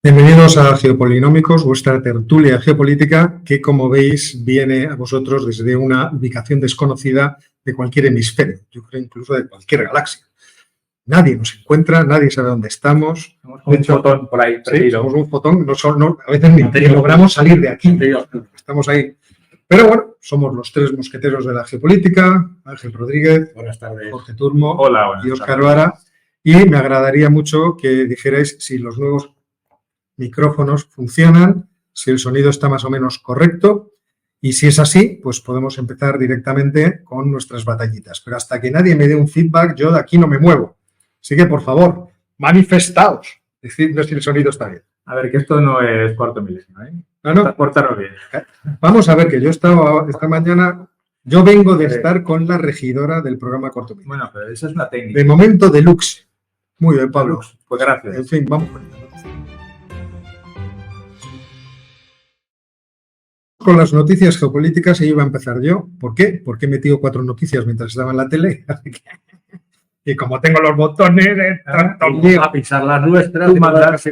Bienvenidos a Geopolinómicos, vuestra tertulia geopolítica que, como veis, viene a vosotros desde una ubicación desconocida de cualquier hemisferio, yo creo incluso de cualquier galaxia. Nadie nos encuentra, nadie sabe dónde estamos. Somos un fotón por ahí, sí, somos un fotón, a veces ni logramos salir de aquí, estamos ahí. Pero bueno, somos los tres mosqueteros de la geopolítica, Ángel Rodríguez, buenas tardes, Jorge Turmo, hola, y Óscar Vara. Y me agradaría mucho que dijerais si los nuevos micrófonos funcionan, si el sonido está más o menos correcto, y si es así, pues podemos empezar directamente con nuestras batallitas. Pero hasta que nadie me dé un feedback, yo de aquí no me muevo. Así que, por favor, manifestaos, decidme si el sonido está bien. A ver, que esto no es cuarto milésimo, ¿eh? ¿No? Pórtanos bien. Vamos a ver, que yo estaba esta mañana, yo vengo de estar con la regidora del programa Cuarto Milésimo. Bueno, pero eso es una técnica. De momento, deluxe. Muy bien, Pablo. Pues gracias. En fin, vamos con las noticias geopolíticas y iba a empezar yo. ¿Por qué? Porque he metido 4 noticias mientras estaba en la tele. Y como tengo los botones de tanto a pisar las nuestras.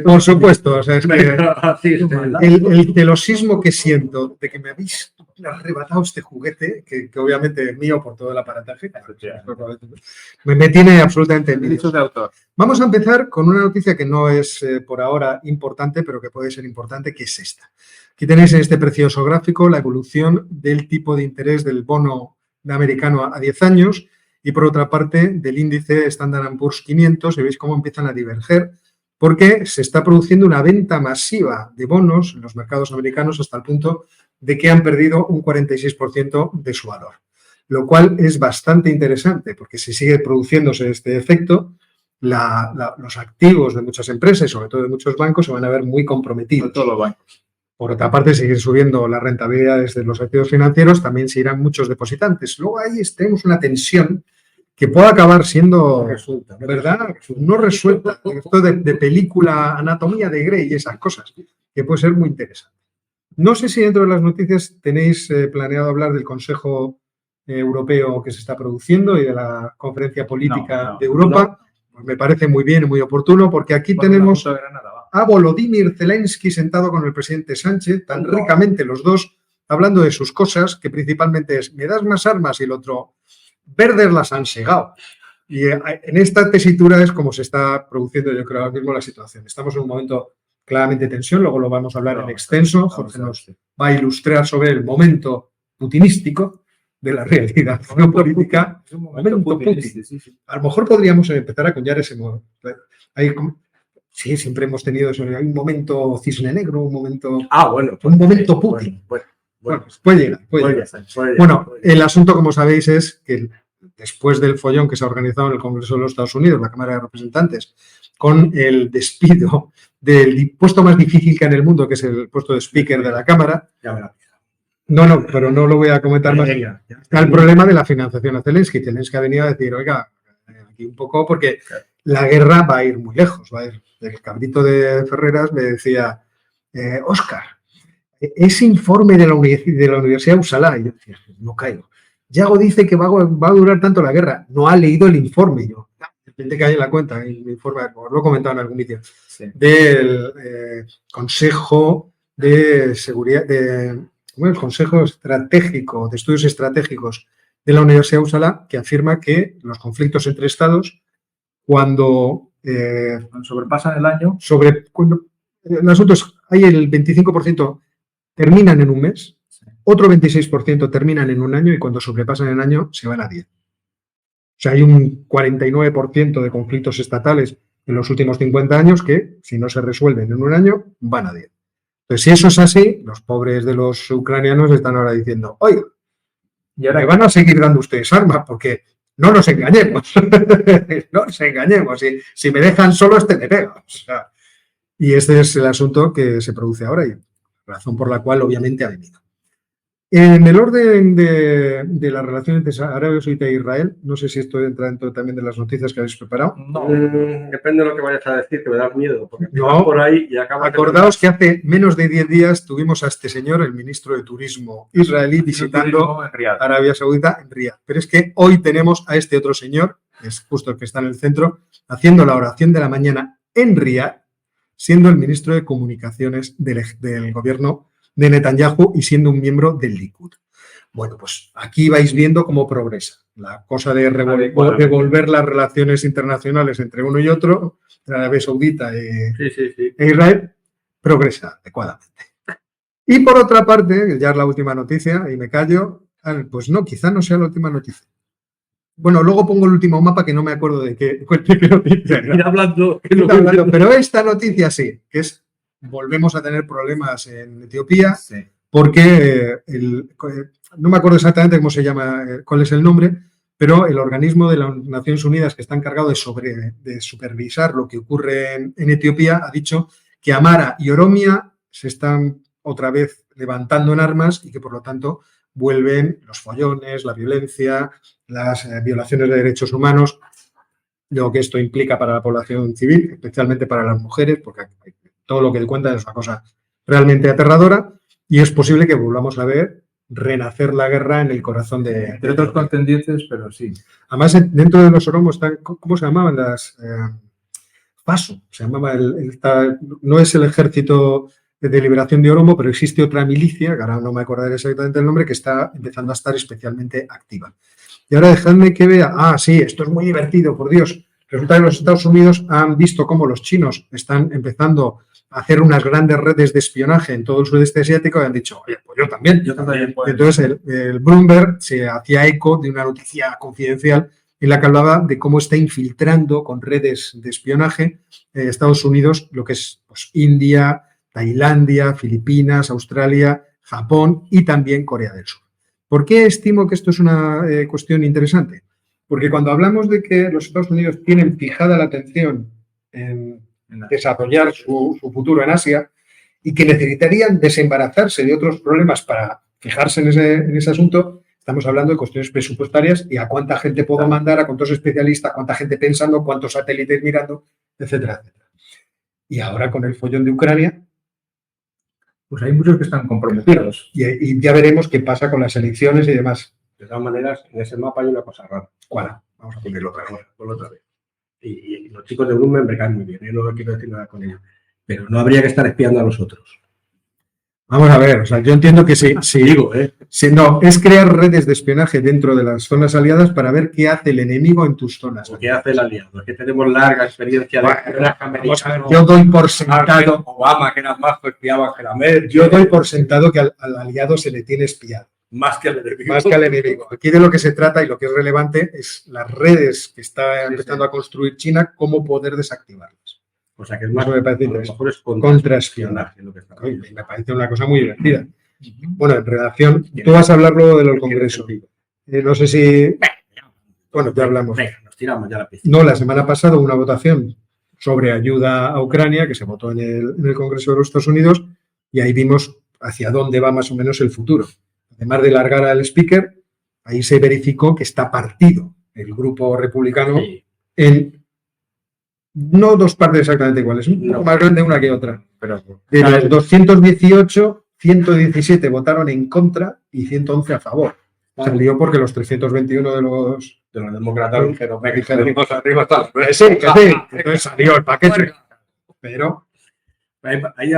Por supuesto, o sea, es que el celosismo que siento de que me habéis arrebatado este juguete, que obviamente es mío por todo el aparataje, me tiene absolutamente Derechos de autor. Vamos a empezar con una noticia que no es por ahora importante, pero que puede ser importante, que es esta. Aquí tenéis en este precioso gráfico la evolución del tipo de interés del bono americano a 10 años y, por otra parte, del índice Standard & Poor's 500, y veis cómo empiezan a diverger, porque se está produciendo una venta masiva de bonos en los mercados americanos hasta el punto de que han perdido un 46% de su valor, lo cual es bastante interesante, porque si sigue produciéndose este efecto, los activos de muchas empresas y sobre todo de muchos bancos se van a ver muy comprometidos. De todos los bancos. Por otra parte, seguir subiendo las rentabilidades de los activos financieros, también se irán muchos depositantes. Luego ahí tenemos una tensión que puede acabar siendo, ¿verdad? No resuelta. Esto de película, anatomía de Grey y esas cosas, que puede ser muy interesante. No sé si dentro de las noticias tenéis planeado hablar del Consejo Europeo que se está produciendo y de la Conferencia Política de Europa. Pues me parece muy bien y muy oportuno, porque aquí tenemos a Volodymyr Zelensky sentado con el presidente Sánchez, tan ricamente los dos, hablando de sus cosas, que principalmente es, me das más armas, y el otro, verdes las han segado. Y en esta tesitura es como se está produciendo, yo creo, ahora mismo la situación. Estamos en un momento claramente de tensión, luego lo vamos a hablar en extenso. Jorge nos va a ilustrar sobre el momento putinístico de la realidad geopolítica. Es un momento Putin. Sí. A lo mejor podríamos empezar a acuñar ese modo. Sí, siempre hemos tenido eso. Hay un momento cisne negro, un momento... un momento Putin. Bueno, puede llegar. Bueno, el asunto, como sabéis, es que después del follón que se ha organizado en el Congreso de los Estados Unidos, la Cámara de Representantes, con el despido del puesto más difícil que hay en el mundo, que es el puesto de speaker de la Cámara. No, pero no lo voy a comentar más. Está el problema de la financiación a Zelensky. Zelensky ha venido a decir, oiga, aquí un poco, porque la guerra va a ir muy lejos. Va a ir. El cabrito de Ferreras me decía, Óscar, ese informe de la Universidad de Uppsala, y yo decía, no caigo. Yago dice que va a durar tanto la guerra. No ha leído el informe. Yo, de que hay en la cuenta, el informe, os lo he comentado en algún vídeo, del Consejo de Seguridad, el Consejo Estratégico de Estudios Estratégicos de la Universidad de Uppsala, que afirma que los conflictos entre estados, cuando sobrepasan el año, el asunto es, hay el 25% terminan en un mes, otro 26% terminan en un año, y cuando sobrepasan el año se van a 10. O sea, hay un 49% de conflictos estatales en los últimos 50 años que, si no se resuelven en un año, van a 10. Entonces, si eso es así, los pobres de los ucranianos están ahora diciendo, oiga, y ahora van a seguir dando ustedes armas, porque no nos engañemos. No nos engañemos. Si me dejan solo, me pega. O sea, y este es el asunto que se produce ahora, y razón por la cual obviamente ha venido. En el orden de las relaciones entre Arabia Saudita e Israel, no sé si esto entra dentro también de las noticias que habéis preparado. No, depende de lo que vayas a decir, que me da miedo. Porque no, por ahí y acaba. Acordaos que hace menos de 10 días tuvimos a este señor, el ministro de Turismo israelí, visitando Arabia Saudita en Riad. Pero es que hoy tenemos a este otro señor, que es justo el que está en el centro, haciendo la oración de la mañana en Riad, siendo el ministro de Comunicaciones del gobierno de Netanyahu y siendo un miembro del Likud. Bueno, pues aquí vais viendo cómo progresa la cosa de revolver las relaciones internacionales entre uno y otro, entre Arabia Saudita e Israel, progresa adecuadamente. Y por otra parte, ya es la última noticia, y me callo, pues no, quizá no sea la última noticia. Bueno, luego pongo el último mapa que no me acuerdo de qué noticia. Ir hablando. Pero esta noticia sí, que es, volvemos a tener problemas en Etiopía, porque no me acuerdo exactamente cómo se llama, cuál es el nombre, pero el organismo de las Naciones Unidas que está encargado de supervisar lo que ocurre en Etiopía ha dicho que Amhara y Oromia se están otra vez levantando en armas y que por lo tanto vuelven los follones, la violencia, las violaciones de derechos humanos, lo que esto implica para la población civil, especialmente para las mujeres, porque todo lo que cuentan es una cosa realmente aterradora y es posible que volvamos a ver renacer la guerra en el corazón de... Entre otros contendientes, pero sí. Además, dentro de los oromos están, ¿cómo se llamaban las...? PASO, se llamaba, no es el ejército de liberación de Oromo, pero existe otra milicia, que ahora no me acordaré exactamente el nombre, que está empezando a estar especialmente activa. Y ahora dejadme que vea, sí, esto es muy divertido, por Dios. Resulta que los Estados Unidos han visto cómo los chinos están empezando a hacer unas grandes redes de espionaje en todo el sudeste asiático y han dicho, oye, pues yo también. Entonces el Bloomberg se hacía eco de una noticia confidencial en la que hablaba de cómo está infiltrando con redes de espionaje Estados Unidos, lo que es pues, India, Tailandia, Filipinas, Australia, Japón y también Corea del Sur. ¿Por qué estimo que esto es una cuestión interesante? Porque cuando hablamos de que los Estados Unidos tienen fijada la atención en desarrollar su futuro en Asia y que necesitarían desembarazarse de otros problemas para fijarse en ese asunto, estamos hablando de cuestiones presupuestarias y a cuánta gente puedo mandar, a cuántos especialistas, cuánta gente pensando, cuántos satélites mirando, etcétera, etcétera. Y ahora con el follón de Ucrania, pues hay muchos que están comprometidos. Y ya veremos qué pasa con las elecciones y demás. De todas maneras, en ese mapa hay una cosa rara. ¿Cuál? Vamos a ponerlo otra vez. Y los chicos de Bloomberg me caen muy bien, yo no quiero decir nada con ellos. Pero no habría que estar espiando a los otros. Vamos a ver, o sea, yo entiendo que sí. No, es crear redes de espionaje dentro de las zonas aliadas para ver qué hace el enemigo en tus zonas. ¿O qué hace el aliado? Es que tenemos larga experiencia de espionaje americano. Yo doy por sentado... Obama, que era más espiaba que la Merkel. Yo doy por sentado que al aliado se le tiene espiado. Más que al enemigo. Más que al enemigo. Aquí de lo que se trata y lo que es relevante es las redes que está empezando a construir China, cómo poder desactivarlas. O sea, que es más, me parece a lo mejor es contraespionaje. Me parece una cosa muy divertida. Bueno, en relación, tú vas a hablar luego del Congreso. No sé si... Bueno, ya hablamos. Venga, nos tiramos ya la piscina. No, la semana pasada hubo una votación sobre ayuda a Ucrania que se votó en el Congreso de los Estados Unidos y ahí vimos hacia dónde va más o menos el futuro. Además de largar al speaker, ahí se verificó que está partido el grupo republicano en... No dos partes exactamente iguales, un poco más grande una que otra. Pero, de los 218, 117 votaron en contra y 111 a favor. Salió porque los 321 de los demócratas dijeron, arriba está. Sí. Entonces salió el paquete. Pero hay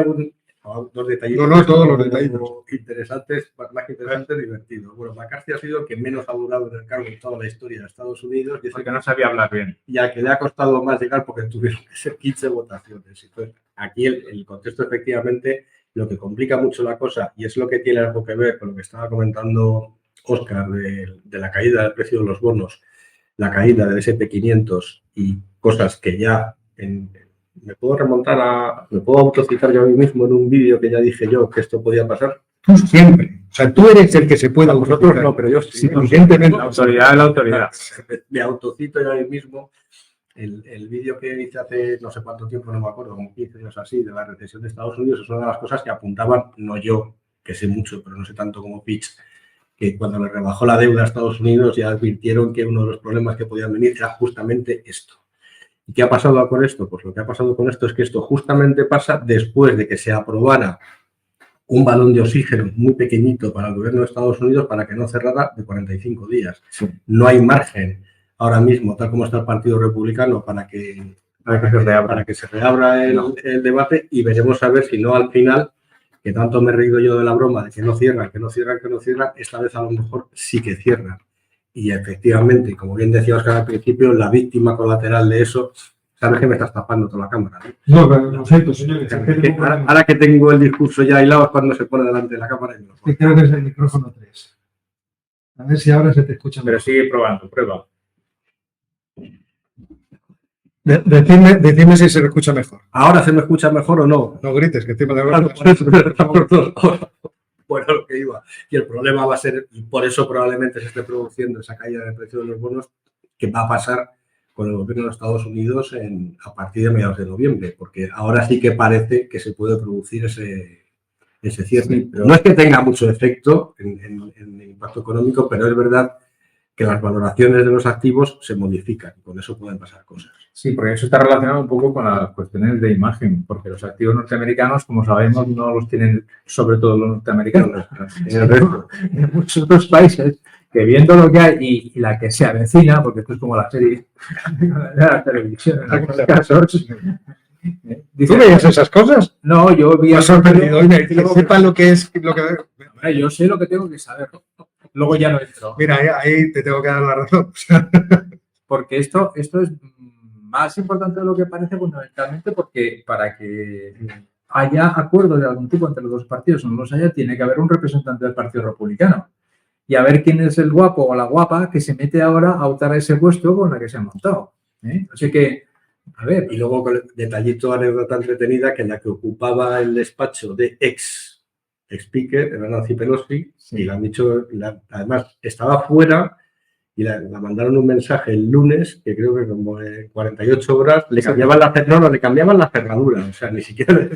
dos detalles. No, todos los detalles. Interesantes, más que interesantes, divertidos. Bueno, McCarthy ha sido el que menos ha durado en el cargo en toda la historia de Estados Unidos. Y porque no sabía hablar bien. Y al que le ha costado más llegar porque tuvieron que ser 15 votaciones. Entonces, aquí el contexto, efectivamente, lo que complica mucho la cosa, y es lo que tiene algo que ver con lo que estaba comentando Óscar de la caída del precio de los bonos, la caída del S&P 500 y cosas que ya... Me puedo autocitar yo a mí mismo en un vídeo que ya dije yo que esto podía pasar. Tú siempre. O sea, tú eres el que se puede autocitar. Vosotros no, pero yo sí. Evidentemente. La autoridad es la autoridad. Me autocito yo a mí mismo. El vídeo que hice hace no sé cuánto tiempo, no me acuerdo, como 15 años así, de la recesión de Estados Unidos, es una de las cosas que apuntaban, no yo, que sé mucho, pero no sé tanto como Pitch, que cuando le rebajó la deuda a Estados Unidos ya advirtieron que uno de los problemas que podían venir era justamente esto. ¿Y qué ha pasado con esto? Pues lo que ha pasado con esto es que esto justamente pasa después de que se aprobara un balón de oxígeno muy pequeñito para el gobierno de Estados Unidos para que no cerrara de 45 días. Sí. No hay margen ahora mismo, tal como está el Partido Republicano, para que para que se reabra el debate y veremos a ver si no al final, que tanto me he reído yo de la broma de que no cierran, esta vez a lo mejor sí que cierran. Y efectivamente, como bien decía Óscar al principio, la víctima colateral de eso, sabes que me estás tapando toda la cámara, ¿no? No, pero lo siento, señores. Ahora que tengo el discurso ya hilado es cuando se pone delante de la cámara. Y creo que es el micrófono 3. A ver si ahora se te escucha mejor. Pero sigue probando, prueba. Decidme si se escucha mejor. ¿Ahora se me escucha mejor o no? No grites, que encima de Bueno, lo que iba. Y el problema va a ser, y por eso probablemente se esté produciendo esa caída del precio de los bonos, que va a pasar con el gobierno de los Estados Unidos a partir de mediados de noviembre, porque ahora sí que parece que se puede producir ese cierre. Sí, pero no es que tenga mucho efecto en el impacto económico, pero es verdad que las valoraciones de los activos se modifican y con eso pueden pasar cosas. Sí, porque eso está relacionado un poco con las cuestiones de imagen, porque los activos norteamericanos, como sabemos, no los tienen sobre todo los norteamericanos, en muchos otros países, que viendo lo que hay y la que se avecina, porque esto es como la serie de la televisión en algunos casos. ¿Tú veías esas cosas? No, yo vi... Me ha sorprendido. Oye, que sepan lo que es... Yo sé lo que tengo que saber. Luego ya no entro. Mira, ahí te tengo que dar la razón. Porque esto es más importante de lo que parece, fundamentalmente porque para que haya acuerdos de algún tipo entre los dos partidos o no los haya, tiene que haber un representante del Partido Republicano. Y a ver quién es el guapo o la guapa que se mete ahora a optar a ese puesto con la que se ha montado. Así que, a ver. Y luego con el detallito, anécdota entretenida, que la que ocupaba el despacho de ex speaker era Nancy Pelosi, sí. Y le han dicho, además estaba fuera y la mandaron un mensaje el lunes, que creo que como 48 horas, le cambiaban la cerradura, o sea, ni siquiera...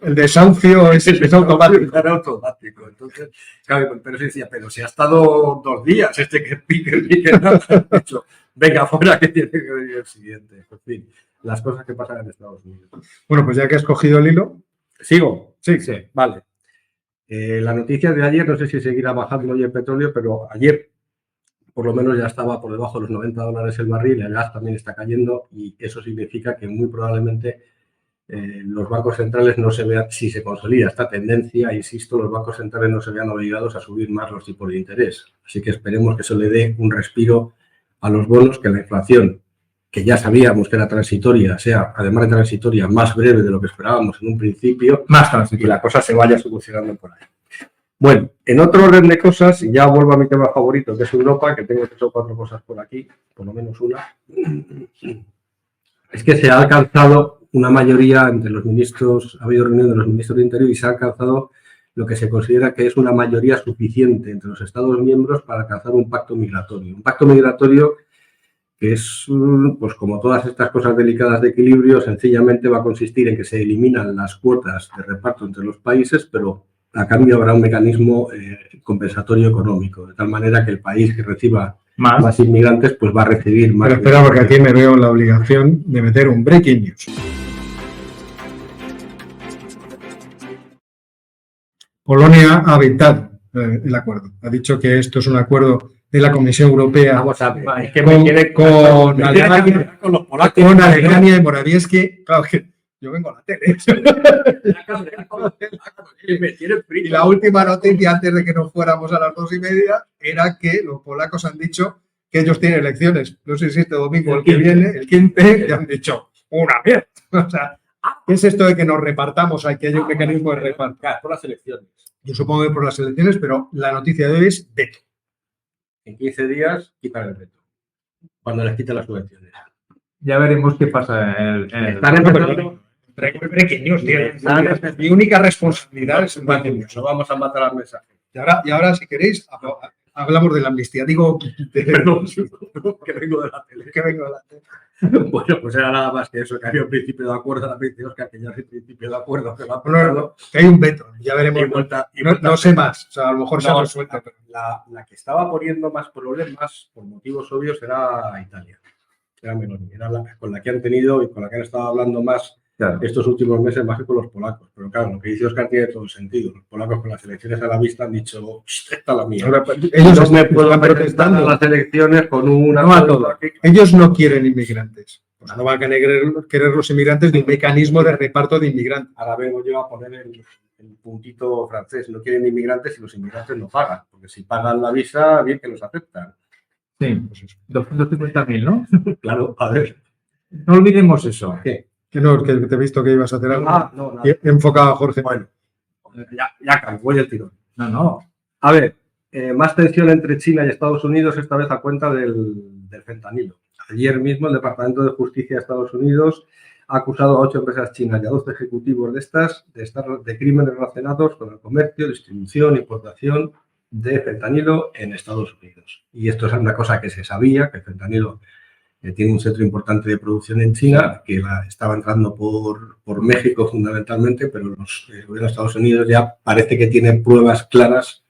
el desahucio es automático. Era automático, entonces, claro, pero se decía, pero si ha estado 2 días que speaker, ha dicho, venga, fuera que tiene que venir el siguiente. En fin, las cosas que pasan en Estados Unidos. Bueno, pues ya que has cogido el hilo... ¿Sigo? Sí. Vale. La noticia de ayer, no sé si seguirá bajando hoy el petróleo, pero ayer por lo menos ya estaba por debajo de los $90 el barril, el gas también está cayendo y eso significa que muy probablemente los bancos centrales no se vean, si se consolida esta tendencia, insisto, los bancos centrales no se vean obligados a subir más los tipos de interés. Así que esperemos que eso le dé un respiro a los bonos, que la inflación, que ya sabíamos que era transitoria, sea además de transitoria, más breve de lo que esperábamos en un principio, más transitoria, y la cosa se vaya solucionando por ahí. Bueno, en otro orden de cosas, y ya vuelvo a mi tema favorito, que es Europa, que tengo 3 o 4 cosas por aquí, por lo menos una, es que se ha alcanzado una mayoría entre los ministros, ha habido reunión de los ministros de Interior y se ha alcanzado lo que se considera que es una mayoría suficiente entre los Estados miembros para alcanzar un pacto migratorio. Un pacto migratorio que es, pues como todas estas cosas delicadas de equilibrio, sencillamente va a consistir en que se eliminan las cuotas de reparto entre los países, pero a cambio habrá un mecanismo compensatorio económico, de tal manera que el país que reciba más inmigrantes pues va a recibir más. Pero espera, porque aquí me veo la obligación de meter un breaking news. Polonia ha vetado el acuerdo. Ha dicho que esto es un acuerdo de la Comisión Europea. Vamos a ver, es que con Alemania y Morawiecki. Claro que yo vengo a la tele. Y la última noticia antes de que nos fuéramos a las 2:30 era que los polacos han dicho que ellos tienen elecciones. No sé si este domingo el que viene, el 15, y han dicho una mierda. O sea, ¿qué es esto de que nos repartamos? Hay que haya un mecanismo de reparto. Claro, por las elecciones. Yo supongo que por las elecciones, pero la noticia de hoy es veto. En 15 días quitan el veto. Cuando les quiten las subvenciones. Ya veremos qué pasa en el... Están empezando... Breaking news, tío. Mi única responsabilidad es un breaking news. No vamos a matar al mensaje. Y ahora, si queréis, hablamos de la amnistía. Digo, perdón, que vengo de la tele. Bueno, pues era nada más que eso, que había un principio de acuerdo, la dice Óscar, que ya es el principio de acuerdo que va aprobado. Que hay un veto, ya veremos. No sé más, o sea, a lo mejor se ha resuelto. La que estaba poniendo más problemas, por motivos obvios, era Italia. Era Meloni, era con la que han tenido y con la que han estado hablando más estos últimos meses, más que con los polacos. Pero claro, lo que dice Óscar tiene todo el sentido. Los polacos con las elecciones a la vista han dicho, esta la mía. Ahora, ellos no me pueden protestar las elecciones con una... No a todo. Ellos no quieren inmigrantes. Pues no van a querer los inmigrantes de un mecanismo de reparto de inmigrantes. Ahora vengo yo a poner el puntito francés. No quieren inmigrantes y los inmigrantes no pagan. Porque si pagan la visa, bien que los aceptan. Sí, pues eso. 250.000, ¿no? Claro, a ver. No olvidemos eso. ¿Qué? Que no, que te he visto que ibas a hacer algo. No. Enfocado a Jorge. Bueno, ya acabo, voy el tirón. No. A ver, más tensión entre China y Estados Unidos, esta vez a cuenta del fentanilo. Ayer mismo el Departamento de Justicia de Estados Unidos ha acusado a 8 empresas chinas y a 12 ejecutivos de crímenes relacionados con el comercio, distribución, importación de fentanilo en Estados Unidos. Y esto es una cosa que se sabía, que el fentanilo tiene un centro importante de producción en China, que estaba entrando por México fundamentalmente, pero el gobierno de Estados Unidos ya parece que tiene pruebas claras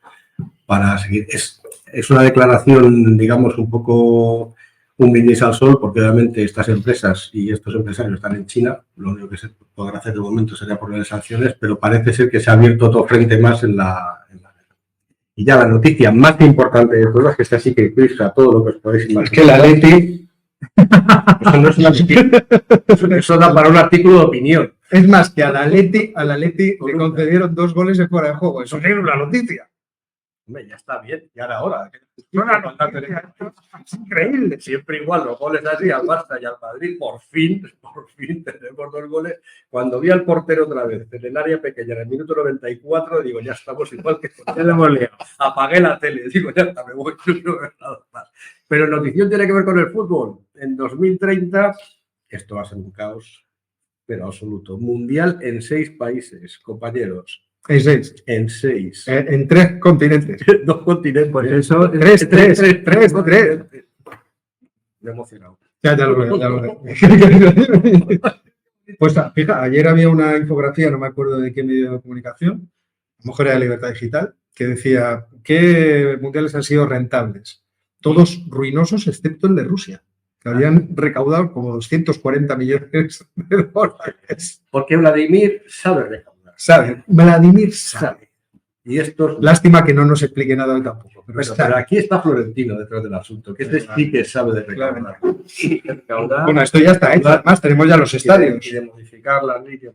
para seguir. Es una declaración, digamos, un poco un brindis al sol, porque obviamente estas empresas y estos empresarios están en China. Lo único que se podrá hacer de momento sería poner sanciones, pero parece ser que se ha abierto otro frente más en la Y ya la noticia más importante de todas, que está así que cruza todo lo que os podéis imaginar. Es que la Leti... Eso no es una noticia. Eso da para un artículo de opinión. Es más, que a la Leti le concedieron 2 goles de fuera de juego. Eso es una noticia. Hombre, ya está bien. Y ahora. Es increíble. Siempre igual, los goles así al Barça y al Madrid, por fin tenemos 2 goles. Cuando vi al portero otra vez en el área pequeña en el minuto 94, digo, ya estamos igual que Ya le hemos liado. apagué la tele, digo, ya está, me voy, no veo nada más. Pero la noticia tiene que ver con el fútbol. En 2030, esto va a ser un caos, pero absoluto. Mundial en 6 países, compañeros. En 6. En 6. En 3 continentes. 2 continentes. Pues eso... 3. Me he emocionado. Ya lo veo. Pues fija, ayer había una infografía, no me acuerdo de qué medio de comunicación, a lo mejor era Libertad Digital, que decía qué mundiales han sido rentables. Todos ruinosos excepto el de Rusia, que habían recaudado como 240 millones de dólares. Porque Vladimir sabe recaudar. Vladimir sabe. Y esto es... Lástima que no nos explique nada hoy tampoco. Pero aquí está Florentino detrás del asunto, que sí que sabe de recaudar. Bueno, esto ya está hecho. Además, tenemos ya los estadios. Y de modificar las líneas.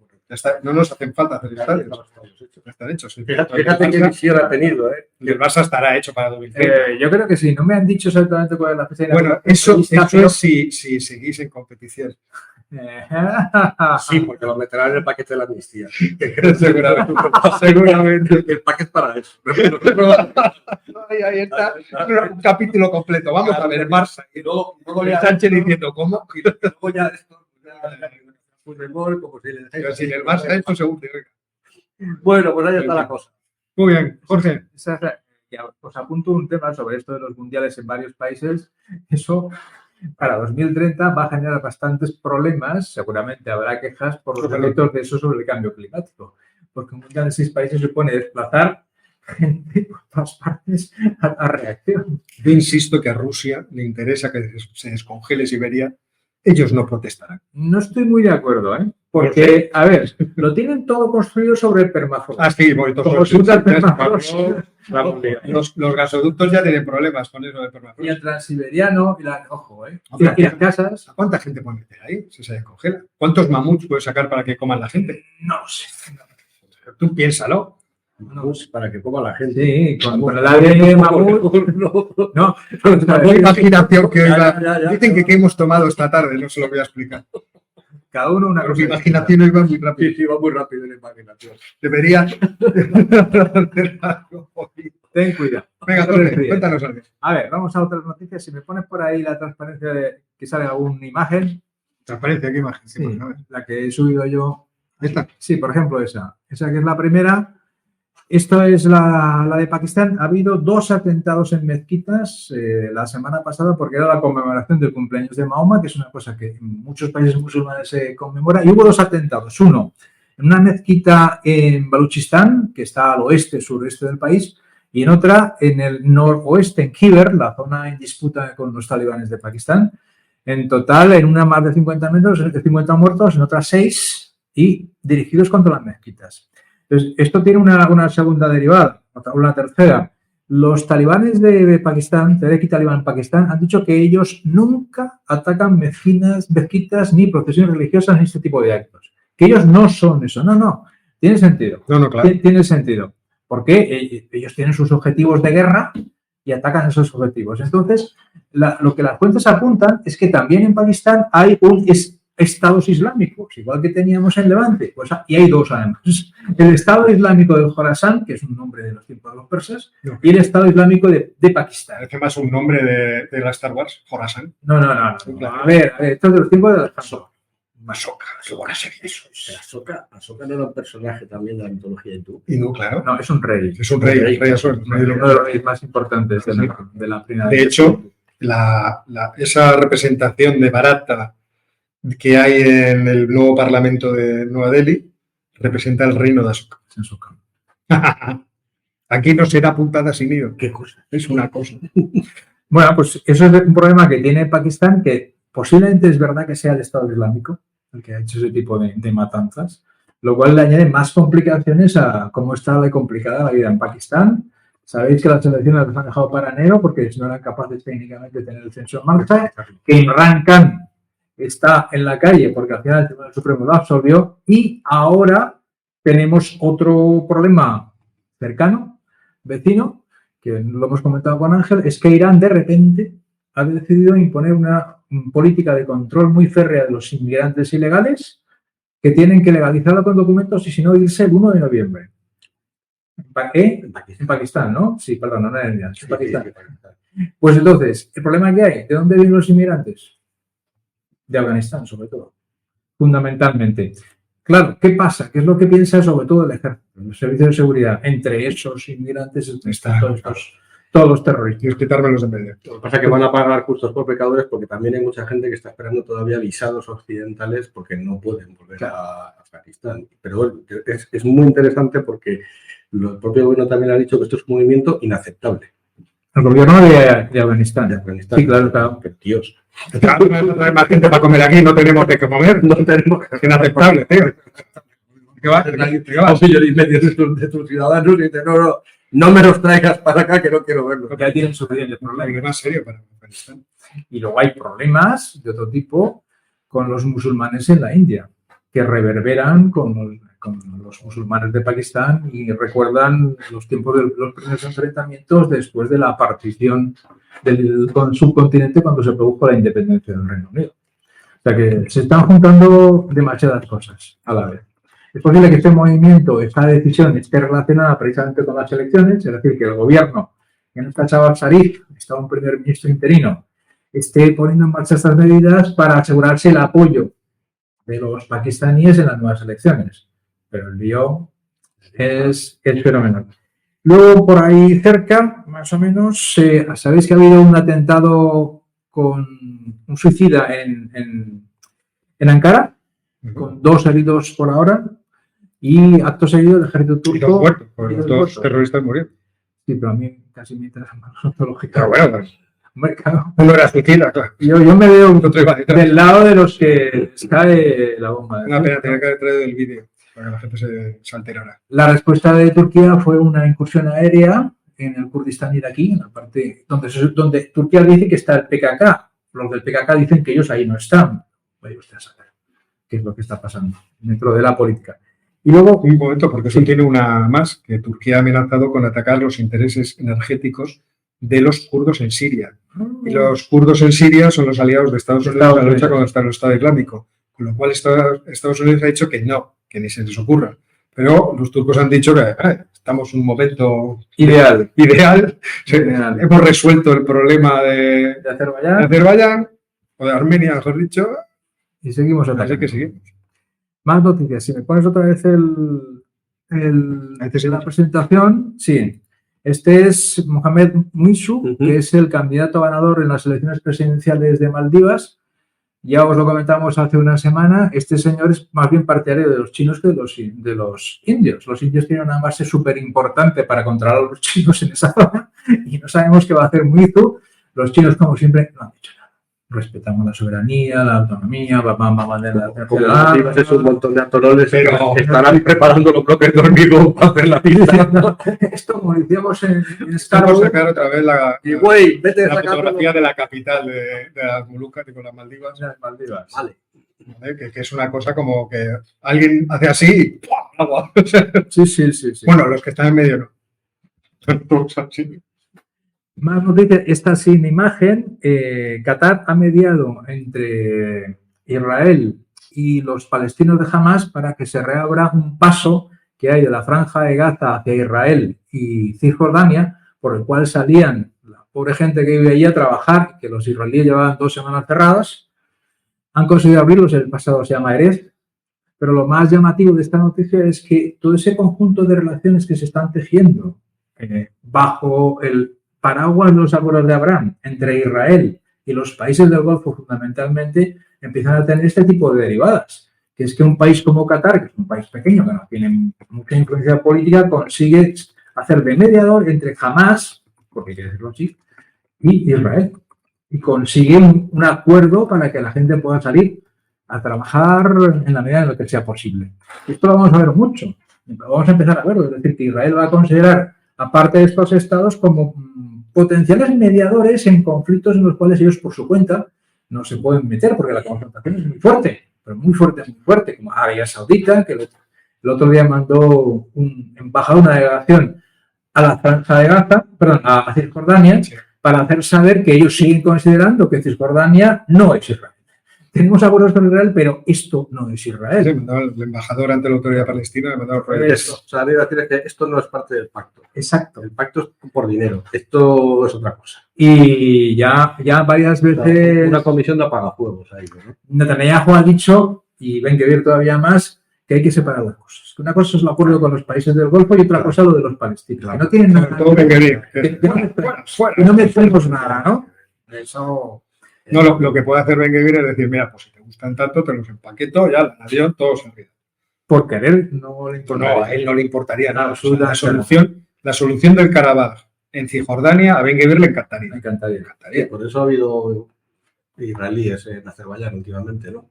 No nos hacen falta hacer estadios. Ya están hechos. Fíjate qué visión ha tenido. Y el Barça estará hecho para 2030. Yo creo que sí. No me han dicho exactamente cuál es la fecha. Bueno, eso es si seguís en competición. Sí, porque lo meterán en el paquete de la amnistía. Seguramente. El paquete para eso. Ahí está. Un capítulo completo. Vamos a ver el Barça. Y luego Sánchez diciendo cómo. Y luego ya esto. Como si le Pero sin el Barça esto se hunde. Bueno, pues ahí está la cosa. Muy bien, Jorge. Os apunto un tema sobre esto de los mundiales en varios países. Eso para 2030 va a generar bastantes problemas. Seguramente habrá quejas por los efectos de eso sobre el cambio climático. Porque un mundial en 6 países supone desplazar gente por todas partes a reacción. Yo insisto que a Rusia le interesa que se descongele Siberia. Ellos no protestarán. No estoy muy de acuerdo, ¿eh? Porque, a ver, lo tienen todo construido sobre el permafrost. Ah, sí, los gasoductos ya tienen problemas con eso del permafrost. Y el transiberiano, ojo, y las casas. ¿Cuánta gente puede meter ahí si se descongela? ¿Cuántos mamuts puedes sacar para que coman la gente? No lo sé. Tú piénsalo. No, para que coma la gente. Sí, con el ADN de mamut. No, la imaginación que hoy va. Dicen que hemos tomado esta tarde, no se lo voy a explicar. Cada uno una cosa. cosa. Mi imaginación hoy va muy rápido. Sí, va muy rápido la imaginación. Debería. Ten cuidado. Venga, Jorge, cuéntanos algo. A ver, vamos a otras noticias. Si me pones por ahí la transparencia de que sale alguna imagen. ¿Transparencia? ¿Qué imagen? Sí, la que he subido yo. ¿Esta? Sí, por ejemplo, esa. Esa que es la primera. Esto es la de Pakistán. Ha habido 2 atentados en mezquitas la semana pasada porque era la conmemoración del cumpleaños de Mahoma, que es una cosa que en muchos países musulmanes se conmemora. Y hubo 2 atentados. Uno, en una mezquita en Baluchistán, que está al sureste del país, y en otra en el noroeste, en Khyber, la zona en disputa con los talibanes de Pakistán. En total, en una más de 50 muertos, en otras 6, y dirigidos contra las mezquitas. Entonces, esto tiene una segunda derivada, una tercera. Los talibanes de Pakistán, Tehrik y Talibán en Pakistán, han dicho que ellos nunca atacan mezquitas ni procesiones religiosas ni este tipo de actos. Que ellos no son eso. No. Tiene sentido. No, claro. Tiene sentido. Porque ellos tienen sus objetivos de guerra y atacan esos objetivos. Entonces, lo que las fuentes apuntan es que también en Pakistán hay estados islámicos, igual que teníamos en Levante, y hay dos además. El Estado Islámico del Jorasán, que es un nombre de los tiempos de los persas, y el Estado Islámico de Pakistán. Parece más un nombre de la Star Wars, Jorasán. No. A ver, esto es de los tiempos de las Ahsoka, eso. Ahsoka no era un personaje también de la mitología hindú. Hindú, claro. No, es un rey. Es un rey Ahsoka. Uno de los reyes más importantes de la primera. De hecho, esa representación de Bharata que hay en el nuevo Parlamento de Nueva Delhi representa el reino de Ahsoka. Aquí no será puntada sin hilo. ¿Qué cosa? Es una cosa. Bueno, pues eso es un problema que tiene Pakistán, que posiblemente es verdad que sea el Estado Islámico el que ha hecho ese tipo de matanzas, lo cual le añade más complicaciones a cómo está de complicada la vida en Pakistán. Sabéis que las elecciones las han dejado para enero porque no eran capaces técnicamente de tener el censo en marcha, que Imran Khan está en la calle porque al final el Tribunal Supremo lo absolvió, y ahora tenemos otro problema cercano, vecino, que lo hemos comentado con Ángel, es que Irán de repente ha decidido imponer una política de control muy férrea de los inmigrantes ilegales que tienen que legalizarlo con documentos y si no irse el 1 de noviembre. En Pakistán, ¿no? Sí, perdón, no en Irán, en Pakistán. Pues entonces, ¿el problema que hay? ¿De dónde vienen los inmigrantes? De Afganistán, sobre todo, fundamentalmente. Claro, ¿qué pasa? ¿Qué es lo que piensa sobre todo el ejército, los servicios de seguridad? Entre esos inmigrantes están todos los terroristas. Tienes que quitármelos de medio. Lo que pasa es que van a pagar justos por pecadores porque también hay mucha gente que está esperando todavía visados occidentales porque no pueden volver a Afganistán. Pero es muy interesante porque el propio gobierno también ha dicho que esto es un movimiento inaceptable. El gobierno de Afganistán. Sí, claro. Pero, tíos. Claro, no hay más gente para comer aquí, no tenemos de qué comer. No tenemos. Es inaceptable, tío. ¿Qué vas? De tus ciudadanos y dices, no me los traigas para acá que no quiero verlos. Porque ahí tienen suficientes problemas. Problemas serios para Afganistán. Y luego hay problemas de otro tipo con los musulmanes en la India, que reverberan con los musulmanes de Pakistán y recuerdan los tiempos de los primeros enfrentamientos después de la partición del subcontinente cuando se produjo la independencia del Reino Unido. O sea que se están juntando demasiadas cosas a la vez. Es posible que este movimiento, esta decisión, esté relacionada precisamente con las elecciones, es decir, que el gobierno, que no está Shahbaz Sharif, está un primer ministro interino, esté poniendo en marcha estas medidas para asegurarse el apoyo de los pakistaníes en las nuevas elecciones. Pero el lío es fenomenal. Luego, por ahí cerca, más o menos, sabéis que ha habido un atentado con un suicida en Ankara, con 2 heridos por ahora, y acto seguido el ejército turco. Y 2 muertos, porque los 2 terroristas murieron. Sí, pero a mí casi me interesa más ontológica. Pero bueno, pues, hombre, claro. uno era suicida, claro. Yo me veo Otro iba detrás. del lado de los que cae la bomba. Una pena, tenía que haber traído el vídeo para que la gente se alterara. La respuesta de Turquía fue una incursión aérea en el Kurdistán iraquí, en la parte donde Turquía dice que está el PKK. Los del PKK dicen que ellos ahí no están. Vaya usted a saber qué es lo que está pasando dentro de la política. Y luego, un momento, porque eso tiene una más, que Turquía ha amenazado con atacar los intereses energéticos de los kurdos en Siria. Y los kurdos en Siria son los aliados de Estados Unidos en la lucha contra el Estado Islámico. Con lo cual Estados Unidos ha dicho que no, que ni se les ocurra. Pero los turcos han dicho que estamos en un momento ideal. Hemos resuelto el problema de Azerbaiyán, o de Armenia, mejor dicho. Y seguimos atacando. Así que seguimos. Más noticias. Si me pones otra vez la presentación, sí. Este es Mohamed Muizu, que es el candidato ganador en las elecciones presidenciales de Maldivas. Ya os lo comentamos hace una semana. Este señor es más bien partidario de los chinos que de los indios. Los indios tienen una base súper importante para controlar a los chinos en esa zona y no sabemos qué va a hacer Muizu. Los chinos, como siempre, no han dicho nada. respetamos la soberanía, la autonomía, es un montón de atolones, pero estarán preparando los bloques de hormigón para hacer la pista. Esto, como decíamos en Star Wars, sacar otra vez la fotografía de la capital de las Molucas y con las Maldivas. Vale. Que es una cosa como que alguien hace así y ¡pum! Agua. Sí. Bueno, los que están en medio no. Más nos dice esta sin imagen. Qatar ha mediado entre Israel y los palestinos de Hamas para que se reabra un paso que hay de la franja de Gaza hacia Israel y Cisjordania, por el cual salían la pobre gente que vive allí a trabajar, que los israelíes llevaban 2 semanas cerradas. Han conseguido abrirlos, el pasado se llama Erez, pero lo más llamativo de esta noticia es que todo ese conjunto de relaciones que se están tejiendo bajo el paraguas de los acuerdos de Abraham entre Israel y los países del Golfo fundamentalmente empiezan a tener este tipo de derivadas, que es que un país como Qatar, que es un país pequeño, que no tiene mucha influencia política, consigue hacer de mediador entre Hamas, porque quiere decirlo así, y Israel. Y consigue un acuerdo para que la gente pueda salir a trabajar en la medida en lo que sea posible. Esto lo vamos a ver mucho. Vamos a empezar a verlo. Es decir, que Israel va a considerar, aparte de estos estados, como potenciales mediadores en conflictos en los cuales ellos, por su cuenta, no se pueden meter, porque la confrontación es muy fuerte, pero muy fuerte, como Arabia Saudita, que el otro día mandó un embajador, una delegación a la franja de Gaza, perdón, a Cisjordania, para hacer saber que ellos siguen considerando que Cisjordania no es Israel. Tenemos acuerdos con Israel, pero esto no es Israel. Sí, el embajador ante la autoridad palestina le mandó esto. O sea, le decir que esto no es parte del pacto. Exacto. El pacto es por dinero. Esto es otra cosa. Y ya varias veces... Una comisión de apagafuegos ahí, ¿no? Netanyahu ha dicho, y Ben-Gvir todavía más, que hay que separar las cosas. Una cosa es el acuerdo con los países del Golfo y otra cosa lo de los palestinos. Que no tienen nada que no mezclemos nada, ¿no? Eso... No, lo que puede hacer Ben-Gvir es decir, mira, pues si te gustan tanto, te los empaqueto, ya, el avión, todos arriba. Por querer, no le importaría. No, a él no le importaría nada. La solución del Karabaj en Cisjordania, a Ben-Gvir le encantaría. Me encantaría. Sí, por eso ha habido israelíes en Azerbaiyán últimamente, ¿no?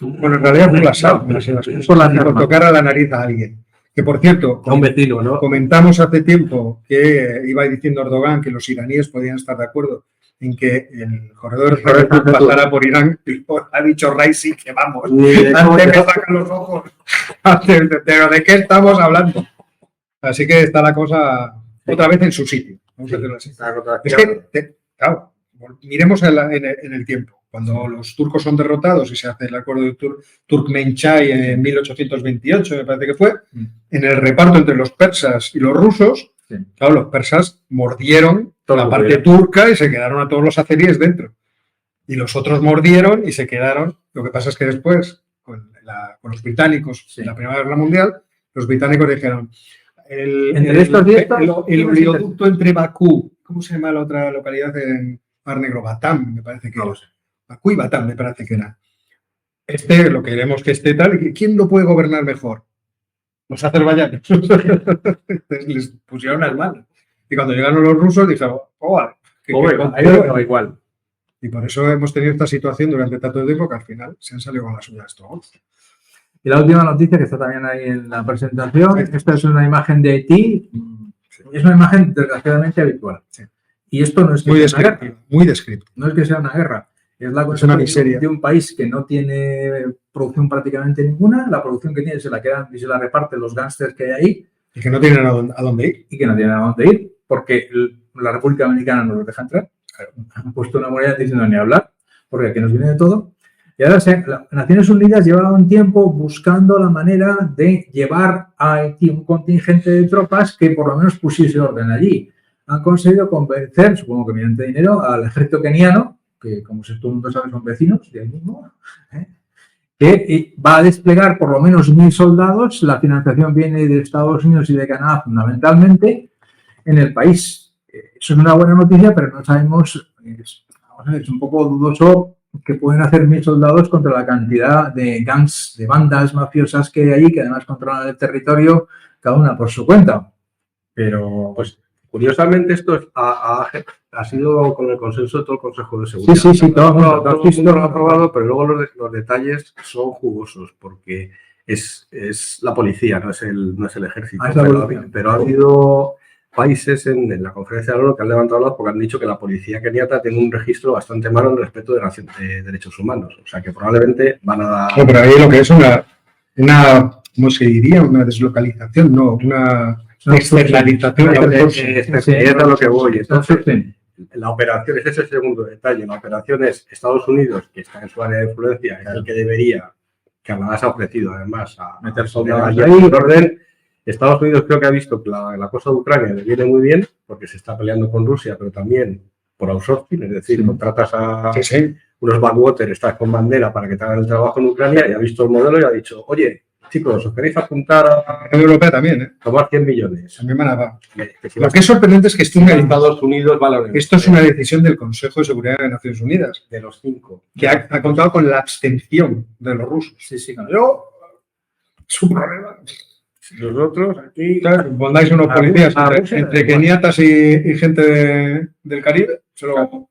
Bueno, en realidad no las armas, por tocar a la nariz a alguien. Que, por cierto, a un vecino, ¿no? Comentamos hace tiempo que iba diciendo Erdogan que los iraníes podían estar de acuerdo en que el corredor pasara por Irán. Ha dicho Raisi que vamos, antes me sacan los ojos. Pero ¿de qué estamos hablando? Así que está la cosa otra vez en su sitio. Vamos a hacerlo así. Es que, claro, miremos en el tiempo. Cuando los turcos son derrotados y se hace el acuerdo de Turkmenchai en 1828, me parece que fue, en el reparto entre los persas y los rusos, claro, los persas mordieron la parte turca y se quedaron a todos los azeríes dentro. Y los otros mordieron y se quedaron. Lo que pasa es que después, con los británicos en la Primera Guerra Mundial, los británicos dijeron el oleoducto entre Bakú, ¿cómo se llama la otra localidad en Mar Negro? Batam, me parece que era. Bakú y Batam, me parece que era. Lo queremos que esté tal. ¿Quién lo puede gobernar mejor? Los azerbaiyanos. Les pusieron al mal. Y cuando llegaron los rusos, dijeron, igual. Y por eso hemos tenido esta situación durante tanto tiempo que al final se han salido con las uñas todos. Y la última noticia que está también ahí en la presentación, esta es una imagen de Haití. Es una imagen desgraciadamente habitual. Y esto no es que sea una guerra. Muy descriptivo. No es que sea una guerra. Es la cosa de un país que no tiene producción prácticamente ninguna. La producción que tiene se la quedan y se la reparten los gángsters que hay ahí. Y que no tienen a dónde ir. Y que no tienen a dónde ir, porque la República Dominicana no los deja entrar. Han puesto una moneda diciendo ni hablar, porque aquí nos viene de todo. Y ahora las Naciones Unidas llevaban un tiempo buscando la manera de llevar a Haití un contingente de tropas que por lo menos pusiese orden allí. Han conseguido convencer, supongo que mediante dinero, al ejército keniano, que como todo el mundo sabe son vecinos de ahí mismo, que va a desplegar por lo menos 1.000 soldados. La financiación viene de Estados Unidos y de Canadá fundamentalmente en el país. Eso es una buena noticia, pero no sabemos, es un poco dudoso que pueden hacer 1.000 soldados contra la cantidad de gangs, de bandas mafiosas que hay ahí, que además controlan el territorio cada una por su cuenta. Pero, pues, Curiosamente, esto ha sido con el consenso de todo el Consejo de Seguridad. Sí, todo el mundo lo ha aprobado, pero luego los detalles son jugosos, porque es la policía, no es el ejército. Pero ha habido países en la conferencia de la ONU que han levantado la voz porque han dicho que la policía keniata tiene un registro bastante malo en respecto de derechos humanos. O sea, que probablemente van a dar... No, pero ahí lo que es una ¿cómo se diría? Una deslocalización, no, una externalización. Es a lo que voy. Entonces, la operación, ese es el segundo detalle. La operación es Estados Unidos, que está en su área de influencia, es el que debería, que Canadá se ha ofrecido además a meter soldados ahí en orden. Estados Unidos creo que ha visto que la cosa de Ucrania le viene muy bien, porque se está peleando con Rusia, pero también por outsourcing, es decir, contratas a unos backwater, estás con bandera para que te hagan el trabajo en Ucrania, y ha visto el modelo y ha dicho, oye, chicos, os queréis apuntar a la Unión Europea también, tomar 100 millones. También van a... Lo que es sorprendente es que Estados Unidos esto es una decisión del Consejo de Seguridad de Naciones Unidas. De los 5. Que ha contado con la abstención de los rusos. Sí. Yo, su problema. Nosotros aquí... Claro, mandáis unos policías entre keniatas y gente del Caribe.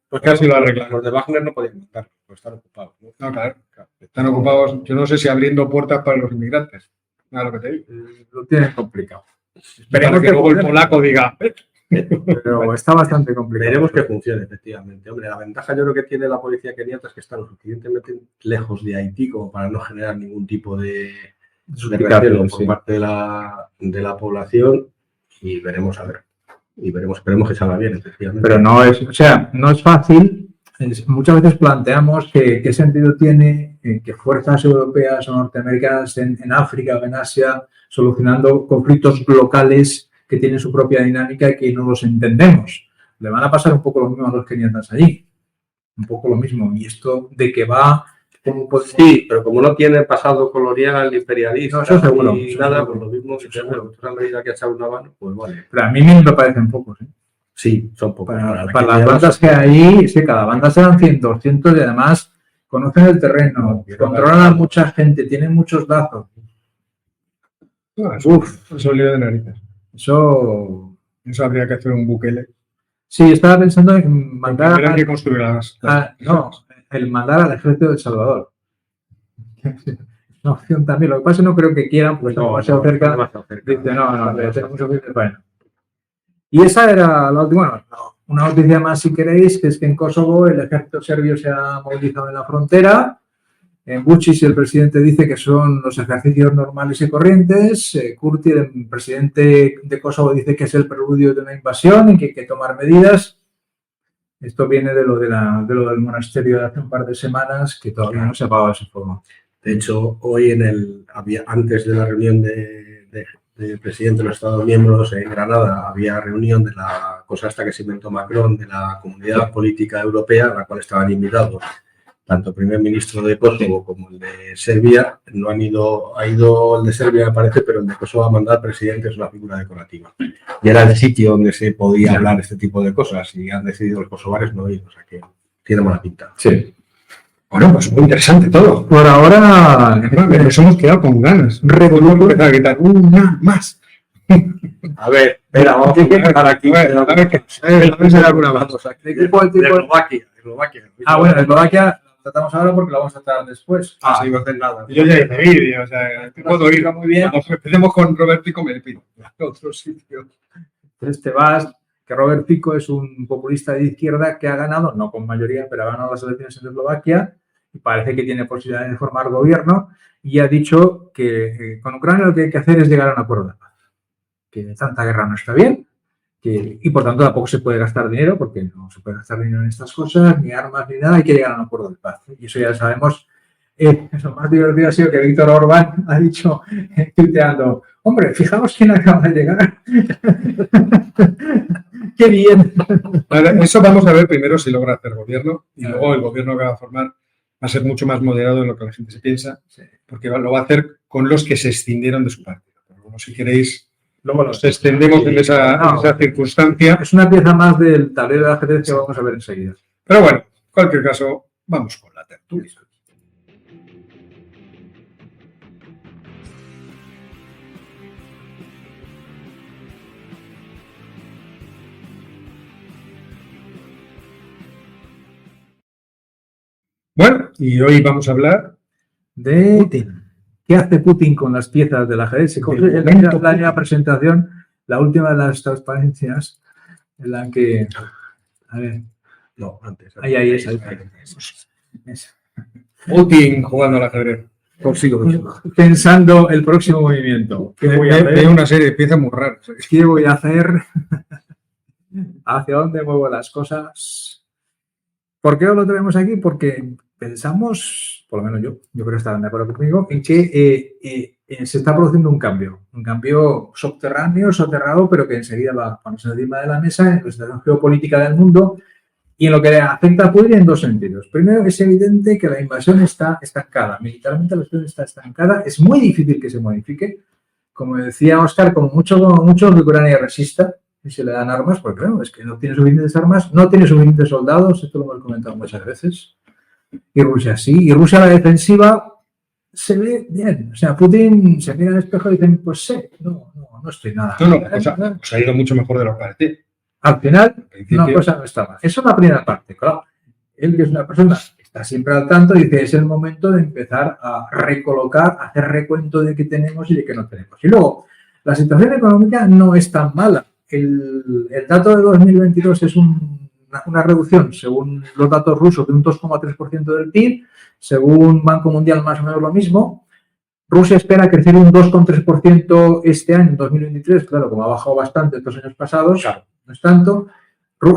Pues casi lo arreglan. Los de Wagner no podían montar, pues están ocupados. No, claro. Están ocupados, yo no sé si abriendo puertas para los inmigrantes. Nada, lo que te digo. Lo tienen complicado. Esperemos que luego el polaco diga. Pero está bastante complicado. Veremos que funcione, efectivamente. Hombre, la ventaja yo creo que tiene la policía keniata es que está lo suficientemente lejos de Haití como para no generar ningún tipo de recelo por parte de la población, y veremos a ver. Y esperemos que salga bien, efectivamente. Pero no es fácil. Muchas veces planteamos qué sentido tiene que fuerzas europeas o norteamericanas en África o en Asia solucionando conflictos locales que tienen su propia dinámica y que no los entendemos. Le van a pasar un poco lo mismo a los keniatas allí. Un poco lo mismo. Y esto de que va... Sí, pero como no tiene pasado colonial, imperialista, eso seguro, y nada, pues lo mismo, si tenemos una medida que ha echado una mano, pues vale. Pero a mí me parecen pocos, ¿eh? Sí, son pocos. Para las bandas que hay, sí, cada banda serán 100, 200 y además conocen el terreno, controlan a mucha gente, tienen muchos lazos. Eso lío de narices. Eso habría que hacer un Bukele. Sí, estaba pensando en mandar... Tendrían que construir el mandar al ejército de El Salvador. Una opción también. Lo que pasa es que no creo que quieran, porque está demasiado cerca. Dice, no, tenemos suficiente. Bueno. Y esa era la última. Bueno, una noticia más, si queréis, que es que en Kosovo el ejército serbio se ha movilizado en la frontera. En Vučić el presidente dice que son los ejercicios normales y corrientes. Kurti, el presidente de Kosovo, dice que es el preludio de una invasión y que hay que tomar medidas. Esto viene de lo del monasterio de hace un par de semanas, que todavía no se ha pagado ese forma. De hecho, hoy antes de la reunión del presidente de los Estados miembros en Granada, había reunión de la cosa esta que se inventó Macron, de la Comunidad Política Europea, a la cual estaban invitados tanto el primer ministro de Kosovo como el de Serbia. No han ido, ha ido el de Serbia, me parece, pero el de Kosovo ha mandado al presidente, es una figura decorativa. Y era el sitio donde se podía hablar este tipo de cosas, y han decidido los kosovares no ir, o sea que tiene buena pinta. Sí. Bueno, pues muy interesante todo. Por ahora nos hemos quedado con ganas. Podemos empezar a gritar una más. A ver, espera, vamos a empezar aquí. A ver si hay alguna más. De Eslovaquia. Ah, bueno, de Eslovaquia tratamos ahora porque lo vamos a tratar después. Sí, no hacen nada. Yo ya hice vídeo, o sea, te puedo ir. Muy bien. Cuando empecemos con Robert Fico, me pido a otro sitio. Entonces te vas, que Robert Fico es un populista de izquierda que ha ganado, no con mayoría, pero ha ganado las elecciones en Eslovaquia y parece que tiene posibilidades de formar gobierno, y ha dicho que con Ucrania lo que hay que hacer es llegar a un acuerdo de paz. Que tanta guerra no está bien, y por tanto tampoco se puede gastar dinero, porque no se puede gastar dinero en estas cosas, ni armas, ni nada, hay que llegar a un acuerdo de paz. Y eso ya sabemos. Lo más divertido ha sido que Víctor Orbán ha dicho, tuiteando, hombre, fijaos quién acaba de llegar. ¡Qué bien! Eso vamos a ver primero si logra hacer gobierno, y luego el gobierno que va a formar va a ser mucho más moderado de lo que la gente se piensa, porque lo va a hacer con los que se escindieron de su partido. Pero bueno, si queréis, luego nos extendemos en esa circunstancia. Es una pieza más del tablero de ajedrez que vamos a ver enseguida. Pero bueno, en cualquier caso, vamos con la tertulia. Bueno, y hoy vamos a hablar de Putin. ¿Qué hace Putin con las piezas del ajedrez? Se coge la presentación, la última de las transparencias, en la que... A ver. No, antes. Ahí esa. Putin jugando al ajedrez. Pensando el próximo movimiento. ¿Qué voy a hacer? Veo una serie de piezas muy raras. ¿Qué voy a hacer? ¿Hacia dónde muevo las cosas? ¿Por qué lo traemos aquí? Porque pensamos, por lo menos yo creo que estarán de acuerdo conmigo, en que se está produciendo un cambio subterráneo, soterrado, pero que enseguida va a ponerse encima de la mesa en la situación geopolítica del mundo y en lo que afecta a Putin en dos sentidos. Primero, es evidente que la invasión está estancada, militarmente la situación está estancada, es muy difícil que se modifique. Como decía Óscar, como mucho que Ucrania resista y se le dan armas, porque claro, es que no tiene suficientes armas, no tiene suficientes soldados, esto lo hemos comentado muchas veces, y Rusia sí, y Rusia a la defensiva se ve bien, o sea, Putin se mira al espejo y dice, pues sí, no estoy nada. Os ha ido mucho mejor de lo que parecía. Al final, una cosa no estaba. Eso es la primera parte, claro. Él, que es una persona que está siempre al tanto, dice, es el momento de empezar a recolocar, a hacer recuento de qué tenemos y de qué no tenemos. Y luego, la situación económica no es tan mala. El dato de 2022 es una reducción, según los datos rusos, de un 2,3% del PIB, según Banco Mundial más o menos lo mismo. Rusia espera crecer un 2,3% este año, en 2023, claro, como ha bajado bastante estos años pasados, claro, no es tanto.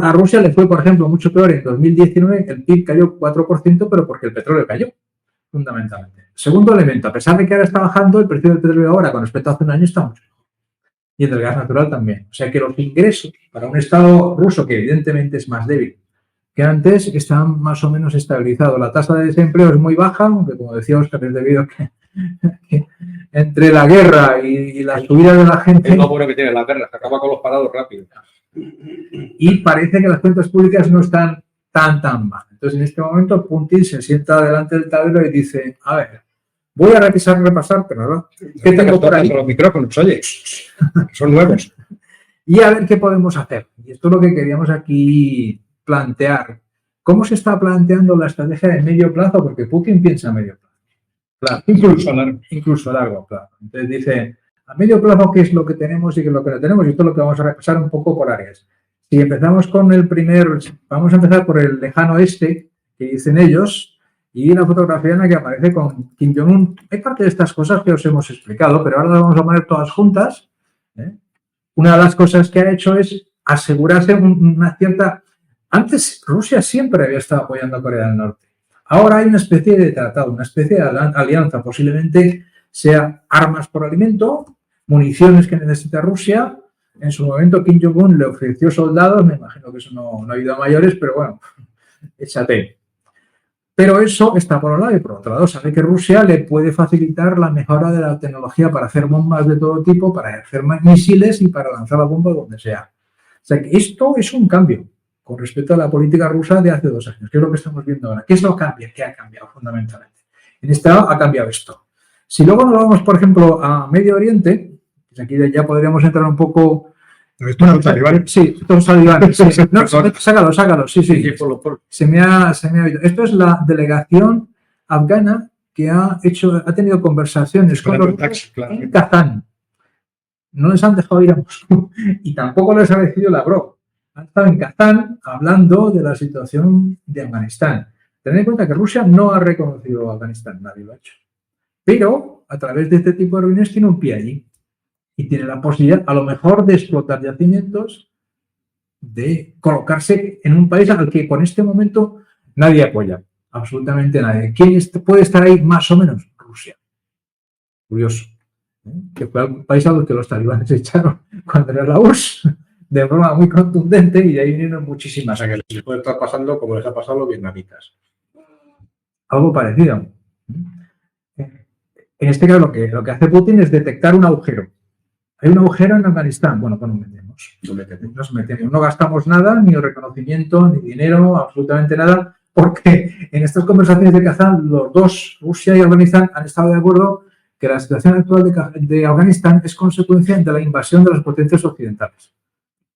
A Rusia le fue, por ejemplo, mucho peor en 2019, el PIB cayó 4%, pero porque el petróleo cayó, fundamentalmente. Segundo elemento, a pesar de que ahora está bajando, el precio del petróleo ahora, con respecto a hace un año, está mucho mejor. Y el del gas natural también. O sea que los ingresos para un Estado ruso, que evidentemente es más débil que antes, están más o menos estabilizados. La tasa de desempleo es muy baja, aunque como decía Óscar, es debido a que entre la guerra y la subida de la gente... Es lo bueno que tiene la guerra, se acaba con los parados rápido. Y parece que las cuentas públicas no están tan mal. Entonces, en este momento, Putin se sienta delante del tablero y dice, a ver, voy a repasar, pero no. ¿Qué tengo por ahí? Los micrófonos, oye, son nuevos. Y a ver qué podemos hacer. Y esto es lo que queríamos aquí plantear. ¿Cómo se está planteando la estrategia de medio plazo? Porque Putin piensa a medio plazo. Claro, incluso a largo plazo. Entonces dice, a medio plazo, ¿qué es lo que tenemos y qué es lo que no tenemos? Y esto es lo que vamos a repasar un poco por áreas. Si empezamos con vamos a empezar por el lejano oeste, que dicen ellos, y la fotografía en la que aparece con Kim Jong-un. Hay parte de estas cosas que os hemos explicado, pero ahora las vamos a poner todas juntas. Una de las cosas que ha hecho es asegurarse una cierta... Antes Rusia siempre había estado apoyando a Corea del Norte. Ahora hay una especie de tratado, una especie de alianza, posiblemente sea armas por alimento, municiones que necesita Rusia. En su momento Kim Jong-un le ofreció soldados, me imagino que eso no ha ido a mayores, pero bueno, échate. Pero eso está por un lado y por otro lado sabe que Rusia le puede facilitar la mejora de la tecnología para hacer bombas de todo tipo, para hacer misiles y para lanzar la bomba donde sea. O sea que esto es un cambio con respecto a la política rusa de hace 2 años, que es lo que estamos viendo ahora. ¿Qué es lo que cambia? ¿Qué ha cambiado fundamentalmente? En este lado ha cambiado esto. Si luego nos vamos, por ejemplo, a Medio Oriente, pues aquí ya podríamos entrar un poco... ¿Esto es un talibán? Sí, esto es un talibán. Sí. No, sácalo. Sí. Se me ha oído. Esto es la delegación afgana que ha tenido conversaciones con los rusos en Kazán. No les han dejado ir a Moscú y tampoco les ha recibido Lavrov. Han estado en Kazán hablando de la situación de Afganistán. Tened en cuenta que Rusia no ha reconocido a Afganistán, nadie lo ha hecho. Pero a través de este tipo de reuniones tiene un pie allí y tiene la posibilidad, a lo mejor, de explotar yacimientos, de colocarse en un país al que con este momento nadie apoya, absolutamente nadie. ¿Quién puede estar ahí más o menos? Rusia. Curioso. Que fue un país a los que los talibanes echaron cuando era la URSS, de forma muy contundente, y de ahí vinieron muchísimas. O sea, que les puede estar pasando como les ha pasado a los vietnamitas. Algo parecido. En este caso, lo que hace Putin es detectar un agujero. Hay un agujero en Afganistán. Bueno, pues nos metemos. No gastamos nada, ni reconocimiento, ni dinero, absolutamente nada, porque en estas conversaciones de Kazán, los dos, Rusia y Afganistán, han estado de acuerdo que la situación actual de Afganistán es consecuencia de la invasión de las potencias occidentales.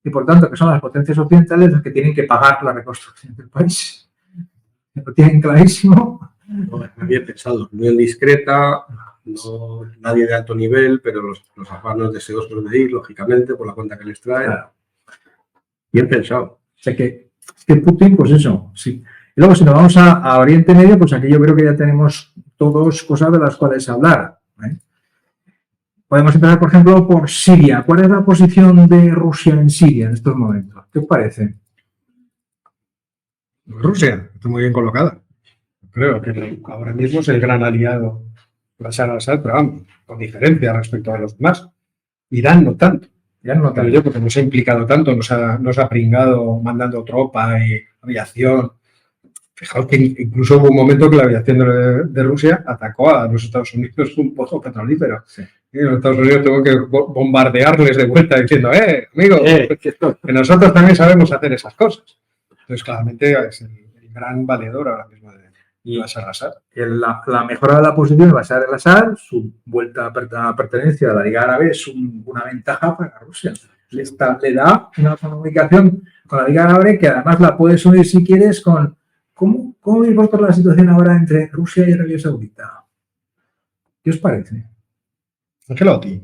Y por tanto, que son las potencias occidentales las que tienen que pagar la reconstrucción del país. lo tienen clarísimo. No, bien pensado, muy discreta, no, nadie de alto nivel, pero los afganos deseosos de ir, lógicamente, por la cuenta que les trae. Claro. Bien pensado. O sea que Putin, pues eso, sí. Y luego, si nos vamos a Oriente Medio, pues aquí yo creo que ya tenemos todos cosas de las cuales hablar, ¿eh? Podemos empezar, por ejemplo, por Siria. ¿Cuál es la posición de Rusia en Siria en estos momentos? ¿Qué os parece? Rusia está muy bien colocada. Creo que ahora mismo es el gran aliado de Bashar al-Assad, pero vamos, con diferencia respecto a los demás. Irán no tanto. Irán no tanto, yo porque no se ha implicado tanto, no se ha pringado mandando tropa y aviación. Fijaos que incluso hubo un momento que la aviación de Rusia atacó a los Estados Unidos un pozo petrolífero. Sí. Y los Estados Unidos tuvo que bombardearles de vuelta diciendo, amigo, que nosotros también sabemos hacer esas cosas. Entonces, claramente es el gran valedor ahora mismo de Bashar al-Assad. La mejora de la posición de Bashar al-Assad, su vuelta a pertenencia a la Liga Árabe es una ventaja para Rusia. Le da una comunicación con la Liga Árabe que además la puedes unir si quieres con... ¿Cómo veis vosotros la situación ahora entre Rusia y Arabia Saudita? ¿Qué os parece? Ancelotti.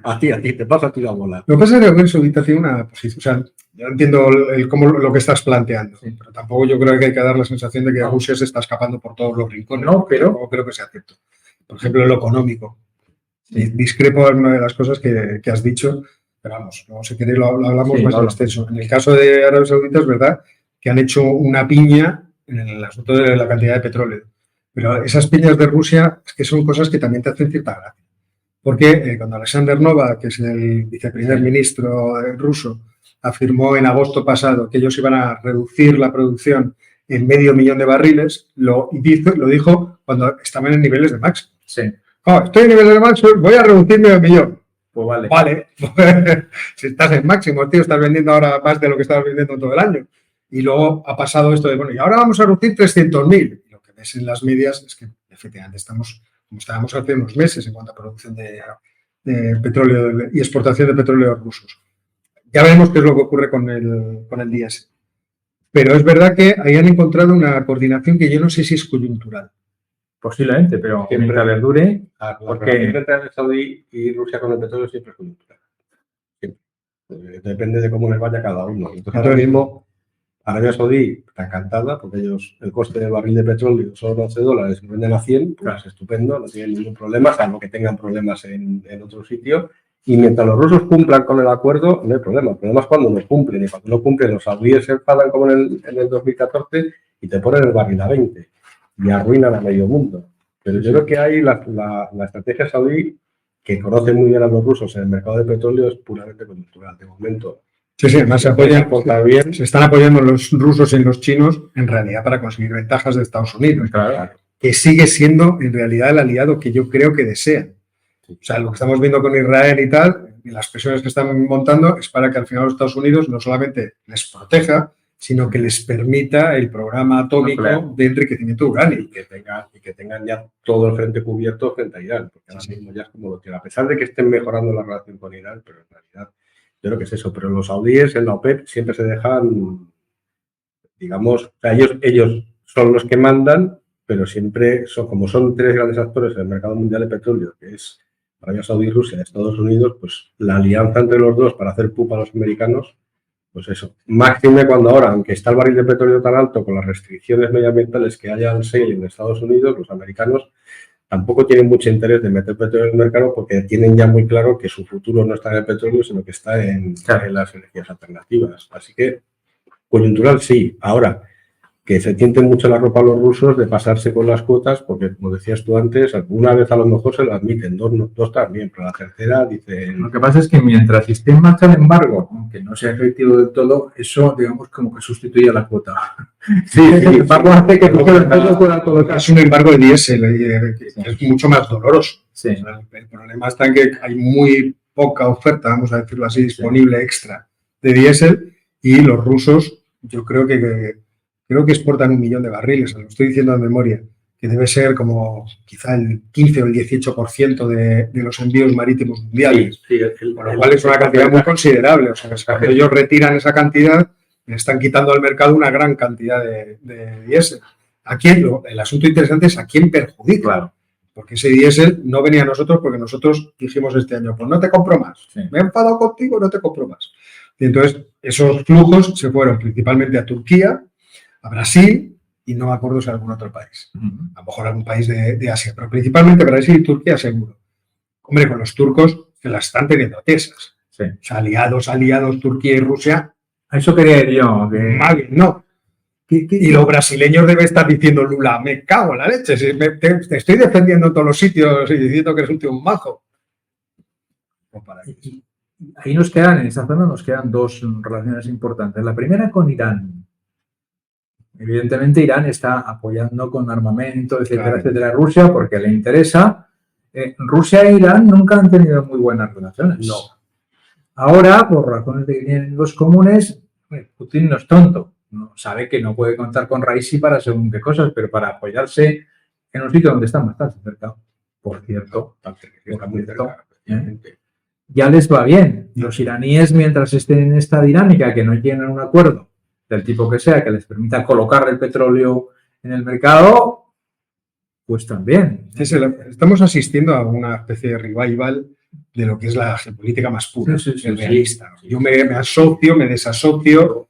A ti, te pasa a ti la bola. Lo que pasa es que Arabia Saudita tiene una posición, o sea, yo entiendo lo que estás planteando, sí, pero tampoco yo creo que hay que dar la sensación de que Rusia se está escapando por todos los rincones. No, pero creo que sea cierto. Por ejemplo, en lo económico. Sí. Discrepo de alguna de las cosas que has dicho, pero vamos, luego si queréis lo hablamos más en extenso. En el caso de Arabia Saudita es verdad que han hecho una piña en el asunto de la cantidad de petróleo, pero esas piñas de Rusia es que son cosas que también te hacen cierta gracia. Porque cuando Alexander Novak, que es el viceprimer ministro ruso, afirmó en agosto pasado que ellos iban a reducir la producción en 500.000 de barriles, lo dijo cuando estaban en niveles de máximo. Sí. Estoy en niveles de máximo, voy a reducir 500.000. Pues vale. Vale. Si estás en máximo, tío, estás vendiendo ahora más de lo que estabas vendiendo todo el año. Y luego ha pasado esto de, bueno, y ahora vamos a reducir 300.000. Y lo que ves en las medias es que efectivamente estamos como estábamos hace unos meses en cuanto a producción de petróleo y exportación de petróleo rusos. Ya veremos qué es lo que ocurre con el diésel. Pero es verdad que ahí han encontrado una coordinación que yo no sé si es coyuntural. Posiblemente, pero mientras les dure, porque entre Saudí y Rusia con el petróleo siempre es coyuntural. Siempre. Depende de cómo les vaya cada uno. Entonces, ahora mismo, Arabia Saudí está encantada porque ellos, el coste del barril de petróleo son $11 y venden a 100, pues estupendo, no tienen ningún problema, salvo que tengan problemas en otro sitio. Y mientras los rusos cumplan con el acuerdo, no hay problema. El problema es cuando no cumplen. Y cuando no cumplen, los saudíes se enfadan como en el 2014 y te ponen el barril a 20 y arruinan a medio mundo. Pero yo creo que hay la estrategia saudí, que conoce muy bien a los rusos en el mercado de petróleo, es puramente coyuntural. De momento. Sí, además se están apoyando los rusos en los chinos en realidad para conseguir ventajas de Estados Unidos, claro, que sigue siendo en realidad el aliado que yo creo que desean. O sea, lo que estamos viendo con Israel y tal, y las presiones que están montando, es para que al final los Estados Unidos no solamente les proteja, sino que les permita el programa atómico de enriquecimiento de uranio. Y que tengan ya todo el frente cubierto frente a Irán, porque ahora mismo ya es como lo tiene. A pesar de que estén mejorando la relación con Irán, pero en realidad yo creo que es eso. Pero los saudíes en la OPEP siempre se dejan, digamos, o sea, ellos son los que mandan, pero siempre como son tres grandes actores en el mercado mundial de petróleo, que es Arabia Saudí, Rusia y Estados Unidos, pues la alianza entre los dos para hacer pupa a los americanos, pues eso. Máxime cuando ahora, aunque está el barril de petróleo tan alto con las restricciones medioambientales que haya al shale en Estados Unidos, los americanos tampoco tienen mucho interés de meter petróleo en el mercado porque tienen ya muy claro que su futuro no está en el petróleo, sino que está en las energías alternativas. Así que, coyuntural sí. Ahora, que se tienten mucho la ropa a los rusos de pasarse con las cuotas, porque, como decías tú antes, una vez a lo mejor se lo admiten, dos también, pero la tercera dicen... Lo que pasa es que mientras esté en marcha el embargo, aunque no sea efectivo del todo, eso, digamos, como que sustituye a la cuota. Sí, el embargo hace que es un embargo de diésel, que es mucho más doloroso. Sí. El problema está en que hay muy poca oferta, vamos a decirlo así, disponible extra de diésel, y los rusos, yo creo que exportan 1 millón de barriles, lo estoy diciendo de memoria, que debe ser como quizá el 15 o el 18% de los envíos marítimos mundiales, por lo cual es una cantidad muy considerable. O sea, que si ellos retiran esa cantidad, le están quitando al mercado una gran cantidad de diésel. Aquí el asunto interesante es a quién perjudica. Claro. Porque ese diésel no venía a nosotros porque nosotros dijimos este año, pues no te compro más. Sí. Me he enfadado contigo, no te compro más. Y entonces esos flujos se fueron principalmente a Turquía, a Brasil y no me acuerdo si a algún otro país. A lo mejor algún país de Asia, pero principalmente Brasil y Turquía seguro. Hombre, con los turcos se las están teniendo tesas. Sí. O sea, aliados, Turquía y Rusia. A eso quería ir yo. Que... Mal, no. Y los brasileños deben estar diciendo, Lula, me cago en la leche, si te estoy defendiendo en todos los sitios y diciendo que eres un tío un majo. Ahí nos quedan, en esa zona nos quedan dos relaciones importantes. La primera con Irán. Evidentemente Irán está apoyando con armamento, etcétera, claro, etcétera, a Rusia porque le interesa. Rusia e Irán nunca han tenido muy buenas relaciones. No. Ahora, por razones de enemigos comunes, Putin no es tonto. ¿No? Sabe que no puede contar con Raisi para según qué cosas, pero para apoyarse en un sitio donde están bastante cerca. Por cierto, ya les va bien. Los iraníes, mientras estén en esta dinámica, que no lleguen a un acuerdo del tipo que sea, que les permita colocar el petróleo en el mercado, pues también. Estamos asistiendo a una especie de revival de lo que es la geopolítica más pura, realista. Yo me asocio, me desasocio,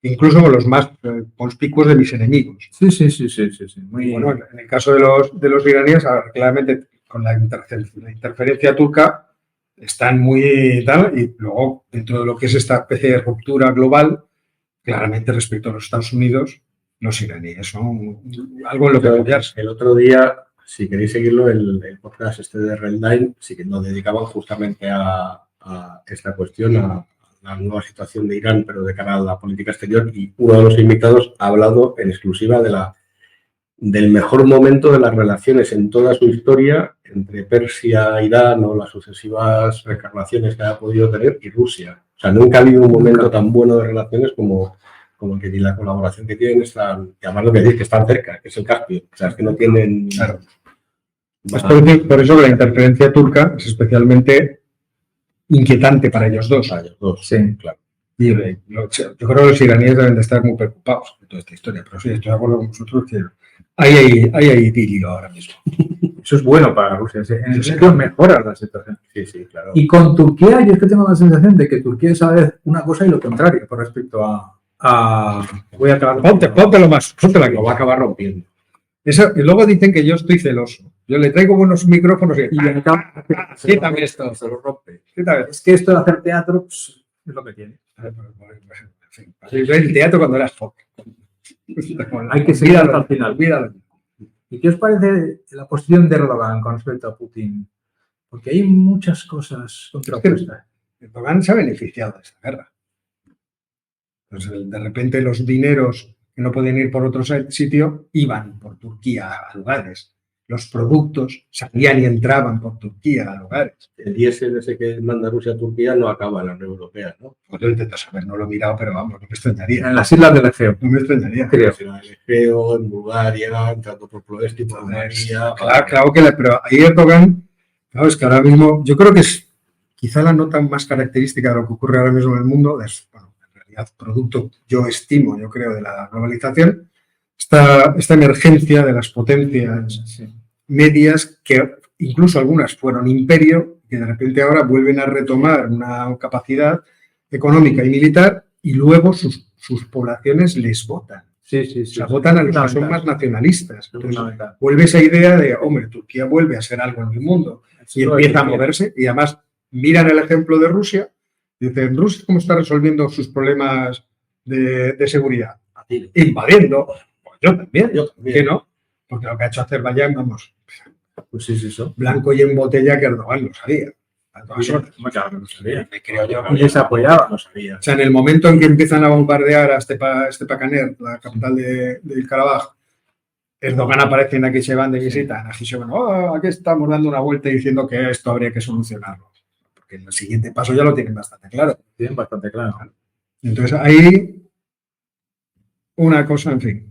incluso con los más conspicuos de mis enemigos. Sí. Muy bueno, en el caso de los iraníes, claramente con la interferencia turca están muy tal, y luego dentro de lo que es esta especie de ruptura global, claramente respecto a los Estados Unidos, los iraníes son algo en lo que apoyarse. El otro día, si queréis seguirlo, el podcast de Reldine, sí que nos dedicaban justamente a esta cuestión, a la nueva situación de Irán, pero de cara a la política exterior, y uno de los invitados ha hablado en exclusiva del mejor momento de las relaciones en toda su historia entre Persia, Irán o las sucesivas reencarnaciones que ha podido tener y Rusia. O sea, nunca ha habido un momento tan bueno de relaciones como el que la colaboración que tienen es tan, y además lo que decís, que están cerca, que es el Caspio. O sea, es que no tienen... Claro. Es por eso que la interferencia turca es especialmente inquietante para ellos dos. Para ellos dos, sí, claro. Y yo creo que los iraníes deben de estar muy preocupados de toda esta historia, pero sí, estoy de acuerdo con vosotros que hay idilio ahora mismo. Eso es bueno para Rusia. En el sitio mejora la situación. Sí, claro. Y con Turquía, yo es que tengo la sensación de que Turquía sabe una cosa y lo contrario con respecto a voy a acabar. Póntelo más, póntelo aquí. Lo va a acabar rompiendo. Eso, y luego dicen que yo estoy celoso. Yo le traigo buenos micrófonos y quítame esto. Se lo rompe. Es que esto de hacer teatro pues, es lo que tiene. El teatro cuando eras joven. Hay que seguir hasta el final. Cuídalo. ¿Y qué os parece la posición de Erdogan con respecto a Putin? Porque hay muchas cosas contrapuestas. Erdogan se ha beneficiado de esta guerra. Entonces, de repente los dineros que no pueden ir por otro sitio iban por Turquía a lugares. Los productos salían y entraban por Turquía a lugares. El diésel ese que manda Rusia a Turquía no acaba en la Unión Europea, ¿no? Pues yo intento saber, no lo he mirado, pero vamos, no me extrañaría. En las islas del Egeo. No me extrañaría. Creo. En el Egeo, en Bulgaria, entrando por Ploesti y por Rumanía. Claro que pero ahí Erdogan, claro, es que ahora mismo, yo creo que es quizá la nota más característica de lo que ocurre ahora mismo en el mundo, es, bueno, en realidad producto, yo creo, de la globalización, esta emergencia de las potencias medias, que incluso algunas fueron imperio, que de repente ahora vuelven a retomar una capacidad económica y militar, y luego sus poblaciones les votan. Sí. O sea, votan a los que son más nacionalistas. Entonces, vuelve esa idea de, hombre, Turquía vuelve a ser algo en el mundo y empieza a moverse. Y además, miran el ejemplo de Rusia y dicen, ¿Rusia cómo está resolviendo sus problemas de seguridad? Invadiendo. Pues yo también. ¿Qué no? Porque lo que ha hecho Azerbaiyán, vamos, pues sí, eso. Blanco y en botella que Erdogan lo sabía. Y les apoyaba. O sea, en el momento en que empiezan a bombardear a Stepanakert, la capital del Karabaj, Erdogan aparece en Nakhchivan de visita. En Nakhchivan, aquí estamos dando una vuelta y diciendo que esto habría que solucionarlo. Porque en el siguiente paso ya lo tienen bastante claro. Entonces, ahí una cosa, en fin.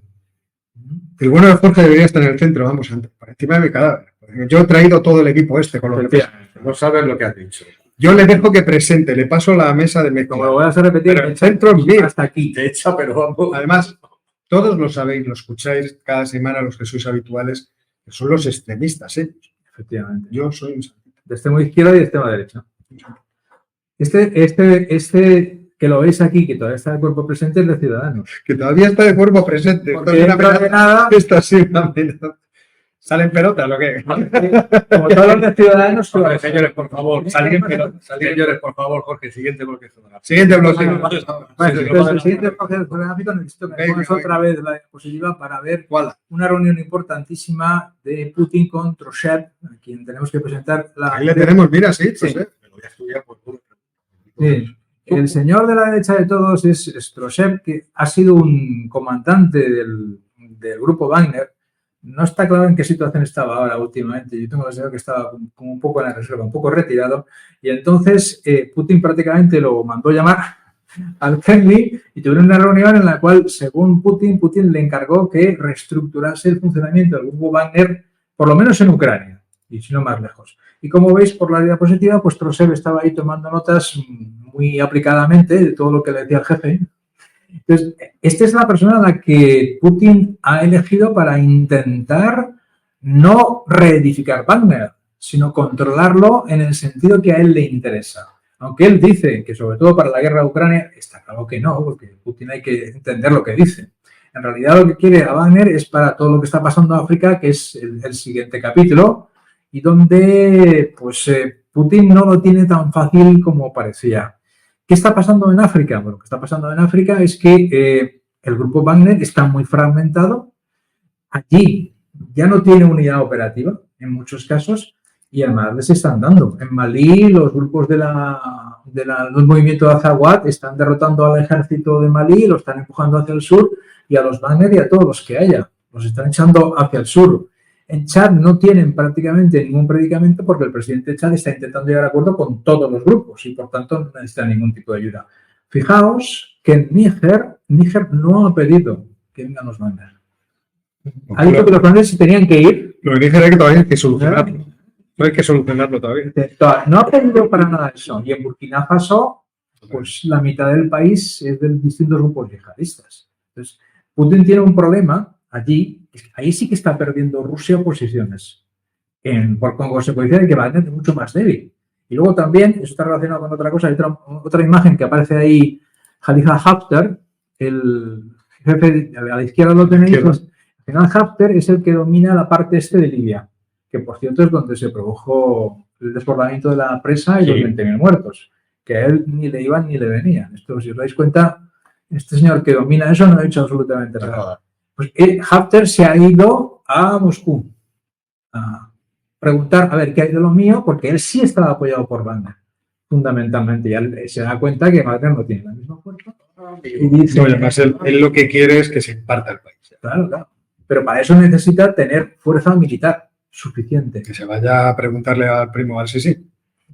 El bueno de Jorge debería estar en el centro, vamos, por encima de mi cadáver. Yo he traído todo el equipo con los no sabes lo que has dicho. Yo le dejo que presente, le paso la mesa de mezcla. Como lo voy a hacer repetir, pero el centro es mío. Hasta aquí. De hecho, pero vamos. Además, todos lo sabéis, lo escucháis cada semana los que sois habituales, que son los extremistas, ¿eh? Efectivamente. Yo soy un... De extremo izquierda y de extremo derecha. Este que lo veis aquí, que todavía está de cuerpo presente, es de Ciudadanos. Que todavía está de cuerpo presente. Porque dentro de nada... Esto sí una amenaza. ¿Salen pelotas o qué? Como todos los de Ciudadanos... Hombre, señores, por favor, salgan pelotas. Señores, por favor, Jorge, siguiente bloque. Siguiente bloque. El siguiente bloque fotográfico necesito que me pongas otra vez la diapositiva para ver una reunión importantísima de Putin con Troshev, a quien tenemos que presentar la... Ahí le tenemos, mira, sí. Sí. Me lo voy a estudiar por todo. Sí. El señor de la derecha de todos es Troshev, que ha sido un comandante del grupo Wagner. No está claro en qué situación estaba ahora últimamente. Yo tengo la sensación que estaba como un poco en la reserva, un poco retirado. Y entonces Putin prácticamente lo mandó llamar al Kremlin y tuvieron una reunión en la cual, según Putin le encargó que reestructurase el funcionamiento del grupo Wagner, por lo menos en Ucrania, y si no más lejos. Y como veis por la diapositiva, pues Troshev estaba ahí tomando notas muy aplicadamente de todo lo que le decía el jefe. Entonces, esta es la persona a la que Putin ha elegido para intentar no reedificar Wagner, sino controlarlo en el sentido que a él le interesa. Aunque él dice que sobre todo para la guerra de Ucrania, está claro que no, porque Putin hay que entender lo que dice. En realidad lo que quiere a Wagner es para todo lo que está pasando en África, que es el siguiente capítulo, y donde pues Putin no lo tiene tan fácil como parecía. ¿Qué está pasando en África? Bueno, lo que está pasando en África es que el grupo Wagner está muy fragmentado. Allí ya no tiene unidad operativa en muchos casos y además les están dando. En Malí los grupos del movimiento de Azawad están derrotando al ejército de Malí, lo están empujando hacia el sur y a los Wagner y a todos los que haya. Los están echando hacia el sur. En Chad no tienen prácticamente ningún predicamento porque el presidente de Chad está intentando llegar a acuerdo con todos los grupos y por tanto no necesita ningún tipo de ayuda. Fijaos que en Níger no ha pedido que vengan los Wagner. Ha dicho que los Wagner se tenían que ir. Lo que dije es que todavía hay que solucionarlo. No hay que solucionarlo todavía. No ha pedido para nada eso. Y en Burkina Faso, pues la mitad del país es de distintos grupos yihadistas. Entonces, Putin tiene un problema allí. Ahí sí que está perdiendo Rusia posiciones. Con consecuencia de que Wagner es mucho más débil. Y luego también, eso está relacionado con otra cosa, hay otra imagen que aparece ahí, Khalifa Haftar, el jefe, a la izquierda lo tenéis, pues, al final Haftar es el que domina la parte este de Libia, que por cierto es donde se produjo el desbordamiento de la presa y los 20.000 muertos, que a él ni le iban ni le venían. Esto, si os dais cuenta, este señor que domina eso no ha hecho absolutamente nada. Pues Haftar se ha ido a Moscú a preguntar a ver qué hay de lo mío, porque él sí estaba apoyado por Wagner, fundamentalmente. Y él se da cuenta que Wagner no tiene la misma fuerza. Y dice, no, además él lo que quiere es que se parta el país. Claro, claro. Pero para eso necesita tener fuerza militar suficiente. Que se vaya a preguntarle al primo al-Sisi.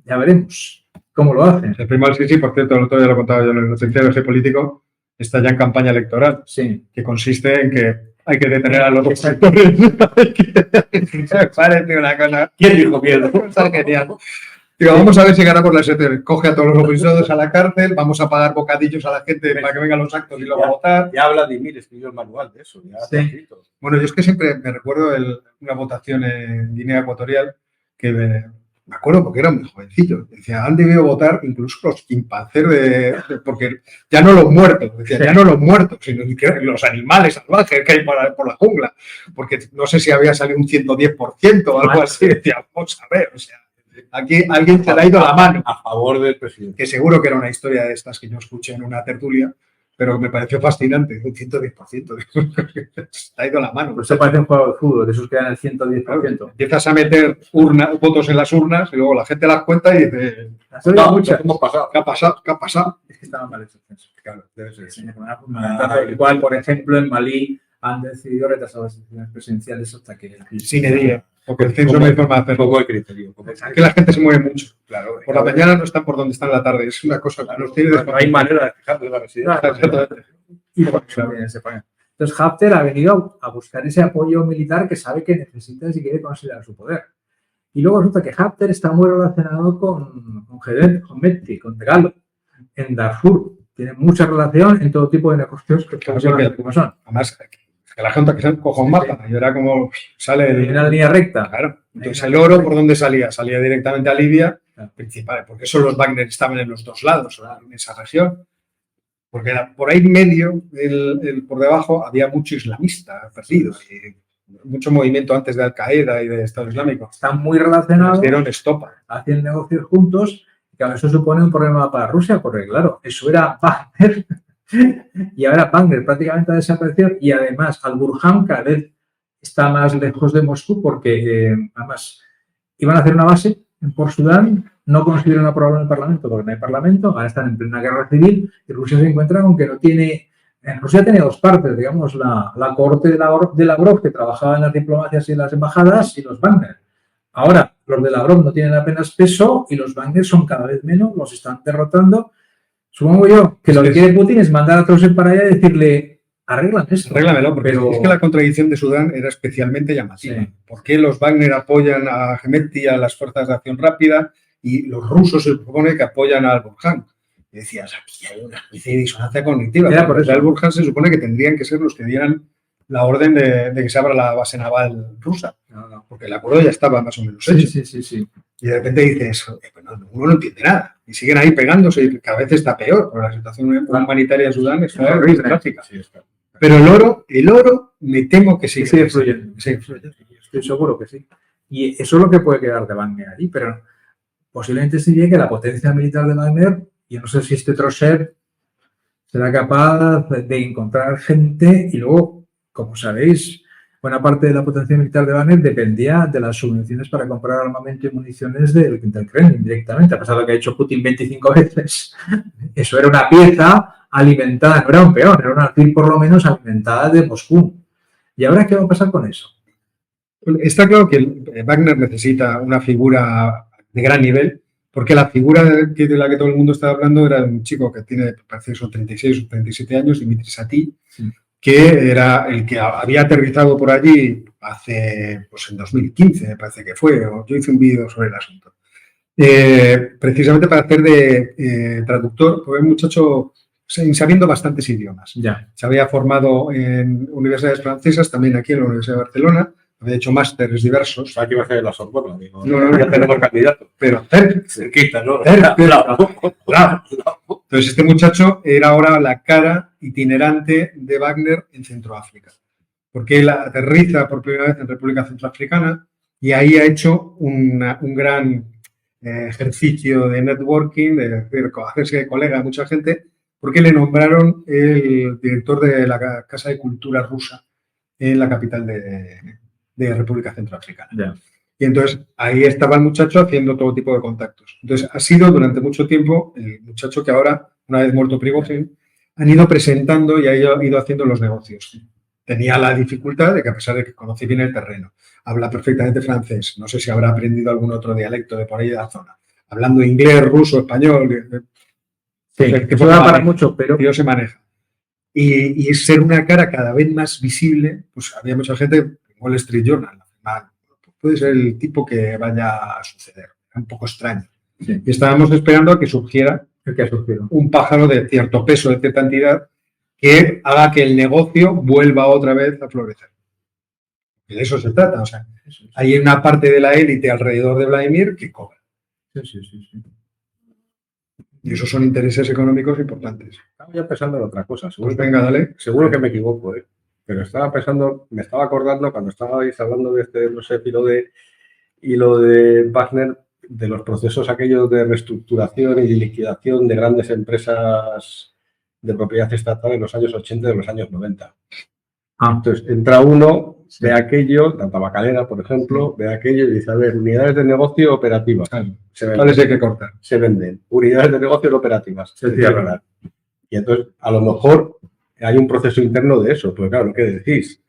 Ya veremos cómo lo hace. El primo al-Sisi, por cierto, el otro día lo contaba yo en el noticiero ese político, está ya en campaña electoral. Sí. Que consiste en que hay que detener a los opositores. Me parece una cosa. ¿Quién dijo miedo? Está genial. Digo, vamos a ver si ganamos la SETEL. Coge a todos los opositores a la cárcel, vamos a pagar bocadillos a la gente para que vengan los actos y luego a votar. Ya Vladimir escribió el manual de eso. Sí. Bueno, yo es que siempre me recuerdo una votación en Guinea Ecuatorial que me acuerdo porque era muy jovencillo. Decía, han debido votar incluso los chimpancés porque ya no los muertos, decía, ya no los muertos, sino los animales salvajes que hay por la jungla. Porque no sé si había salido un 110% o algo así. Decía, vamos a ver, o sea, aquí alguien se le ha ido la mano. A favor del presidente. Que seguro que era una historia de estas que yo escuché en una tertulia, pero me pareció fascinante, un 110%. Se ha ido la mano. Pues se parece un juego de fútbol, de esos que dan el 110%. Claro, empiezas a meter votos en las urnas y luego la gente las cuenta y dice, hemos pasado. ¿Qué ha pasado? ¿Qué ha pasado? Es que estaban mal hechos. Claro, debe ser eso. Igual, por ejemplo, en Malí han decidido retrasar las elecciones presidenciales hasta que... Sin edad. Porque el censo no hay forma de hacerlo. Poco de criterio. Aquí la gente se mueve mucho. Claro, por la mañana no están por donde están la tarde. Es una cosa que nos tiene no hay manera de fijarse la residencia. Y por eso se paga. Entonces Haftar ha venido a buscar ese apoyo militar que sabe que necesita si quiere consolidar su poder. Y luego resulta que Haftar está muy relacionado con Hemeti, con Tegalo, en Darfur. Tiene mucha relación en todo tipo de negocios como son. Además, que la gente que se coja un mapa, y era como sale en una línea recta. Claro. Entonces el oro, ¿por dónde salía? Salía directamente a Libia, principal, porque eso los Wagner estaban en los dos lados, en esa región. Porque era, por ahí medio, por debajo, había mucho islamista perdido. Y mucho movimiento antes de Al-Qaeda y de Estado Islámico. Están muy relacionados. Dieron estopa. Hacen negocios juntos. Y claro, eso supone un problema para Rusia, porque claro, eso era Wagner. Y ahora Wagner prácticamente ha desaparecido. Y además, Al-Burhan cada vez está más lejos de Moscú, porque además iban a hacer una base por Sudán. No consiguieron aprobarlo en el Parlamento porque no hay Parlamento, ahora están en plena guerra civil y Rusia se encuentra con que no tiene... En Rusia tiene dos partes, digamos, la cohorte de Lavrov que trabajaba en las diplomacias y en las embajadas y los Wagner. Ahora, los de Lavrov no tienen apenas peso y los Wagner son cada vez menos, los están derrotando. Supongo yo que lo que quiere Putin es mandar a Trosek para allá y decirle, arréglame esto. Arréglamelo, porque es que la contradicción de Sudán era especialmente llamativa. Sí. ¿Por qué los Wagner apoyan a Hemeti, a las fuerzas de acción rápida? Y los rusos se supone que apoyan a Al-Burhan. Y decías, aquí hay una especie de disonancia cognitiva. Por eso Al-Burhan se supone que tendrían que ser los que dieran la orden de que se abra la base naval rusa. No. Porque el acuerdo ya estaba más o menos hecho. Sí. Y de repente dices, uno no entiende nada. Y siguen ahí pegándose y cada vez está peor. Porque la situación humanitaria en Sudán es trágica. Pero el oro me temo que sí. Sigue influyendo. Estoy seguro que sí. Y eso es lo que puede quedar de Wagner allí, pero... Posiblemente se diría que la potencia militar de Wagner, yo no sé si este Trosek será capaz de encontrar gente y luego, como sabéis, buena parte de la potencia militar de Wagner dependía de las subvenciones para comprar armamento y municiones del Kremlin directamente, a pesar de lo que ha hecho Putin 25 veces. Eso era una pieza alimentada, no era un peón, era una alfil por lo menos alimentada de Moscú. ¿Y ahora qué va a pasar con eso? Está claro que Wagner necesita una figura de gran nivel, porque la figura de la que todo el mundo estaba hablando era un chico que tiene, parece que son 36 o 37 años, Dimitri Satí, que era el que había aterrizado por allí hace, pues en 2015, me parece que fue, o yo hice un vídeo sobre el asunto. Precisamente para hacer de traductor, porque un muchacho sabiendo bastantes idiomas. Se había formado en universidades francesas, también aquí en la Universidad de Barcelona, había hecho másteres diversos. Aquí va a ser la Sorbona, digo. No, ya tenemos candidato. Pero cerquita, ¿no? Claro. Entonces, este muchacho era ahora la cara itinerante de Wagner en Centroáfrica. Porque él aterriza por primera vez en República Centroafricana y ahí ha hecho un gran ejercicio de networking, de hacerse colega a mucha gente, porque le nombraron el director de la Casa de Cultura rusa en la capital de República Centroafricana. Yeah. Y entonces ahí estaba el muchacho haciendo todo tipo de contactos. Entonces ha sido durante mucho tiempo el muchacho que ahora, una vez muerto Prigozhin, han ido presentando y ha ido haciendo los negocios. Tenía la dificultad de que a pesar de que conoce bien el terreno, habla perfectamente francés, no sé si habrá aprendido algún otro dialecto de por ahí de la zona, hablando inglés, ruso, español, que eso da para mucho, pero se maneja. Y ser una cara cada vez más visible, pues había mucha gente... Wall Street Journal, puede ser el tipo que vaya a suceder, un poco extraño. Sí. Y estábamos esperando a que surgiera un pájaro de cierto peso, de cierta entidad, que haga que el negocio vuelva otra vez a florecer. Y de eso se trata. O sea, hay una parte de la élite alrededor de Vladimir que cobra. Sí. Y esos son intereses económicos importantes. Estaba ya pensando en otra cosa. Pues venga, dale. Seguro que me equivoco, pero estaba pensando, me estaba acordando cuando estabais hablando de este, no sé, y lo de Wagner, de los procesos aquellos de reestructuración y de liquidación de grandes empresas de propiedad estatal en los años 80 y en los años 90. Entonces, entra uno, ve aquello, la tabacalera, por ejemplo, ve aquello y dice, a ver, unidades de negocio operativas. ¿Cuáles hay que cortar? Se venden. Unidades de negocio operativas. Se cierran. Y entonces, a lo mejor... hay un proceso interno de eso, porque claro, ¿qué decís?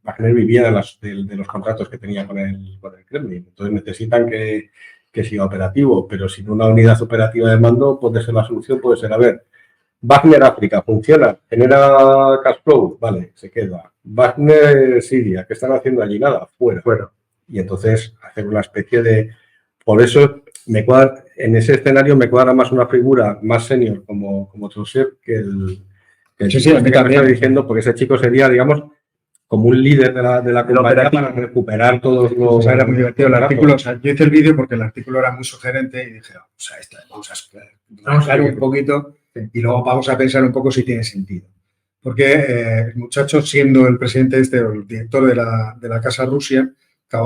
Wagner vivía de los contratos que tenía con el Kremlin, entonces necesitan que siga operativo, pero sin una unidad operativa de mando puede ser la solución, puede ser, a ver, Wagner África funciona, genera cash flow, vale, se queda. Wagner Siria, ¿qué están haciendo allí? Nada, fuera. y entonces hacer una especie de... Por eso en ese escenario me cuadra más una figura más senior como Trosser que el chico que está diciendo, porque ese chico sería, digamos, como un líder de la compañía para recuperar todos los... O sea, era muy divertido el artículo. O sea, yo hice el vídeo porque el artículo era muy sugerente y dije, vamos a hablar un poquito y luego vamos a pensar un poco si tiene sentido. Porque el muchacho, siendo el presidente o el director de la Casa Rusia,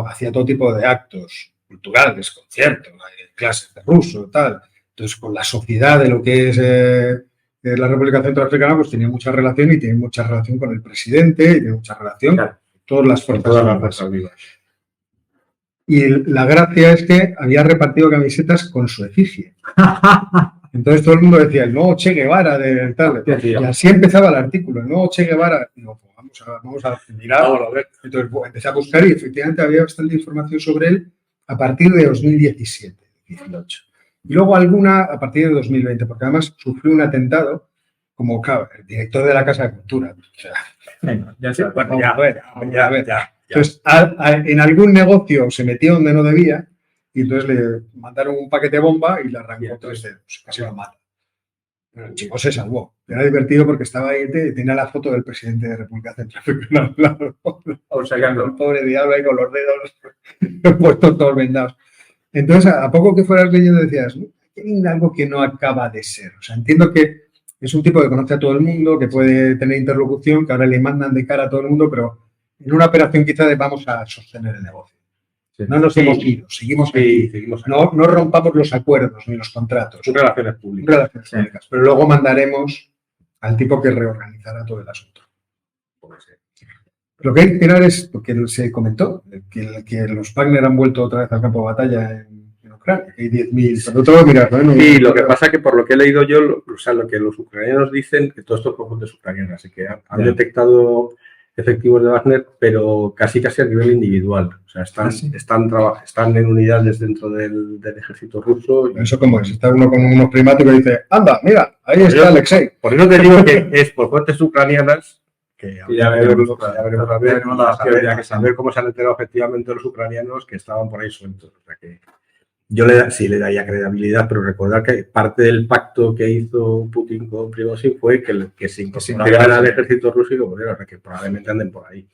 hacía todo tipo de actos culturales, conciertos, clases de ruso y tal. Entonces, con la sociedad de lo que es la República Centroafricana, pues tenía mucha relación y tiene mucha relación con el presidente y tiene mucha relación con todas las fuerzas vivas. Y la gracia es que había repartido camisetas con su efigie. Entonces todo el mundo decía, el nuevo Che Guevara de tal. Y así empezaba el artículo, el nuevo Che Guevara. Y digo, pues vamos a mirar. Entonces empecé a buscar y efectivamente había bastante información sobre él a partir de 2017, 2018. Y luego alguna a partir de 2020, porque además sufrió un atentado como el director de la Casa de Cultura. O sea, ya. Entonces, en algún negocio se metió donde no debía y entonces le mandaron un paquete bomba y le arrancó 3 dedos. Casi lo mata. Pero el chico se salvó. Era divertido porque estaba ahí y tenía la foto del presidente de República Centroafricana. O sea, el pobre diablo ahí con los dedos puestos todos vendados. Entonces, a poco que fueras leyendo decías, hay algo que no acaba de ser. O sea, entiendo que es un tipo que conoce a todo el mundo, que puede tener interlocución, que ahora le mandan de cara a todo el mundo, pero en una operación quizá de vamos a sostener el negocio. Sí. No nos hemos ido, seguimos aquí. No rompamos los acuerdos ni los contratos. Son relaciones públicas. Pero luego mandaremos al tipo que reorganizará todo el asunto. Lo que hay que tirar es, porque se comentó, que los Wagner han vuelto otra vez al campo de batalla en Ucrania, que hay 10.000. Sí, lo que pasa es que por lo que he leído yo, lo que los ucranianos dicen, que todo esto es por fuentes ucranianas, así que han detectado efectivos de Wagner, pero casi a nivel individual. O sea, están en unidades dentro del ejército ruso. ¿Eso cómo es? Está uno con unos primáticos y dice, anda, mira, ahí está Alexei. Por eso te digo que es por fuentes ucranianas, que ya veremos a saber cómo se han enterado efectivamente los ucranianos que estaban por ahí sueltos. O sea que yo le daría credibilidad, pero recordar que parte del pacto que hizo Putin con Prigozhin fue que se incorporaran al ejército ruso y que probablemente anden por ahí.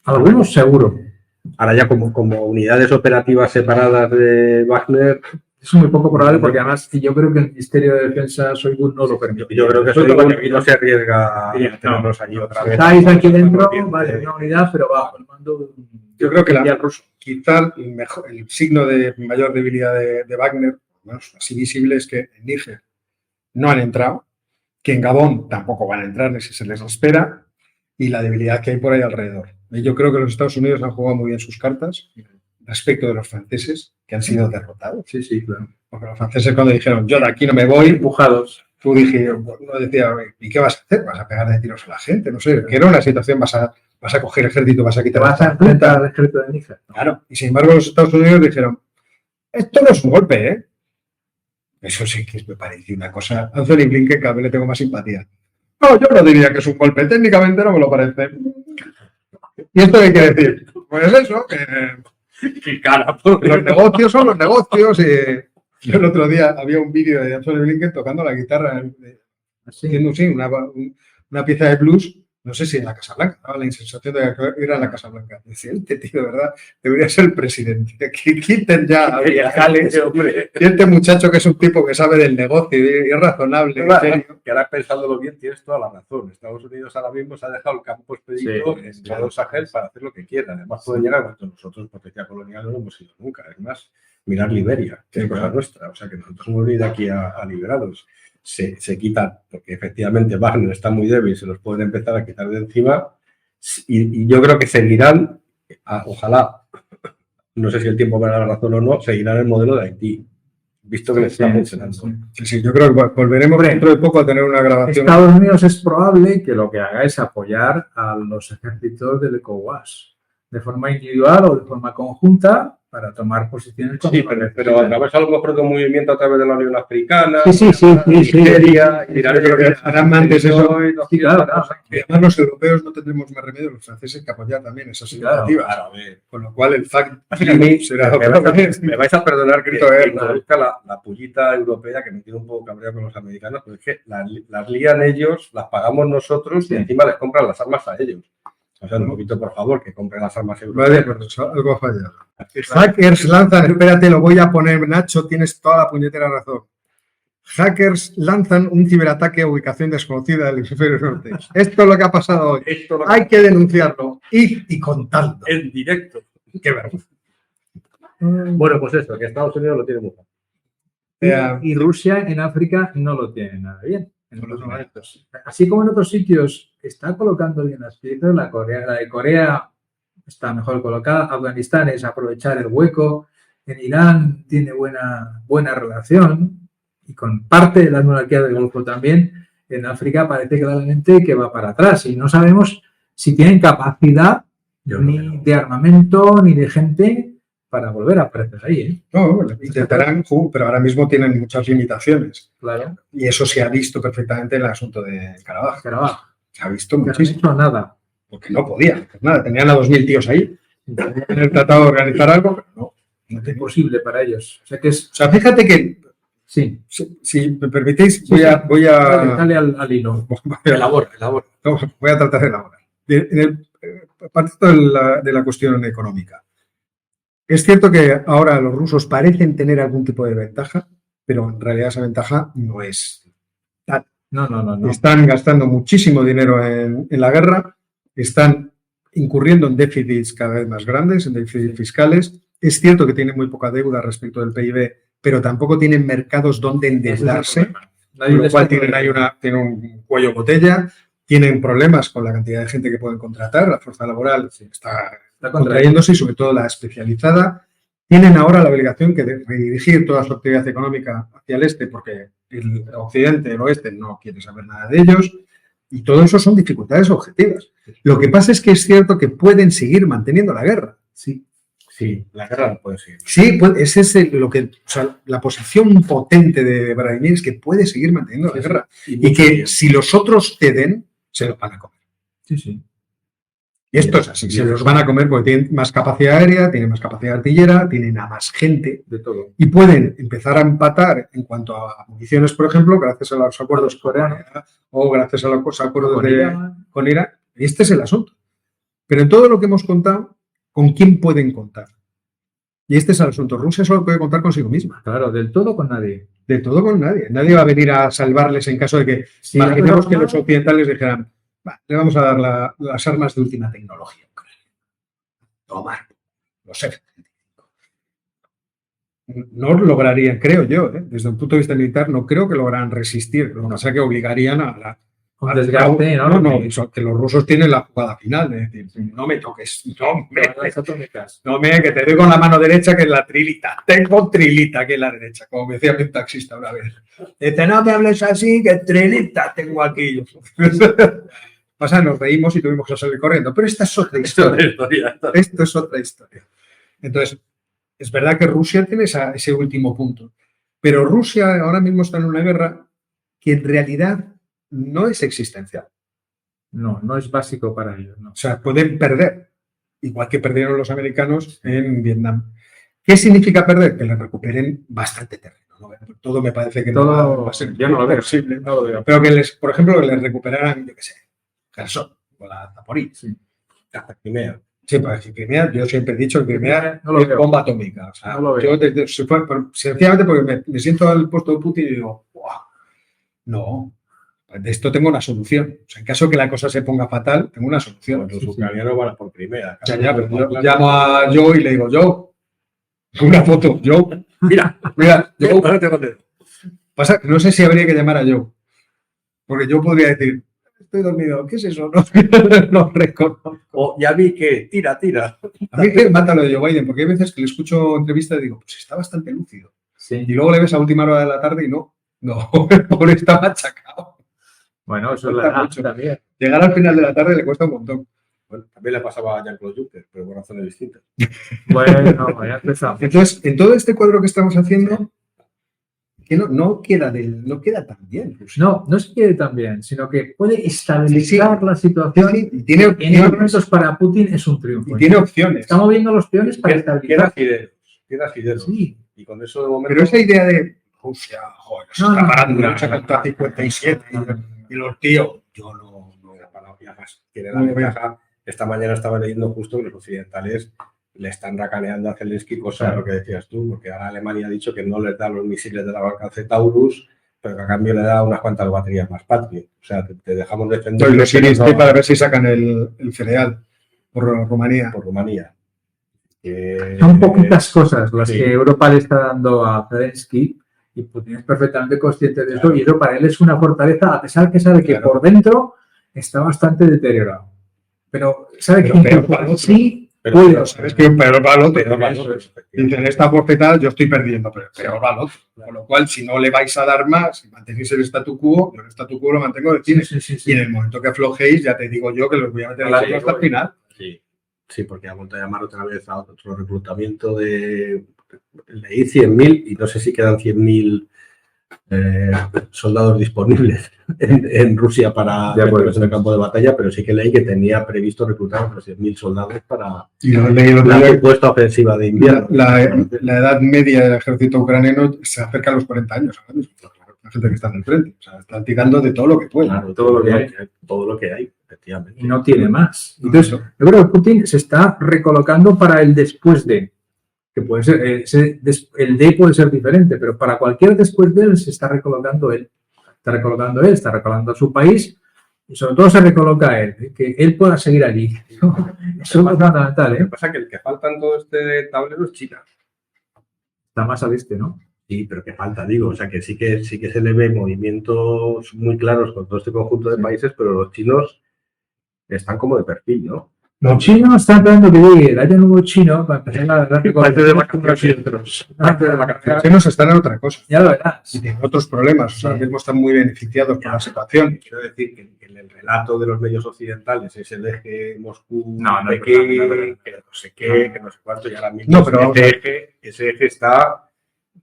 Algunos seguro. Ahora ya como unidades operativas separadas de Wagner... Es muy poco probable porque además yo creo que el Ministerio de Defensa Shoigu no lo permite. Yo creo que Shoigu no se arriesga a tenerlos allí otra vez. Estáis aquí dentro, vale, una unidad, pero bajo el mando... Yo creo que quizá el signo de mayor debilidad de Wagner, así visible, es que en Níger no han entrado, que en Gabón tampoco van a entrar, ni si se les espera, y la debilidad que hay por ahí alrededor. Yo creo que los Estados Unidos han jugado muy bien sus cartas respecto de los franceses, que han sido derrotados. Sí, claro. Porque los franceses cuando dijeron, yo de aquí no me voy, empujados, uno decía, ¿y qué vas a hacer? ¿Vas a pegar de tiros a la gente? No sé, que era una situación, vas a coger ejército, vas a quitar... ¿Vas a enfrentar al ejército de Níger? Claro, y sin embargo los Estados Unidos dijeron, esto no es un golpe, ¿eh? Eso sí que me parece una cosa... Anthony Blinken cada vez le tengo más simpatía. No, yo no diría que es un golpe, técnicamente no me lo parece. ¿Y esto qué quiere decir? Pues eso, los negocios son los negocios y yo el otro día había un vídeo de Anthony Blinken tocando la guitarra haciendo una pieza de blues, no sé si en la Casa Blanca, daba la sensación de que era en la Casa Blanca. Decía, tío, de verdad, debería ser el presidente. Que quiten ya a Viejales, hombre. Y este muchacho que es un tipo que sabe del negocio y es razonable. Que ahora pensándolo bien, tienes toda la razón. Estados Unidos ahora mismo se ha dejado el campo expedito en todo el Sahel para hacer lo que quiera. Además, pueden llegar a nosotros, potencia colonial, no hemos ido nunca. Es más, mirar Liberia, que es cosa nuestra. O sea, que nosotros hemos venido aquí a liberados. Se quitan, porque efectivamente Wagner está muy débil, se los pueden empezar a quitar de encima y yo creo que seguirán, ojalá, no sé si el tiempo me da la razón o no, seguirán el modelo de Haití, visto que les están mencionando. Sí, yo creo que volveremos dentro de poco a tener una grabación. Estados Unidos es probable que lo que haga es apoyar a los ejércitos del ECOWAS. de forma individual o de forma conjunta para tomar posiciones. Sí, pero a través a lo mejor de un movimiento a través de la Unión Africana, sí. Nigeria, y harán antes eso. Sí, claro. Y además los europeos no tendremos más remedio, los franceses, que apoyar también esas iniciativas. Claro. Con lo cual el fact será... Me vais a perdonar que introduzca la pullita europea que me tiene un poco cabreado con los americanos, pero es que las lían ellos, las pagamos nosotros y encima les compran las armas a ellos. O sea, un poquito, por favor, que compren las armas europeas. Vale, pues algo ha fallado. Hackers lanzan, espérate, lo voy a poner, Nacho, tienes toda la puñetera razón. Hackers lanzan un ciberataque a ubicación desconocida del hemisferio norte. Esto es lo que ha pasado hoy. Hay que denunciarlo y contarlo. En directo. Qué vergüenza. Bueno, pues eso, que Estados Unidos lo tiene muy mal. Y Rusia en África no lo tiene nada bien. Así como en otros sitios está colocando bien las piezas, la de Corea está mejor colocada, Afganistán es aprovechar el hueco, en Irán tiene buena relación y con parte de las monarquías del Golfo también, en África parece claramente que va para atrás y no sabemos si tienen capacidad ni de armamento ni de gente para volver a aparecer ahí. No, intentarán, pero ahora mismo tienen muchas limitaciones. Claro. Y eso se ha visto perfectamente en el asunto de Karabaj. Se ha visto muchísimo. No han hecho nada. Porque no podían. Pues nada, tenían a 2.000 tíos ahí. Han tratado de organizar algo, pero no es imposible para ellos. O sea, fíjate que... Sí. Si me permitéis, voy a... Dale al hilo. Elabora. No, voy a tratar de elaborar. Partiendo de la cuestión económica. Es cierto que ahora los rusos parecen tener algún tipo de ventaja, pero en realidad esa ventaja no es tal. No. Están gastando muchísimo dinero en la guerra, están incurriendo en déficits cada vez más grandes, en déficits fiscales. Es cierto que tienen muy poca deuda respecto del PIB, pero tampoco tienen mercados donde endeudarse, con lo cual tienen un cuello botella, tienen problemas con la cantidad de gente que pueden contratar, la fuerza laboral está contrayéndose y sobre todo la especializada. Tienen ahora la obligación de redirigir toda su actividad económica hacia el este porque el occidente, el oeste, no quiere saber nada de ellos y todo eso son dificultades objetivas. Lo que pasa es que es cierto que pueden seguir manteniendo la guerra. Sí, la guerra no puede seguir. Sí, ese es la posición potente de Vladimir es que puede seguir manteniendo la guerra y que si los otros ceden, se los van a comer. Sí. Y esto es así, se los van a comer porque tienen más capacidad aérea, tienen más capacidad artillera, tienen a más gente de todo. Y pueden empezar a empatar en cuanto a municiones, por ejemplo, gracias a los acuerdos coreanos o gracias a los acuerdos con Irán. Y este es el asunto. Pero en todo lo que hemos contado, ¿con quién pueden contar? Y este es el asunto. Rusia solo puede contar consigo misma. Claro, del todo con nadie. Del todo con nadie. Nadie va a venir a salvarles en caso de que... imaginemos que los occidentales dijeran... le vamos a dar las armas de última tecnología. Tomar los F-35. No lograrían, creo yo, desde un punto de vista militar, no creo que lograran resistir. Lo que pasa es que obligarían a un desgaste, que los rusos tienen la jugada final de decir, no me toques, no me, que te doy con la mano derecha que es la trilita. Tengo trilita que es la derecha, como me decía mi taxista una vez. Dice, no me hables así, que trilita tengo aquí. Pasa, nos reímos y tuvimos que salir corriendo. Pero esta es otra historia. Esto es otra historia. Entonces, es verdad que Rusia tiene ese último punto. Pero Rusia ahora mismo está en una guerra que en realidad no es existencial. No es básico para ellos. No. O sea, pueden perder, igual que perdieron los americanos en Vietnam. ¿Qué significa perder? Que les recuperen bastante terreno. ¿No? Todo me parece que no va a ser posible. No lo veo. Pero que por ejemplo, que les recuperaran, yo qué sé, Kherson o la Zaporizhia. Sí. Hasta Crimea. Sí, para Crimea, yo siempre he dicho que Crimea no es bomba atómica. O sea, no lo veo. Yo sencillamente porque me siento al puesto de Putin y digo, ¡guau! No, de esto tengo una solución. O sea, en caso de que la cosa se ponga fatal, tengo una solución. Los ucranianos van por Crimea. Ya, pero yo llamo a Joe y le digo, Joe, una foto, Joe. Mira, Joe. Pasa, no sé si habría que llamar a Joe. Porque yo podría decir, estoy dormido, ¿qué es eso? No reconozco. Ya vi que tira. A mí me mata lo de Joe Biden, porque hay veces que le escucho entrevistas y digo, pues está bastante lúcido. Sí. Y luego le ves a última hora de la tarde y no, el pobre está machacado. Bueno, eso es la también. Llegar al final de la tarde le cuesta un montón. Bueno, también le pasaba a Jean-Claude Juncker, pero por razones distintas. Bueno, ya empezamos. Entonces, en todo este cuadro que estamos haciendo, que no queda tan bien. No se quiere tan bien, sino que puede estabilizar la situación. Sí, y tiene En opciones. estos momentos para Putin es un triunfo. Y tiene opciones. Está moviendo los peones para estabilizar. Queda Fidelos. Sí. Y con eso de momento... Pero esa idea de Rusia, joder, se No, está no, parando no, una lucha contra 57 y los tíos, yo no he parado, y además tiene la ventaja. Esta mañana estaba leyendo justo que los occidentales le están racaneando a Zelensky, cosa de lo que decías tú, porque ahora Alemania ha dicho que no les da los misiles de largo alcance Taurus, pero que a cambio le da unas cuantas baterías más Patriot. O sea, te dejamos defender. Y los Iris-T para ver si sacan el cereal por Rumanía. Por Rumanía. Son poquitas cosas las que Europa le está dando a Zelensky y Putin es perfectamente consciente de eso y eso para él es una fortaleza, a pesar que sabe que por dentro está bastante deteriorado. Pero sabe que sí puede. Sabes que peor va al otro. Dicen, esta bofetada yo estoy perdiendo, pero peor va al otro. Con lo cual, si no le vais a dar más y mantenéis el statu quo, yo el statu quo lo mantengo de cine. Sí. Y en el momento que aflojéis, ya te digo yo que los voy a meter en hasta el final. Sí, porque ha vuelto a llamar otra vez a otro reclutamiento leí 100.000 y no sé si quedan 100.000 soldados disponibles en Rusia para meterlos en el campo de batalla, pero sí que leí que tenía previsto reclutar unos 100.000 soldados para la supuesta ofensiva de invierno. La edad media del ejército ucraniano se acerca a los 40 años ahora mismo. La gente que está en el frente. O sea, están tirando de todo lo que pueden. Claro, todo lo que hay, efectivamente. Y no tiene más. Entonces, yo creo que Putin se está recolocando para el después de. Que puede ser, el D puede ser diferente, pero para cualquier después de él se está recolocando él. Está recolocando a su país y sobre todo se recoloca él, que él pueda seguir allí. Eso es fundamental. Lo que pasa es que el que falta en todo este tablero es China. Está más al este, ¿no? Sí, pero que falta, digo, o sea que sí que se le ve movimientos muy claros con todo este conjunto de países, pero los chinos están como de perfil, ¿no? Los chinos están esperando que llegue el año nuevo chino para empezar a dar con de vacaciones y otros. Los chinos están en otra cosa. Ya lo verás. Y tienen otros problemas. O sea, ahora mismo están muy beneficiados por la situación. Quiero decir que en el relato de los medios occidentales es el eje Moscú, Pekín, que no sé qué, que no sé cuánto, y ahora mismo no, pero ese eje está...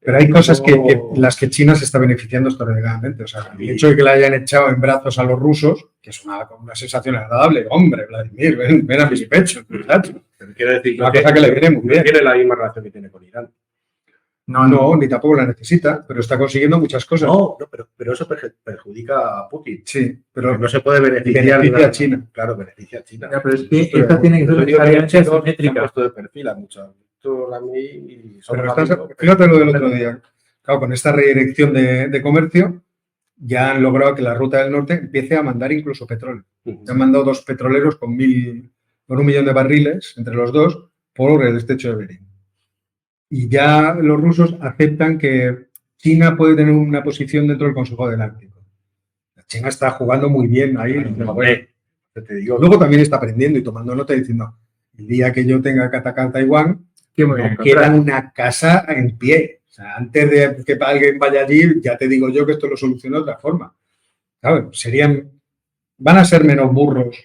Pero hay cosas que las que China se está beneficiando extraordinariamente. O sea, el hecho de que le hayan echado en brazos a los rusos, que es una sensación agradable. Hombre, Vladimir, ven a mis pechos. Pero quiero decir, una cosa que le viene muy bien. No tiene la misma relación que tiene con Irán. No, ni tampoco la necesita, pero está consiguiendo muchas cosas. No, pero eso perjudica a Putin. Sí, pero no se puede beneficiar a China. Claro, beneficia a China. Ya, pero es que esta tiene que ser necesariamente simétrica. Puesto de perfil a muchos. Fíjate lo del otro día. Claro, con esta redirección de comercio ya han logrado que la ruta del norte empiece a mandar incluso petróleo. Se han mandado 2 petroleros con 1 millón de barriles entre los dos por el estrecho de Bering. Y ya los rusos aceptan que China puede tener una posición dentro del Consejo del Ártico. La China está jugando muy bien ahí. Te digo, luego también está aprendiendo y tomando nota y diciendo, el día que yo tenga que atacar Taiwán, no queda una casa en pie. O sea, antes de que alguien vaya allí, ya te digo yo que esto lo soluciona de otra forma. Claro, van a ser menos burros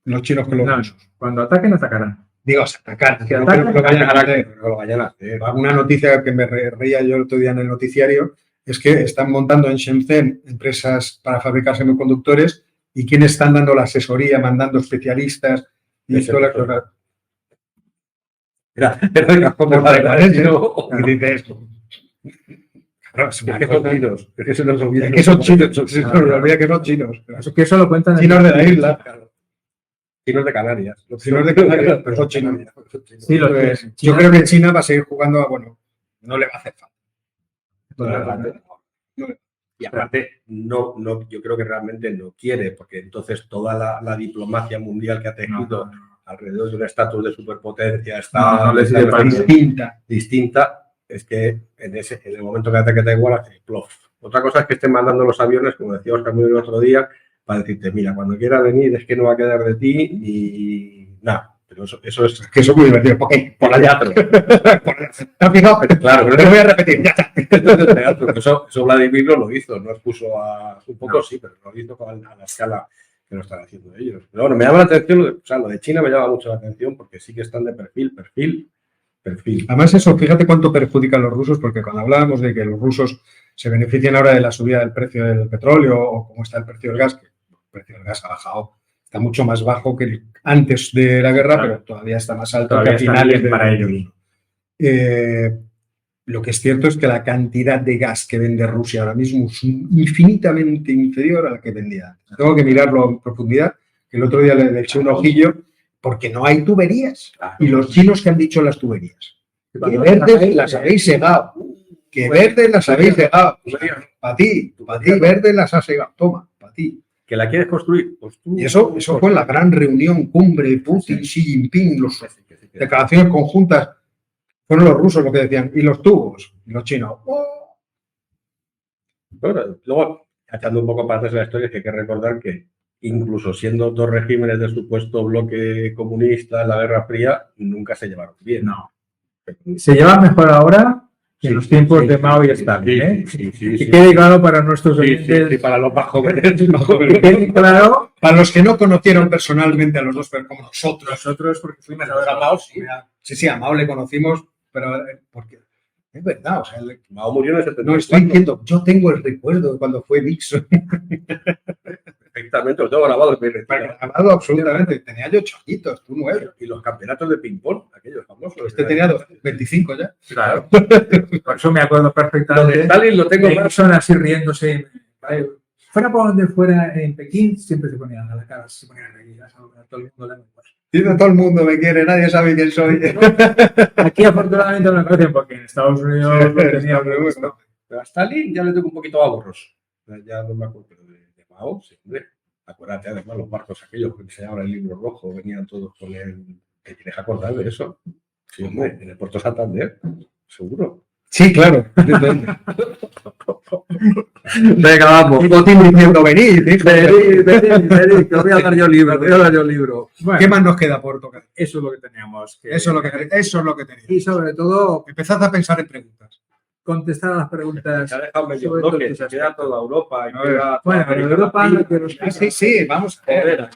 los chinos que los rusos. Cuando ataquen, atacarán. Digo, atacar. Que no creo que lo vayan a hacer. Una noticia que me reía yo el otro día en el noticiario es que están montando en Shenzhen empresas para fabricar semiconductores y quienes están dando la asesoría, mandando especialistas y esto la cosa. Claro, es que son chinos. Se nos olvida que son chinos. Eso que eso lo cuentan chinos de la isla. Chinos de Canarias. Los chinos de Canarias, pero son chinos. Sí, yo creo que China va a seguir jugando a, no le va a hacer falta. Y aparte, yo creo que realmente no quiere, porque entonces toda la diplomacia mundial que ha tejido alrededor de un estatus de superpotencia está distinta, es que en el momento que ataque Taiwán hace plof. Otra cosa es que estén mandando los aviones, como decía Oscar muy el otro día, para decirte, mira, cuando quieras venir es que no va a quedar de ti y nada. Pero eso es que eso es muy divertido. Por allá. ¿Te has fijado? Pero claro, no te voy a repetir. Ya está. Eso Vladimir no lo hizo, no expuso un poco sí, pero no lo hizo a la escala que lo están haciendo ellos. Pero bueno, me llama la atención, lo de China me llama mucho la atención porque sí que están de perfil. Además eso, fíjate cuánto perjudican los rusos, porque cuando hablábamos de que los rusos se benefician ahora de la subida del precio del petróleo o cómo está el precio del gas, que el precio del gas ha bajado, está mucho más bajo que antes de la guerra, pero todavía está más alto que a finales de para ellos. Lo que es cierto es que la cantidad de gas que vende Rusia ahora mismo es infinitamente inferior a la que vendía antes. Tengo que mirarlo en profundidad, que el otro día le eché un ojillo, porque no hay tuberías. Y los chinos que han dicho las tuberías. Que verdes las habéis segado. Que verdes las habéis segado. Para ti, verdes las has segado. Toma, para ti. ¿Que la quieres construir? Pues tú, y eso fue la gran reunión, cumbre, Putin, Xi Jinping, las declaraciones conjuntas. Fueron los rusos los que decían, y los tubos, y los chinos. ¡Oh! Bueno, luego, echando un poco para atrás de la historia, es que hay que recordar que incluso siendo dos regímenes de supuesto bloque comunista en la Guerra Fría, nunca se llevaron bien. No. Se llevan mejor ahora que en los tiempos de Mao y Stalin. Sí, y quede claro para nuestros oyentes. Y para los más jóvenes. Que quede claro. Para los que no conocieron personalmente a los dos, pero como nosotros. Nosotros, porque fuimos a Mao, sí, a Mao le conocimos, pero porque es verdad, o sea, Mao murió en el 74. No, estoy diciendo, yo tengo el recuerdo de cuando fue Nixon. Perfectamente, lo tengo grabado. Grabado absolutamente. Tenía yo 8 añitos, tú 9. Y los campeonatos de ping-pong, aquellos famosos. Este tenía 25 ya. Claro. Por eso me acuerdo perfectamente. Lo de Stalin lo tengo más. Son así riéndose. Fuera por donde fuera en Pekín, siempre se ponían a la cara, se ponían a reír, a todo el mundo le todo el mundo me quiere, nadie sabe quién soy. Aquí afortunadamente me conocen porque en Estados Unidos sí, lo tenía muy bueno. Pero a Stalin ya le tengo un poquito a borros. Ya no me acuerdo, pero de Mao, sí, hombre. Acuérdate, además, los barcos aquellos que enseñaban el libro rojo, venían todos con el... ¿Te quieres acordar de eso? Sí, hombre, en el Puerto Santander, seguro. Sí, claro. Venga, vamos. Y Botín diciendo, venid, que os voy a dar yo libro, Bueno, ¿qué más nos queda por tocar? Eso es lo que teníamos. Eso es lo que teníamos. Y sobre todo, empezad a pensar en preguntas. Contestar a las preguntas. Se ha dejado medio bloque, se queda toda Europa. Bueno, pero Europa... Sí, vamos a ver.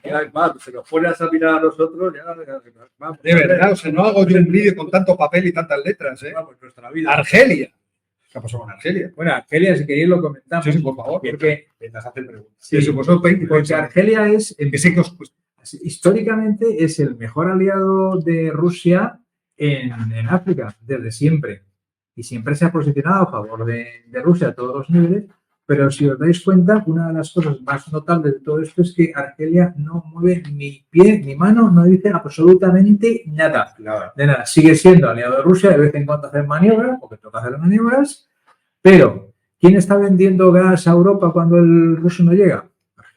Se nos pone a mirar a nosotros, ya vamos. De verdad, o sea, no hago yo un vídeo con tanto papel y tantas letras, ¿eh? Vamos, nuestra vida. Argelia. ¿Qué pasó con Argelia? Bueno, Argelia, si queréis lo comentamos. Sí, por favor. Porque mientras hacen preguntas. Sí, porque Argelia es, históricamente, es el mejor aliado de Rusia en África, desde siempre. Y siempre se ha posicionado a favor de Rusia a todos los niveles. Pero si os dais cuenta, una de las cosas más notables de todo esto es que Argelia no mueve ni pie ni mano, no dice absolutamente nada. De nada. Sigue siendo aliado de Rusia, de vez en cuando hacer maniobras, porque toca hacer maniobras, pero ¿quién está vendiendo gas a Europa cuando el ruso no llega?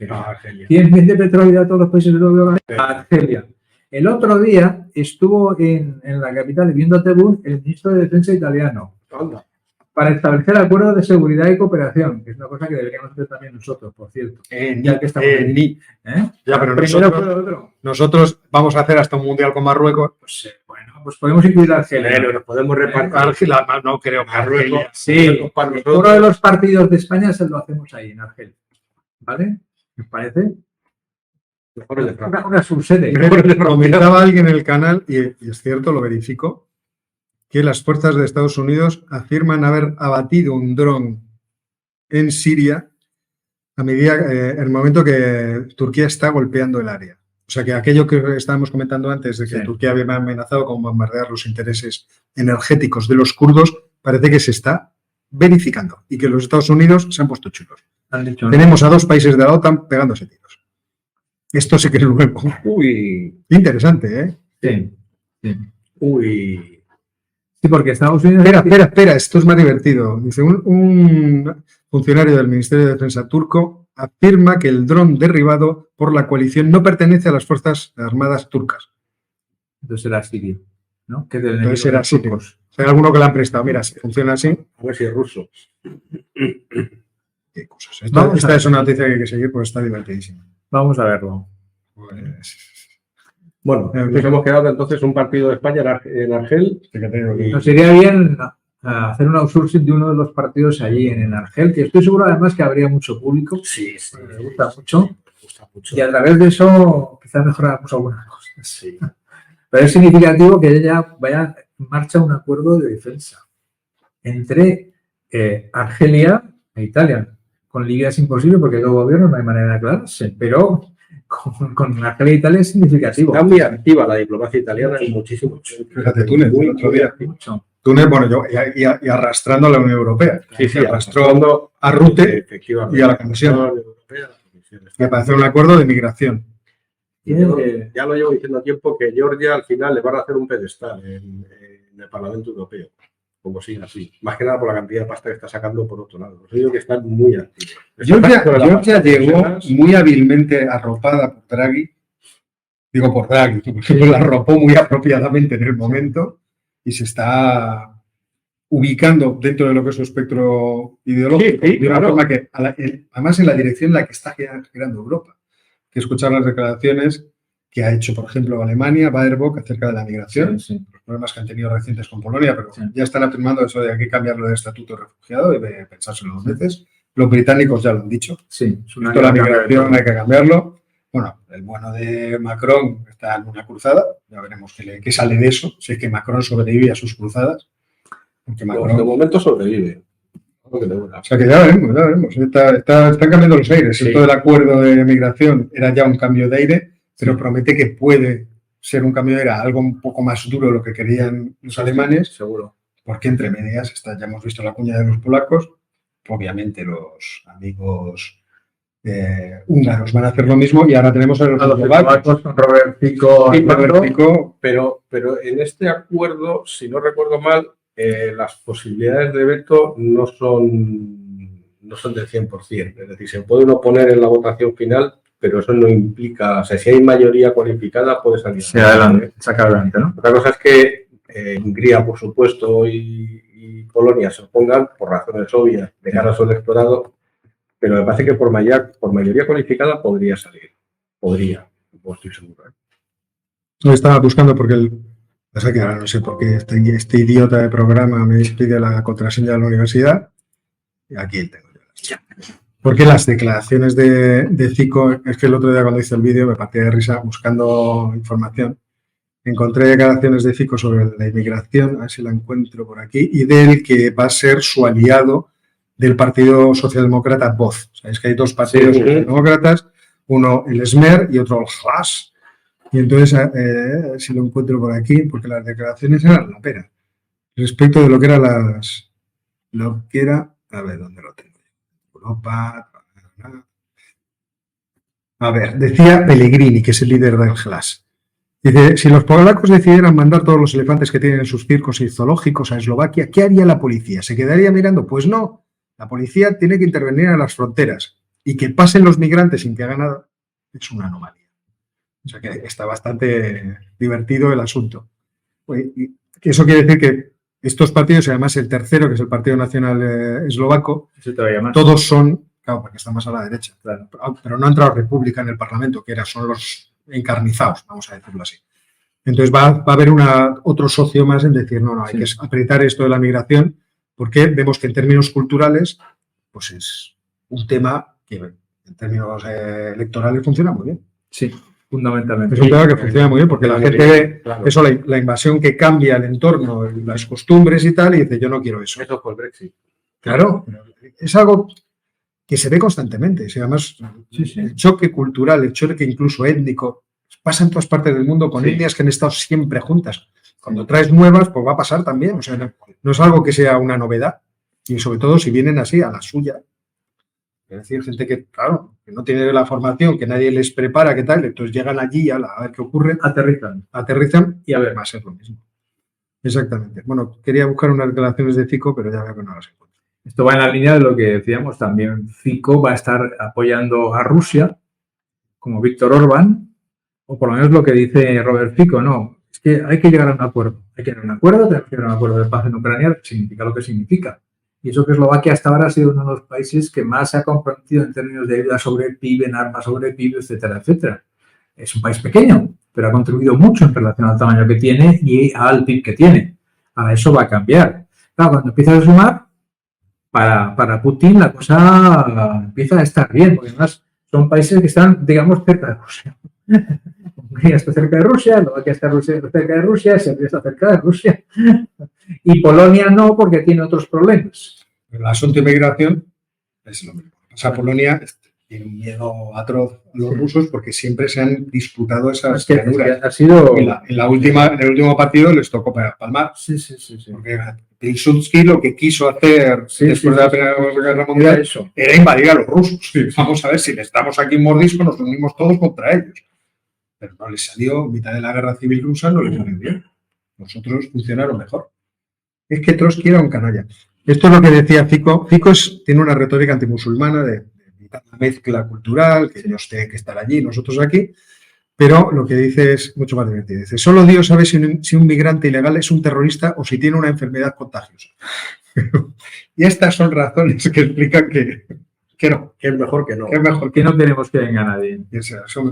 Argelia. ¿Quién vende petróleo a todos los países de Europa? Argelia. El otro día estuvo en la capital, viendo a Tebún, el ministro de Defensa italiano. Anda. Para establecer acuerdos de seguridad y cooperación, que es una cosa que deberíamos hacer también nosotros, por cierto. Ya que estamos Ya, pero nosotros vamos a hacer hasta un mundial con Marruecos. Pues podemos incluir a Argelia. Nos podemos repartir. Argelia, no creo que Marruecos. Sí, uno de los partidos de España se lo hacemos ahí, en Argelia. ¿Vale? ¿Me parece? Una subsede. Comentaba alguien en el canal, y es cierto, lo verifico, que las fuerzas de Estados Unidos afirman haber abatido un dron en Siria a medida, en el momento que Turquía está golpeando el área. O sea que aquello que estábamos comentando antes de que Turquía había amenazado con bombardear los intereses energéticos de los kurdos, parece que se está verificando y que los Estados Unidos se han puesto chulos. Tenemos a 2 países de la OTAN pegándose tiros. Esto sí que es nuevo. Uy. Interesante, ¿eh? Sí. Uy. Sí, porque Estados Unidos... Espera, esto es más divertido. Dice, un funcionario del Ministerio de Defensa turco afirma que el dron derribado por la coalición no pertenece a las Fuerzas Armadas turcas. Entonces era sirio, ¿no? Entonces era sirio. Hay alguno que le han prestado. Mira, si funciona así. A ver si es ruso. Qué cosas. Esta es una noticia que hay que seguir porque está divertidísima. Vamos a verlo. Bueno, nos hemos quedado entonces un partido de España en Argel. Nos iría bien hacer un outsourcing de uno de los partidos allí en Argel, que estoy seguro además que habría mucho público. Sí. Me gusta mucho. gusta mucho. Y a través de eso quizás mejoramos algunas cosas. Sí. Pero es significativo que ya vaya en marcha un acuerdo de defensa entre Argelia e Italia. Con Libia es imposible porque hay dos gobiernos, no hay manera de aclararse, pero con Argelia e Italia es significativo. Está muy activa la diplomacia italiana y muchísimo. Fíjate, Túnez, el otro día. Mucho. Túnez, bueno, y arrastrando a la Unión Europea. Sí, arrastró a Rute y a la Comisión. Europea. Que para hacer un acuerdo de migración. Y ya lo llevo diciendo a tiempo que Georgia al final le van a hacer un pedestal en el Parlamento Europeo, como sigue así. Más que nada por la cantidad de pasta que está sacando por otro lado. Os digo que están muy activos. Georgia llegó muy hábilmente arropada por Draghi. Digo por Draghi, porque la arropó muy apropiadamente en el momento y se está ubicando dentro de lo que es su espectro ideológico, de una forma que, además, en la dirección en la que está girando Europa. Que escuchar las declaraciones que ha hecho, por ejemplo, Alemania, Baerbock, acerca de la migración, los problemas que han tenido recientes con Polonia, pero ya están afirmando eso de que hay que cambiarlo del estatuto de refugiado y de pensárselo 2 veces. Los británicos ya lo han dicho. Sí, Esto la migración hay que cambiarlo. Bueno, el bueno de Macron está en una cruzada, ya veremos qué sale de eso, si es que Macron sobrevive a sus cruzadas. Porque Macron, de momento sobrevive. O sea que ya veremos. Están cambiando los aires. Sí. Esto del acuerdo de migración era ya un cambio de aire, pero promete que puede ser un cambio de aire, algo un poco más duro de lo que querían los alemanes. Seguro. Porque entre medias ya hemos visto la cuña de los polacos. Obviamente los amigos húngaros van a hacer lo mismo y ahora tenemos a los eslovacos con Robert Fico. Pero en este acuerdo, si no recuerdo mal, las posibilidades de veto no son del 100%. Es decir, se puede uno poner en la votación final, pero eso no implica, o sea, si hay mayoría cualificada puede salir. Sí, adelante, saca adelante, ¿no? Otra cosa es que Hungría, por supuesto, y Polonia se opongan por razones obvias de cara a su electorado, pero me parece que por mayoría cualificada podría salir. Podría, no estoy seguro. Lo estaba buscando porque pasa que ahora no sé por qué este idiota de programa me pide la contraseña de la universidad. Y aquí tengo yo. Porque las declaraciones de Fico, es que el otro día cuando hice el vídeo me partí de risa buscando información. Encontré declaraciones de Fico sobre la inmigración, a ver si la encuentro por aquí, y del que va a ser su aliado del Partido Socialdemócrata Voz. Sabéis que hay 2 partidos socialdemócratas, uno el Smer y otro el Hlas. Y entonces, si lo encuentro por aquí, porque las declaraciones eran la pera. Respecto de lo que era, a ver, ¿dónde lo tengo? Europa. A ver, decía Pellegrini, que es el líder del Hlas. Dice, si los polacos decidieran mandar todos los elefantes que tienen en sus circos y zoológicos a Eslovaquia, ¿qué haría la policía? ¿Se quedaría mirando? Pues no. La policía tiene que intervenir en las fronteras. Y que pasen los migrantes sin que hagan nada es una anomalía. O sea que está bastante divertido el asunto. Eso quiere decir que estos partidos, y además el tercero, que es el Partido Nacional Eslovaco, todos son, claro, porque está más a la derecha, claro, pero no ha entrado República en el Parlamento, que son los encarnizados, vamos a decirlo así. Entonces va a haber otro socio más en decir, no, hay que apretar esto de la migración, porque vemos que en términos culturales, pues es un tema que en términos electorales funciona muy bien. Sí. Fundamentalmente. Es un tema que funciona muy bien porque la gente ve eso, la invasión que cambia el entorno, las costumbres y tal, y dice, yo no quiero eso. Eso fue el Brexit. Claro, es algo que se ve constantemente. Y además, el choque cultural, el choque incluso étnico, pasa en todas partes del mundo con etnias que han estado siempre juntas. Cuando traes nuevas, pues va a pasar también. O sea, no es algo que sea una novedad. Y sobre todo si vienen así a la suya. Es decir, gente que, claro, que no tiene la formación, que nadie les prepara, que tal, entonces llegan allí a ver qué ocurre. Aterrizan y a ver, va a ser lo mismo. Exactamente. Bueno, quería buscar unas declaraciones de Fico, pero ya veo que no las encuentro. Esto va en la línea de lo que decíamos también. Fico va a estar apoyando a Rusia, como Víctor Orbán, o por lo menos lo que dice Robert Fico, no, es que hay que llegar a un acuerdo. Hay que llegar a un acuerdo, tenemos que llegar a un acuerdo de paz en Ucrania, que significa lo que significa. Y eso que Eslovaquia hasta ahora ha sido uno de los países que más se ha comprometido en términos de ayuda sobre el PIB, en armas sobre el PIB, etcétera, etcétera. Es un país pequeño, pero ha contribuido mucho en relación al tamaño que tiene y al PIB que tiene. Ahora eso va a cambiar. Claro, cuando empiezas a sumar, para Putin la cosa empieza a estar bien, porque además son países que están, digamos, cerca de Rusia. Hungría está cerca de Rusia, Eslovaquia está cerca de Rusia, Serbia está cerca de Rusia. Y Polonia no, porque tiene otros problemas. El asunto de inmigración es lo mismo. O sea, Polonia tiene un miedo atroz a los rusos porque siempre se han disputado esas llanuras. Ha sido... En el último partido les tocó palmar. Sí. Porque Pilsudski lo que quiso hacer después de la Primera Guerra Mundial era invadir a los rusos. Vamos a ver, si les damos aquí un mordisco, nos unimos todos contra ellos. Pero no les salió, en mitad de la guerra civil rusa, no les salió bien. Nosotros funcionaron mejor. Es que Trotsky era un canalla. Esto es lo que decía Fico. Fico tiene una retórica antimusulmana de una mezcla cultural, que ellos tienen que estar allí, nosotros aquí, pero lo que dice es mucho más divertido. Dice, solo Dios sabe si un migrante ilegal es un terrorista o si tiene una enfermedad contagiosa. Y estas son razones que explican que no, que es mejor que no. Que es mejor que no queremos que venga nadie.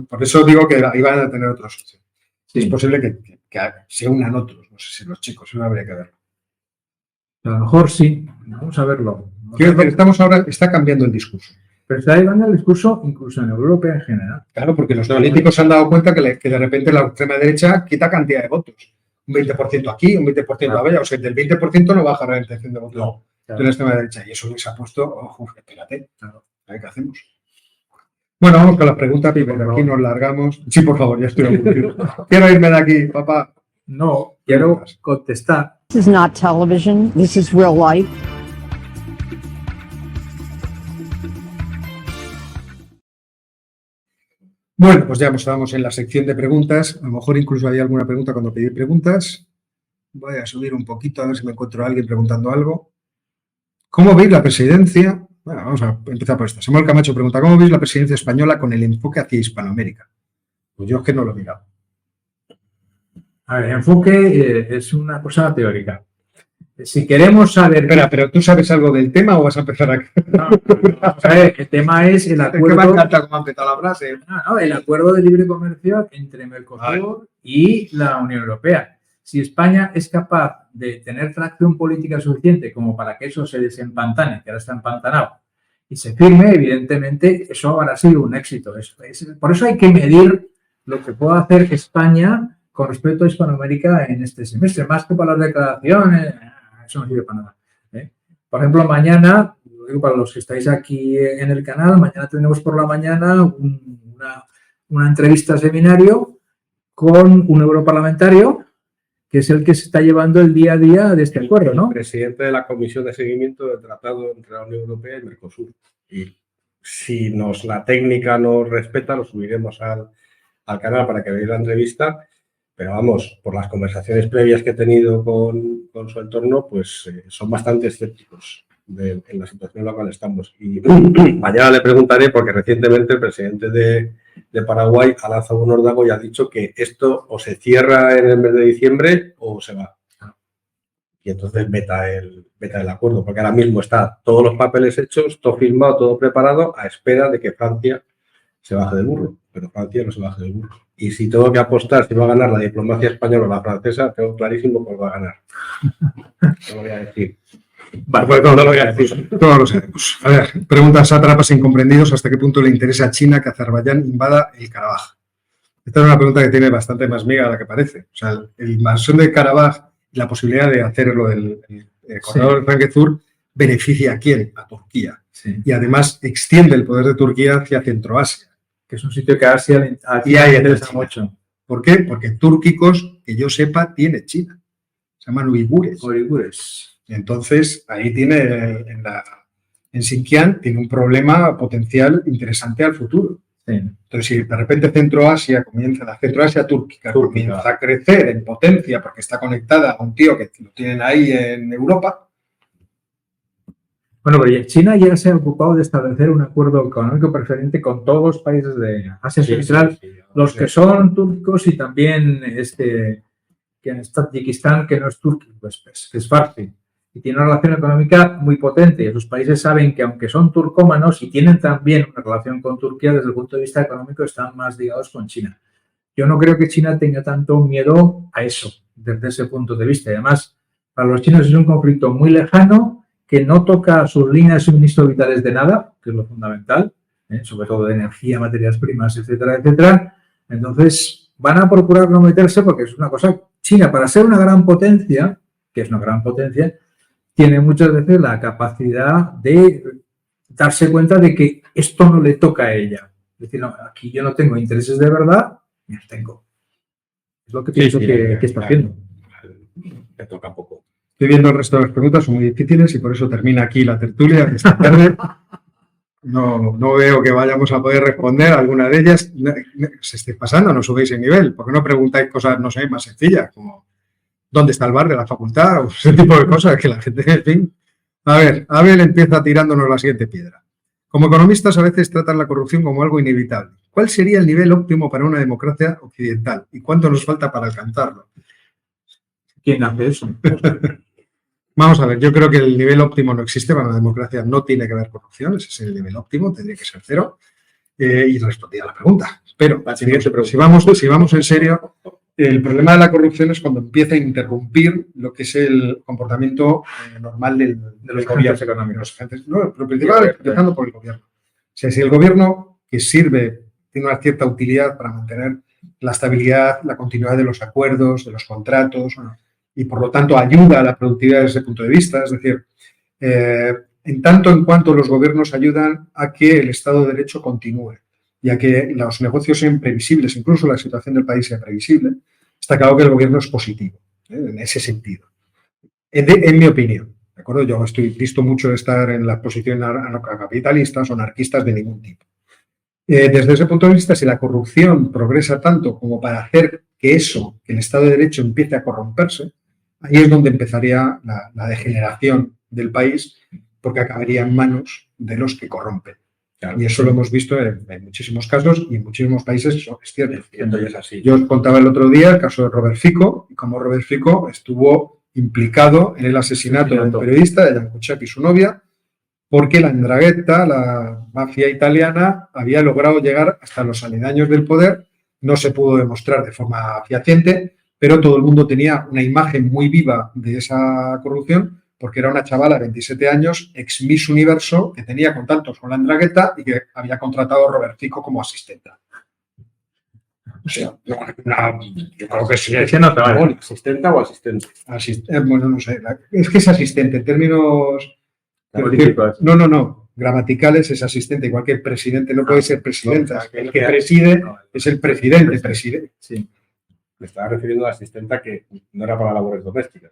Por eso digo que ahí van a tener otros. Sí. Es posible que se unan otros, no sé si los chicos, eso habría que verlo. A lo mejor sí, vamos a verlo. Quiero decir, está cambiando el discurso. Pero está llevando el discurso incluso en Europa en general. Claro, porque los políticos se han dado cuenta que de repente la extrema derecha quita cantidad de votos. Un 20% aquí, un 20% allá. O sea, del 20% no baja la intención de votos de la extrema derecha. Y eso les ha puesto, espérate, a ver qué hacemos. Bueno, vamos con las preguntas, porque aquí nos largamos. Sí, por favor, ya estoy aburrido. Quiero irme de aquí, papá. No, quiero contestar. This is not television. This is real life. Bueno, pues ya estábamos en la sección de preguntas. A lo mejor incluso había alguna pregunta cuando pedí preguntas. Voy a subir un poquito a ver si me encuentro a alguien preguntando algo. ¿Cómo veis la presidencia? Bueno, vamos a empezar por esta. Samuel Camacho pregunta, ¿cómo veis la presidencia española con el enfoque hacia Hispanoamérica? Pues yo es que no lo he mirado. A ver, enfoque es una cosa teórica. Si queremos saber... Espera, ¿pero tú sabes algo del tema o vas a empezar a...? No, vamos a ver, el tema es el acuerdo... Es que me encanta cómo ha empezado la frase. No, el acuerdo de libre comercio entre Mercosur y la Unión Europea. Si España es capaz de tener tracción política suficiente como para que eso se desempantane, que ahora está empantanado, y se firme, evidentemente, eso habrá sido un éxito. Por eso hay que medir lo que pueda hacer España con respecto a Hispanoamérica en este semestre, más que para las declaraciones, eso no sirve para nada. Por ejemplo, mañana, lo digo para los que estáis aquí en el canal, mañana tenemos por la mañana una entrevista seminario con un europarlamentario que es el que se está llevando el día a día de este acuerdo, ¿no? El presidente de la Comisión de Seguimiento del Tratado entre la Unión Europea y Mercosur. Y si la técnica nos respeta, lo subiremos al canal para que veáis la entrevista. Pero vamos, por las conversaciones previas que he tenido con su entorno, pues son bastante escépticos en la situación en la cual estamos. Y mañana le preguntaré, porque recientemente el presidente de Paraguay ha lanzado un órdago y ha dicho que esto o se cierra en el mes de diciembre o se va. Y entonces veta el acuerdo, porque ahora mismo está todos los papeles hechos, todo firmado, todo preparado, a espera de que Francia se baje del burro. Pero Francia no se baje del burro. Y si tengo que apostar si va a ganar la diplomacia española o la francesa, tengo clarísimo que va a ganar. No lo voy a decir. Vale, pues no lo voy a decir. Todos lo sabemos. A ver, preguntas sátrapas e incomprendidos. ¿Hasta qué punto le interesa a China que Azerbaiyán invada el Karabaj? Esta es una pregunta que tiene bastante más miga de la que parece. O sea, el invasión del Karabaj y la posibilidad de hacerlo del corredor del Frankfurt beneficia a quién? A Turquía. Sí. Y además extiende el poder de Turquía hacia Centroasia. Que es un sitio que Asia le interesa mucho. ¿Por qué? Porque túrquicos, que yo sepa, tiene China. Se llaman uigures. Entonces, ahí tiene, en Xinjiang, tiene un problema potencial interesante al futuro. Sí. Entonces, si de repente Centroasia túrquica comienza a crecer en potencia porque está conectada a un tío que lo tienen ahí en Europa. Bueno, pero China ya se ha ocupado de establecer un acuerdo económico preferente con todos los países de Asia Central, los que son túrquicos y también que en Tayikistán, que no es túrquico, que es farsi. Y tiene una relación económica muy potente. Y esos países saben que aunque son turcómanos y tienen también una relación con Turquía, desde el punto de vista económico están más ligados con China. Yo no creo que China tenga tanto miedo a eso, desde ese punto de vista. Y además, para los chinos es un conflicto muy lejano, que no toca sus líneas de suministro vitales de nada, que es lo fundamental. sobre todo de energía, materias primas, etcétera, etcétera. Entonces, van a procurar no meterse porque es una cosa... China, para ser una gran potencia, que es una gran potencia, tiene muchas veces la capacidad de darse cuenta de que esto no le toca a ella. Es decir, no, aquí yo no tengo intereses de verdad, me abstengo. Es lo que pienso que está haciendo. Me toca poco. Estoy viendo el resto de las preguntas, son muy difíciles y por eso termina aquí la tertulia esta tarde. No veo que vayamos a poder responder alguna de ellas. Se esté pasando, no subéis el nivel. ¿Por qué no preguntáis cosas, no sé, más sencillas? Como ¿dónde está el bar de la facultad? O ese tipo de cosas que la gente, en fin. A ver, Abel empieza tirándonos la siguiente piedra. Como economistas a veces tratan la corrupción como algo inevitable. ¿Cuál sería el nivel óptimo para una democracia occidental? ¿Y cuánto nos falta para alcanzarlo? ¿Quién hace eso? Vamos a ver, yo creo que el nivel óptimo no existe para una democracia, no tiene que haber corrupción, ese es el nivel óptimo, tendría que ser 0. Y respondía a la pregunta. Pero si vamos en serio, el problema de la corrupción es cuando empieza a interrumpir lo que es el comportamiento normal de los gobiernos económicos. No, pero principalmente empezando por el gobierno. O sea, si el gobierno que sirve tiene una cierta utilidad para mantener la estabilidad, la continuidad de los acuerdos, de los contratos, y por lo tanto ayuda a la productividad desde ese punto de vista, es decir, en tanto en cuanto los gobiernos ayudan a que el Estado de Derecho continúe y a que los negocios sean previsibles, incluso la situación del país sea previsible, está claro que el gobierno es positivo, en ese sentido. En mi opinión, ¿de acuerdo? Yo estoy visto mucho de estar en las posiciones anarcocapitalistas o anarquistas de ningún tipo. Desde ese punto de vista, si la corrupción progresa tanto como para hacer que el Estado de Derecho empiece a corromperse, ahí es donde empezaría la degeneración del país, porque acabaría en manos de los que corrompen. Claro, y eso lo hemos visto en muchísimos casos y en muchísimos países, eso es cierto. Es así. Yo os contaba el otro día el caso de Robert Fico y cómo Robert Fico estuvo implicado en el asesinato de un periodista, de Jan Kuciak y su novia, porque la 'ndrangheta, la mafia italiana, había logrado llegar hasta los aledaños del poder. No se pudo demostrar de forma fehaciente, pero todo el mundo tenía una imagen muy viva de esa corrupción, porque era una chavala de 27 años, ex Miss Universo, que tenía contactos con la 'ndrangheta y que había contratado a Robert Fico como asistenta. O sea, yo creo que sí. ¿Asistenta o asistente? Bueno, no sé. Es que es asistente en términos... No. Gramaticales es asistente, igual que el presidente no puede ser presidenta. El que preside es el presidente. Sí. Me estaba refiriendo a la asistenta que no era para labores domésticas.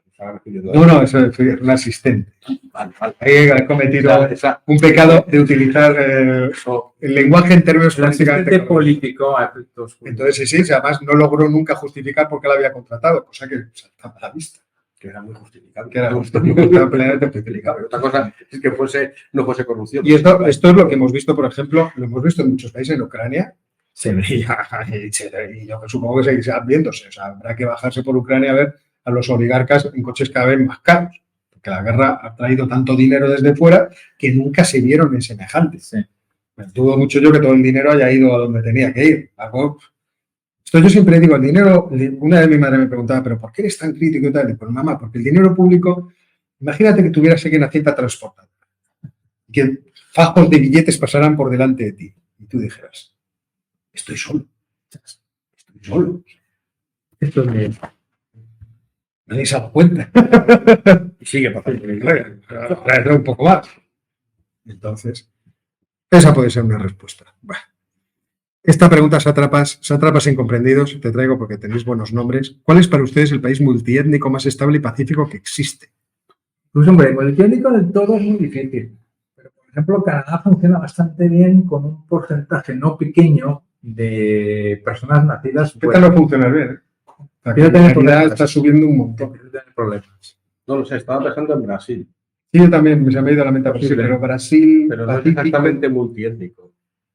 No, eso es un asistente. Vale. He cometido un pecado de utilizar el lenguaje en términos políticamente político. Entonces, sí, además no logró nunca justificar por qué la había contratado, cosa que está a la vista. Que era muy justificable. Estaba plenamente justificable. Pero otra cosa es que no fuese corrupción. Y esto es lo que hemos visto, por ejemplo, lo hemos visto en muchos países, en Ucrania, se veía, y yo supongo que seguirán viéndose. O sea, habrá que bajarse por Ucrania a ver a los oligarcas en coches cada vez más caros, porque la guerra ha traído tanto dinero desde fuera que nunca se vieron en semejantes. Sí. Me dudo mucho yo que todo el dinero haya ido a donde tenía que ir. Esto yo siempre digo, el dinero, una vez mi madre me preguntaba, ¿pero por qué eres tan crítico y tal? Y pues mamá, porque el dinero público, imagínate que tuvieras aquí una cinta transportadora y que fajos de billetes pasaran por delante de ti y tú dijeras, estoy solo. Esto es mío. Nadie se ha dado cuenta. Y sigue pasando. Traerlo un poco más. Entonces, esa puede ser una respuesta. Bueno. Esta pregunta, sátrapas incomprendidos, te traigo porque tenéis buenos nombres. ¿Cuál es para ustedes el país multiétnico más estable y pacífico que existe? Pues hombre, multiétnico del todo es muy difícil. Pero, por ejemplo, Canadá funciona bastante bien con un porcentaje no pequeño de personas nacidas fuera. ¿Qué tal no funciona bien? La Canadá está subiendo un montón. Problemas. No lo sé, estaba pensando en Brasil. Sí, yo también, se me ha ido a la mente a Brasil, pero Brasil... Pero no es exactamente multiétnico.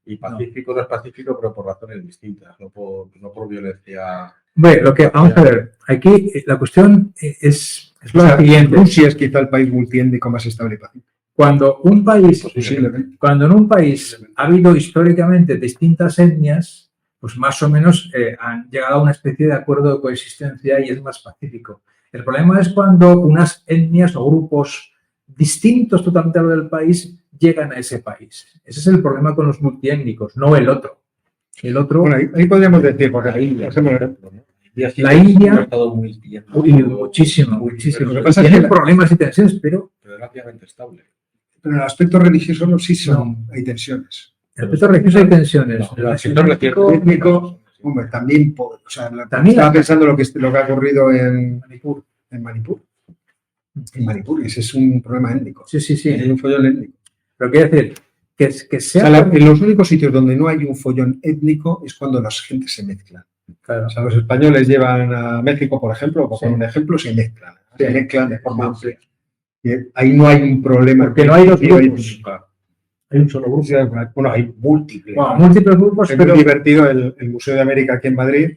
Y pacífico no es pacífico, pero por razones distintas, no por violencia. Bueno, vamos a ver, aquí la cuestión es la siguiente. Rusia es quizá el país multiétnico más estable y pacífico. Cuando en un país ha habido históricamente distintas etnias, pues más o menos han llegado a una especie de acuerdo de coexistencia y es más pacífico. El problema es cuando unas etnias o grupos distintos totalmente a lo del país llegan a ese país. Ese es el problema con los multiétnicos, no el otro. El otro... Bueno, ahí podríamos decir, porque ahí hacemos el ejemplo, ¿no? La India... Ha estado muy bien. Muchísimo. Lo que pasa es Tiene que problemas y tensiones, pero Relativamente estable. pero en el aspecto religioso no, sí hay tensiones. el aspecto religioso hay tensiones. No, El el aspecto aspecto Étnico, hombre, también, o sea, También estaba la- pensando lo que ha ocurrido en Manipur. En Manipur, y ese es un problema étnico. Sí. Hay un follón étnico. Pero quiero decir, que O sea... sea, en los únicos sitios donde no hay un follón étnico es cuando las gentes se mezclan. Claro. O sea, los españoles llevan a México, por ejemplo, por Sí. poner un ejemplo, se mezclan. Sí. Se mezclan de forma Sí. amplia. Y ahí no hay un problema. Porque no hay dos grupos. Hay un solo grupo. Bueno, hay múltiples. Bueno, múltiples grupos, Es pero... muy divertido el Museo de América aquí en Madrid,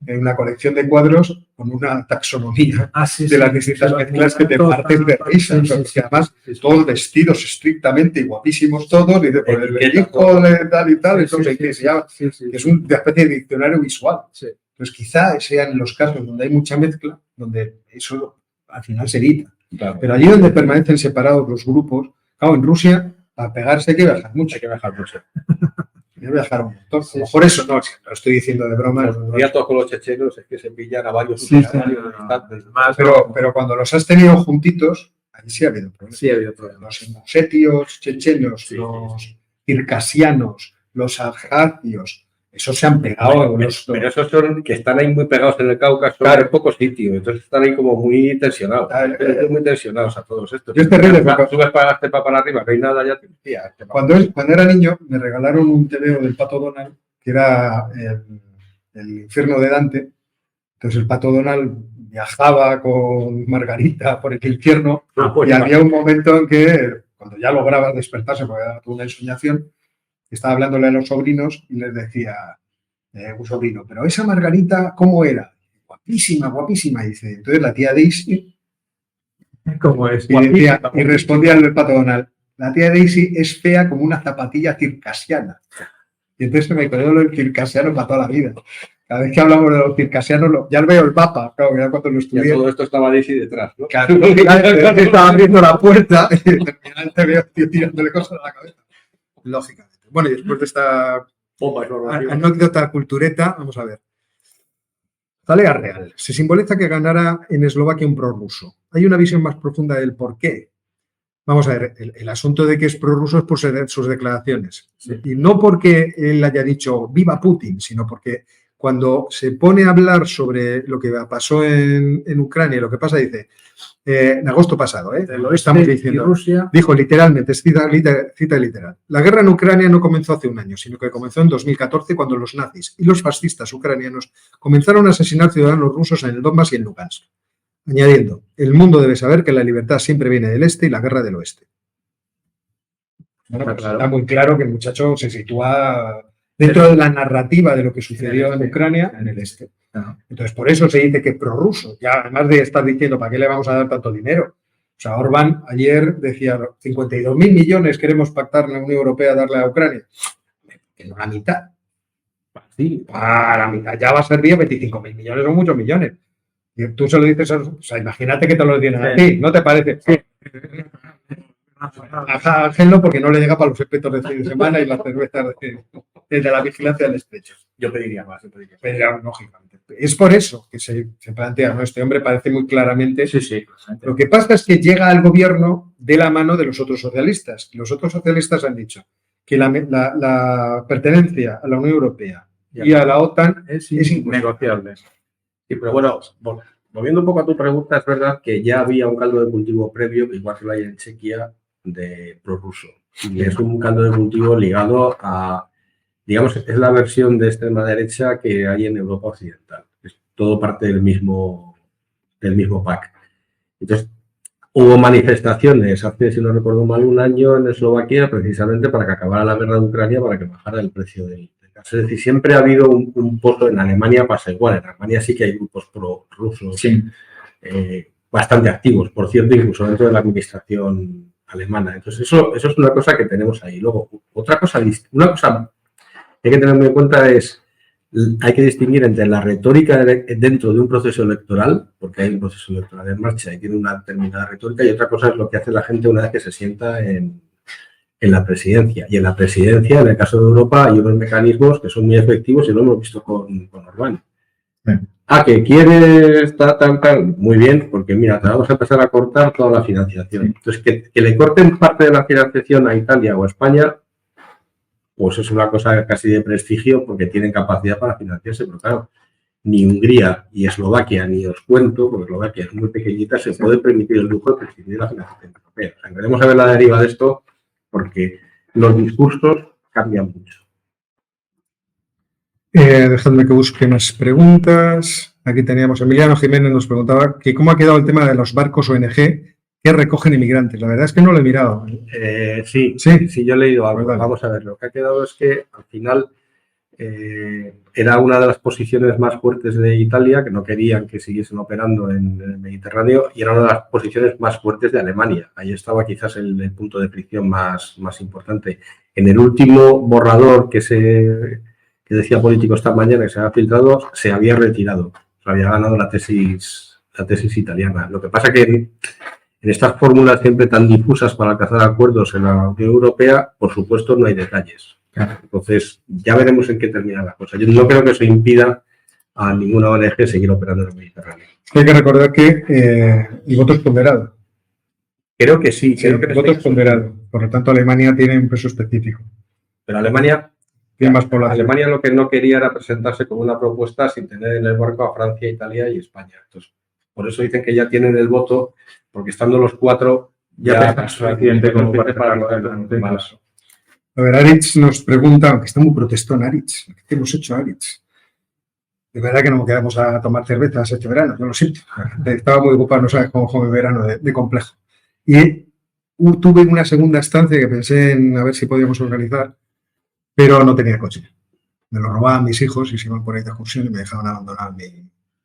en una colección de cuadros con una taxonomía de las distintas mezclas que te partes de risa. O sea, porque además todos vestidos estrictamente y guapísimos todos, y de por el hijo de tal y tal, entonces que se llama, que es una especie de diccionario visual. Sí. Entonces quizá sean los casos donde hay mucha mezcla, donde eso al final se evita. Claro. Pero allí donde permanecen separados los grupos, claro, en Rusia, a pegarse hay que viajar mucho. Hay que viajar mucho. Hay que viajar un montón. A lo mejor eso no, si lo estoy diciendo de broma. Los días con los chechenos es que se pillan a varios Sí, instantes. Pero cuando los has tenido juntitos, ahí sí ha habido problemas. Sí, ha habido problemas. Los ingusetios, chechenos, Sí, los circasianos, los abjazios, esos se han pegado. Pero esos son que están ahí muy pegados en el Cáucaso, Claro. en pocos sitios, entonces están ahí como muy tensionados. Muy tensionados a todos estos. Yo es terrible, porque- Subes para la estepa para arriba, no hay nada, ya te decía. Cuando era niño, me regalaron un TVO del Pato Donald, que era el infierno de Dante. Entonces el Pato Donald viajaba con Margarita por el infierno y había un momento en que, cuando ya lograba despertarse, porque era toda una ensoñación, estaba hablándole a los sobrinos y les decía, un sobrino, pero esa Margarita, ¿cómo era? Guapísima, guapísima. Y dice, entonces la tía Daisy, ¿Cómo es? y respondía el Pato Donald, la tía Daisy es fea como una zapatilla circasiana. Y entonces me quedó lo del circasiano para toda la vida. Cada vez que hablamos de los circasianos, ya lo veo el Papa, claro, ya cuando lo Y estudié. todo esto estaba Daisy detrás, ¿no? Claro, estaba abriendo la puerta y te veo tirándole cosas a la cabeza. Lógicamente. Bueno, y después de esta anécdota cultureta, vamos a ver. Jalea real. Se simboliza que ganara en Eslovaquia un prorruso. Hay una visión más profunda del por qué. Vamos a ver, el asunto de que es prorruso es por sus declaraciones. Sí. Y no porque él haya dicho viva Putin, sino porque cuando se pone a hablar sobre lo que pasó en Ucrania, lo que pasa, dice, en agosto pasado, lo estamos diciendo, Rusia, dijo literalmente, cita literal, la guerra en Ucrania no comenzó hace un año, sino que comenzó en 2014 cuando los nazis y los fascistas ucranianos comenzaron a asesinar ciudadanos rusos en el Donbass y en Lugansk. Añadiendo, el mundo debe saber que la libertad siempre viene del este y la guerra del oeste. Bueno, pues claro. está muy claro que el muchacho se sitúa dentro de la narrativa de lo que sucedió en Ucrania, en el este. Claro. Entonces, por eso se dice que es prorruso. Ya, además de estar diciendo, ¿para qué le vamos a dar tanto dinero? O sea, Orbán ayer decía, 52.000 millones queremos pactar en la Unión Europea darle a Ucrania. Que no la mitad. Sí, para la mitad ya va a ser 25.000 millones, son muchos millones. Y tú se lo dices, o sea, imagínate que te lo tienen a ti, ¿no te parece? Sí. A Ángel no, porque no le llega para los efectos de fin de semana y las cervezas de la vigilancia del estrecho. Yo pediría más. Pero, lógicamente. Es por eso que se plantea, ¿no? Este hombre parece muy claramente. sí. Lo que pasa es que llega al gobierno de la mano de los otros socialistas. Los otros socialistas han dicho que la pertenencia a la Unión Europea y a la OTAN es innegociable. Sí, pero bueno, volviendo un poco a tu pregunta, es verdad que ya había un caldo de cultivo previo, que igual que lo hay en Chequia, de prorruso. Y es un caldo de cultivo ligado a, digamos, es la versión de extrema derecha que hay en Europa Occidental. Es todo parte del mismo pack. Entonces, hubo manifestaciones hace, si no recuerdo mal, un año en Eslovaquia precisamente para que acabara la guerra de Ucrania, para que bajara el precio del gas. Es decir, siempre ha habido un pozo. En Alemania pasa igual. En Alemania sí que hay grupos prorrusos bastante activos, por cierto, incluso dentro de la administración alemana. Entonces, eso es una cosa que tenemos ahí. Luego, una cosa que hay que tener muy en cuenta es hay que distinguir entre la retórica dentro de un proceso electoral, porque hay un proceso electoral en marcha y tiene una determinada retórica, y otra cosa es lo que hace la gente una vez que se sienta en la presidencia. Y en la presidencia, en el caso de Europa, hay unos mecanismos que son muy efectivos y lo hemos visto con Orbán. Que quiere estar tan, muy bien, porque mira, te vamos a empezar a cortar toda la financiación. Entonces, que le corten parte de la financiación a Italia o a España, pues es una cosa casi de prestigio porque tienen capacidad para financiarse, pero claro, ni Hungría y Eslovaquia, ni os cuento, porque Eslovaquia es muy pequeñita, se puede permitir el lujo de prescindir de la financiación europea. O sea, queremos saber la deriva de esto porque los discursos cambian mucho. Dejadme que busque más preguntas. Aquí teníamos, Emiliano Jiménez nos preguntaba que cómo ha quedado el tema de los barcos ONG que recogen inmigrantes. La verdad es que no lo he mirado. Sí, yo he leído algo. Pues vamos a ver, lo que ha quedado es que al final era una de las posiciones más fuertes de Italia, que no querían que siguiesen operando en el Mediterráneo, y era una de las posiciones más fuertes de Alemania. Ahí estaba quizás el punto de fricción más importante. En el último borrador que decía Político esta mañana, que se había filtrado, se había retirado. Se había ganado la tesis italiana. Lo que pasa que en estas fórmulas siempre tan difusas para alcanzar acuerdos en la Unión Europea, por supuesto, no hay detalles. Entonces, ya veremos en qué termina la cosa. Yo no creo que eso impida a ninguna ONG seguir operando en el Mediterráneo. Hay que recordar que el voto es ponderado. Creo que sí. Creo que el voto es ponderado. Por lo tanto, Alemania tiene un peso específico. Pero Alemania tiene más población. Alemania lo que no quería era presentarse como una propuesta sin tener en el barco a Francia, Italia y España. Entonces, por eso dicen que ya tienen el voto, porque estando los cuatro ya es suficiente como para los. A ver, Aritz nos pregunta, aunque está muy protestón Aritz, ¿qué hemos hecho, Aritz? De verdad que no nos quedamos a tomar cervezas este verano, yo lo siento. Estaba muy ocupado, no sabes cómo fue mi verano de complejo. Y tuve una segunda estancia que pensé en a ver si podíamos organizar, pero no tenía coche. Me lo robaban mis hijos y se iban por ahí de excursión y me dejaban abandonar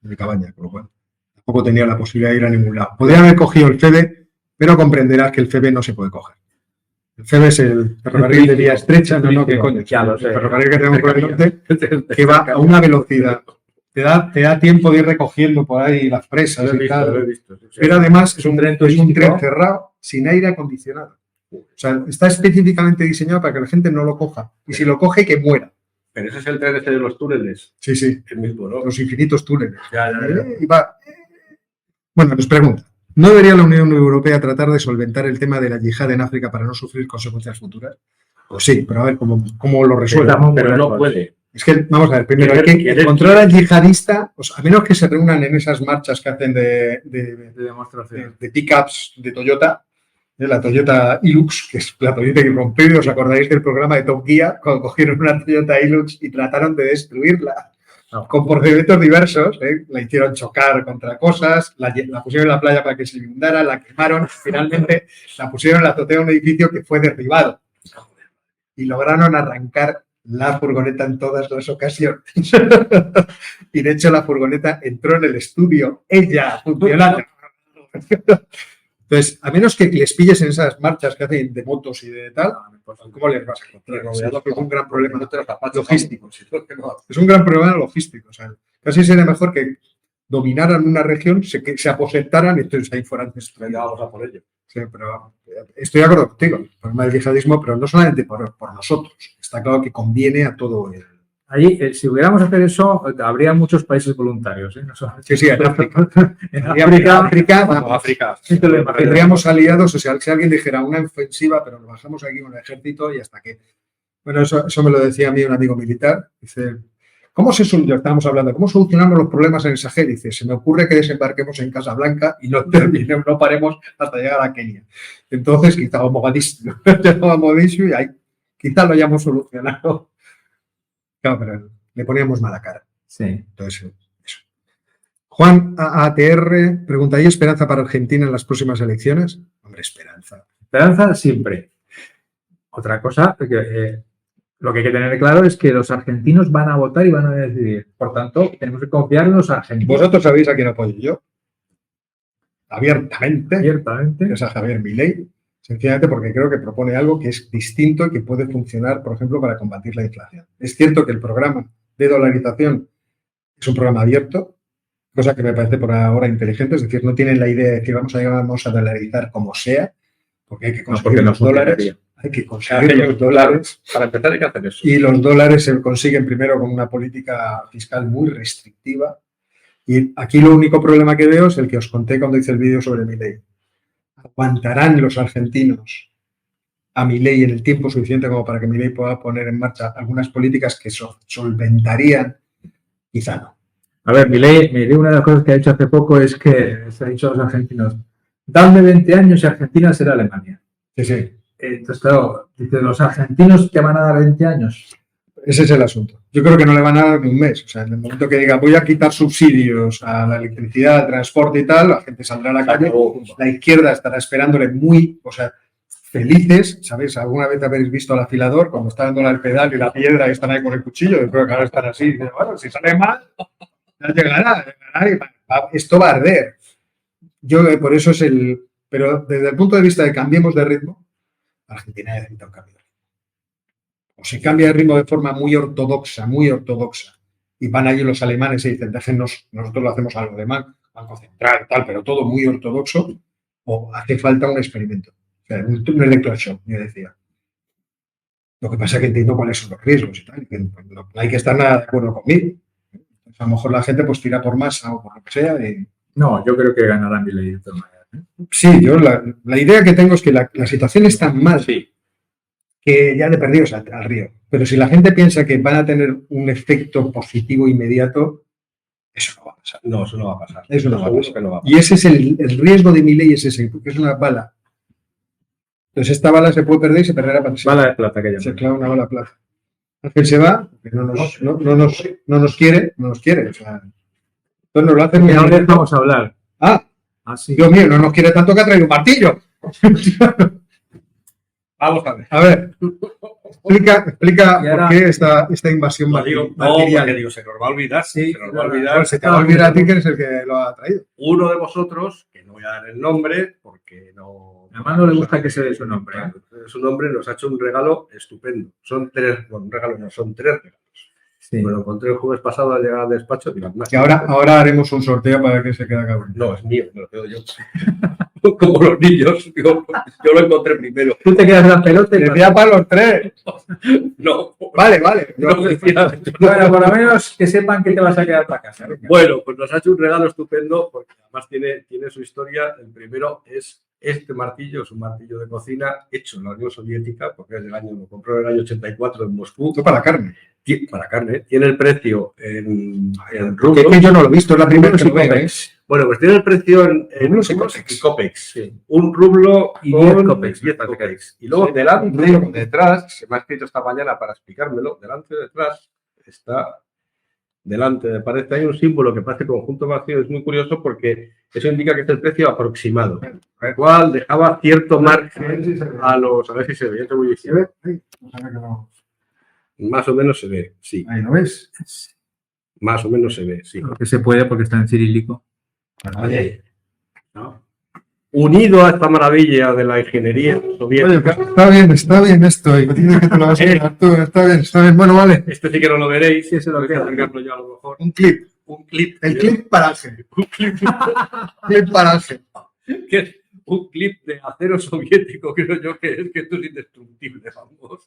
mi cabaña, con lo cual tampoco tenía la posibilidad de ir a ningún lado. Podría haber cogido el FEBE, pero comprenderás que el FEBE no se puede coger. El FEBE es el ferrocarril de vía estrecha, no, ¿qué coño? Ya lo sé. El ferrocarril que tenemos por el norte, que va a una velocidad. Te da tiempo de ir recogiendo por ahí las presas y tal. Lo he visto. Pero además es un tren cerrado sin aire acondicionado. O sea, está específicamente diseñado para que la gente no lo coja. Y si lo coge, que muera. Pero ese es el tren de los túneles. Sí. El mismo, ¿no? Los infinitos túneles. Ya. Y va. Bueno, nos pregunta. ¿No debería la Unión Europea tratar de solventar el tema de la yihad en África para no sufrir consecuencias futuras? Pues sí, pero a ver cómo lo resuelve. Pero no puede. Es que, vamos a ver, primero hay que encontrar al yihadista, pues, a menos que se reúnan en esas marchas que hacen de demostración, de pick-ups de Toyota, de la Toyota Hilux, que es la Toyota irrompible. ¿Os acordáis del programa de Top Gear? Cuando cogieron una Toyota Hilux y trataron de destruirla. Con procedimientos diversos, la hicieron chocar contra cosas, la pusieron en la playa para que se inundara, la quemaron, finalmente la pusieron en la azotea de un edificio que fue derribado. Y lograron arrancar la furgoneta en todas las ocasiones. Y de hecho la furgoneta entró en el estudio, ella funcionando. Entonces, a menos que les pilles en esas marchas que hacen de motos y de tal, ¿cómo les vas a encontrar? Es un gran problema logístico. Es un gran problema logístico. O sea, casi sería mejor que dominaran una región, se aposentaran y entonces ahí fueran vamos a por ello. Sí, pero estoy de acuerdo contigo. El problema del yihadismo, pero no solamente por nosotros. Está claro que conviene a todo el... Allí, si hubiéramos hacer eso, habría muchos países voluntarios. No Sí, en África. En África. Tendríamos aliados, o sea, si alguien dijera una ofensiva, pero nos bajamos aquí con el ejército y hasta que... Bueno, eso me lo decía a mí un amigo militar. Dice, estábamos hablando, ¿cómo solucionamos los problemas en el Sahel? Dice, se me ocurre que desembarquemos en Casablanca y no paremos hasta llegar a Kenia. Entonces, quizá a Mogadiscio. Y ahí quizá lo hayamos solucionado. Claro, pero le poníamos mala cara. Sí. Entonces, eso. Juan ATR pregunta, ¿hay esperanza para Argentina en las próximas elecciones? Hombre, esperanza. Esperanza siempre. Otra cosa, lo que hay que tener claro es que los argentinos van a votar y van a decidir. Por tanto, tenemos que confiar en los argentinos. ¿Vosotros sabéis a quién apoyo yo? Abiertamente. Es a Javier Milei. Sencillamente porque creo que propone algo que es distinto y que puede funcionar, por ejemplo, para combatir la inflación. Es cierto que el programa de dolarización es un programa abierto, cosa que me parece por ahora inteligente, es decir, no tienen la idea de que vamos a dolarizar como sea, porque hay que conseguir los dólares. Hay que conseguir los dólares. Para empezar hay que hacer eso. Y los dólares se consiguen primero con una política fiscal muy restrictiva. Y aquí lo único problema que veo es el que os conté cuando hice el vídeo sobre Milei. ¿Aguantarán los argentinos a Milei en el tiempo suficiente como para que Milei pueda poner en marcha algunas políticas que solventarían? Quizá no. A ver, Milei, una de las cosas que ha hecho hace poco es que se ha dicho a los argentinos, dadme 20 años y Argentina será Alemania. Sí, sí. Entonces, claro, dice, ¿los argentinos te van a dar 20 años? Ese es el asunto. Yo creo que no le van a dar ni un mes. O sea, en el momento que diga voy a quitar subsidios a la electricidad, al transporte y tal, la gente saldrá a la calle. La izquierda estará esperándole muy, felices. ¿Sabéis? ¿Alguna vez habéis visto al afilador cuando está dando el pedal y la piedra y están ahí con el cuchillo? Yo creo que ahora están así. Y, bueno, si sale mal, ya llegará y esto va a arder. Yo por eso es el... Pero desde el punto de vista de cambiemos de ritmo, Argentina necesita un cambio de ritmo. O se cambia de ritmo de forma muy ortodoxa, y van allí los alemanes y dicen, déjennos, nosotros lo hacemos a lo alemán, Banco Central y tal, pero todo muy ortodoxo, o hace falta un experimento. O sea, un electroshock, yo decía. Lo que pasa es que entiendo cuáles son los riesgos y tal, y que no hay que estar nada de acuerdo conmigo. Entonces, a lo mejor la gente pues tira por masa o por lo que sea. No, yo creo que ganará Milei de todas maneras. Sí, yo la idea que tengo es que la situación es tan mal que ya de perdidos al río. Pero si la gente piensa que van a tener un efecto positivo inmediato, eso no va a pasar. No, eso no va a pasar. Eso no va a pasar. Que no va a pasar. Y ese es el riesgo de Milei, es ese, porque es una bala. Entonces esta bala se puede perder y se perderá para siempre. Bala de plata que llama. Se clava una bala de plata. Ángel se va, porque no nos quiere. O sea, entonces nos lo hacen... No le dejamos hablar. Sí. Dios mío, no nos quiere tanto que ha traído un martillo. Vamos a ver. A ver, explica por qué esta invasión material. Se nos va a olvidar. Sí, se nos va a olvidar. Se te va a olvidar a ti que eres el que lo ha traído. Uno de vosotros, que no voy a dar el nombre, porque no... Además no le gusta que se dé su nombre. Su nombre nos ha hecho un regalo estupendo. Son 3, bueno, un regalo no, son 3 regalos. Sí. Me lo encontré el jueves pasado al llegar al despacho. Y ahora haremos un sorteo para ver quién se queda cabrón. No, es mío, me lo quedo yo. Como los niños, yo lo encontré primero. Tú te quedas en la pelota y decía para los 3. No. Vale. Bueno, por lo menos que sepan que te vas a quedar para casa. Bueno, pues nos ha hecho un regalo estupendo porque además tiene su historia. El primero es este martillo, es un martillo de cocina hecho en la Unión Soviética, porque es del año, lo compró en el año 84 en Moscú. Esto para carne. Para carne. Tiene el precio en rublos. Es que yo no lo he visto, es la primera que lo veo. Bueno, pues tiene el precio en Copex. Sí. Un rublo y 10 Copex. Y luego delante, detrás, se me ha escrito esta mañana para explicármelo, detrás está, me parece, hay un símbolo que parece conjunto vacío, es muy curioso porque eso indica que es el precio aproximado, el cual dejaba cierto margen a los, a ver si se ve, muy difícil. Más o menos se ve, sí. Ahí lo ves. Más o menos se ve, sí. Porque se puede, porque está en cirílico. Vale. ¿No? Unido a esta maravilla de la ingeniería soviética. Oye, está bien esto. Y tienes que te lo vas a quedar tú. Está bien. Bueno, vale. Este sí que no lo veréis. Sí, se lo queda. Yo a lo mejor. Un clip. El clip para Ángel. Clip para Ángel. Que es un clip de acero soviético, creo yo que esto es indestructible, vamos.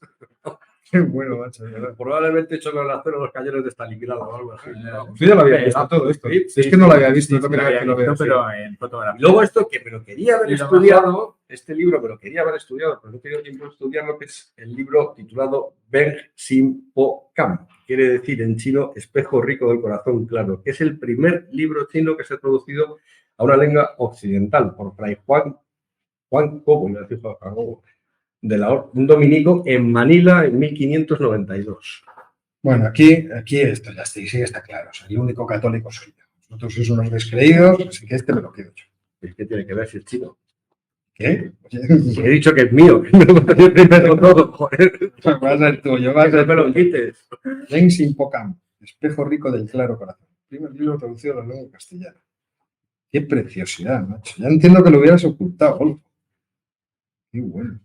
Qué bueno, macho. Probablemente hecho con el acero de los cañones de Stalingrado o algo así. Yo ya lo había visto todo esto. Sí, es que no lo había visto, sí, lo veo, pero en fotografía. Y luego esto que me lo quería haber estudiado, este libro me lo quería haber estudiado, pero no he tenido tiempo de estudiarlo, que es el libro titulado Beng Sim Po Kam. Quiere decir en chino espejo rico del corazón claro, que es el primer libro chino que se ha traducido a una lengua occidental por Fray Juan Cobo, un dominico en Manila en 1592. Bueno, aquí esto ya está claro. O sea, el único católico soy yo. Vosotros sois unos descreídos, así que este me lo quedo yo. ¿Qué tiene que ver si es chino? ¿Qué? He dicho que es mío. Que me lo primero todo, joder. Va a ser tuyo. Que me lo quites. Beng Sim Po Kam, espejo rico del claro corazón. Primer libro traducido a la lengua castellana. Qué preciosidad, macho. Ya entiendo que lo hubieras ocultado, Golfo. Qué bueno.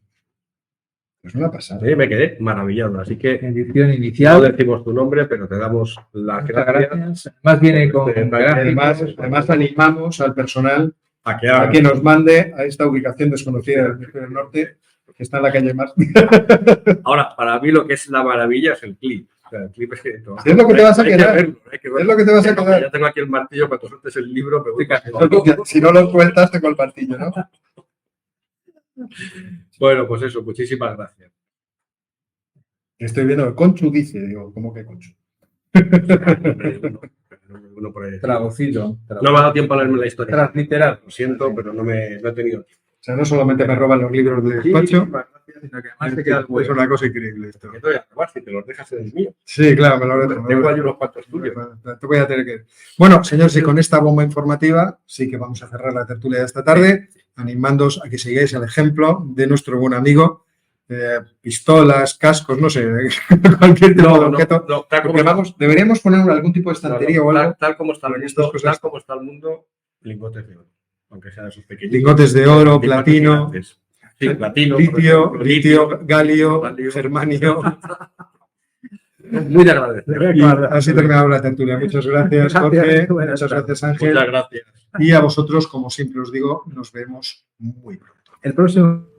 Es una pasada. Sí, me quedé maravillado. Así que Edición no inicial. decimos tu nombre, pero te damos las Muchas gracias gracias. Además viene con Además animamos al personal a que a hagas. que nos mande a esta ubicación desconocida del Ministerio del Norte, que está en la calle Más. Ahora, para mí lo que es la maravilla es el clip. O sea, el clip es que... Es lo que te vas a hay que quedar. verlo, hay que verlo. Es lo que te vas a quedar. Ya tengo aquí el martillo, cuando sueltes el libro me voy. Si no lo sueltas, te con el martillo, ¿no? Bueno, pues eso, muchísimas gracias. Estoy viendo que Conchu dice, digo, ¿cómo que Conchu? Uno por ahí. traducido. No me ha dado tiempo a leerme la historia. Transliterado. Lo siento, pero no he tenido tiempo. O sea, no solamente me roban los libros del despacho, Sino que además te queda el es huevo. una cosa increíble esto. Que te voy a robar si te los dejas en el mío. Sí, claro, me lo Tengo ahí unos cuantos tuyos. Te voy a tener que... Bueno, señores, y con esta bomba informativa sí que vamos a cerrar la tertulia de esta tarde, animándoos a que sigáis el ejemplo de nuestro buen amigo. Pistolas, cascos, no sé, cualquier tipo de objeto. No, tal como Porque vamos, deberíamos poner algún tipo de estantería o algo. tal como está el Porque mundo, estas cosas- tal como está el mundo, lingotes de oro. Aunque sean esos pequeños. Lingotes de oro, Lingotes platino, gigantes. Sí, platino. litio, por ejemplo, litio, galio, galio. germanio. Muy de agradecer. Y así terminamos la tertulia. Muchas gracias, Jorge. Buenas Muchas tardes. gracias, Ángel. Muchas gracias. Y a vosotros, como siempre os digo, nos vemos muy pronto. El próximo.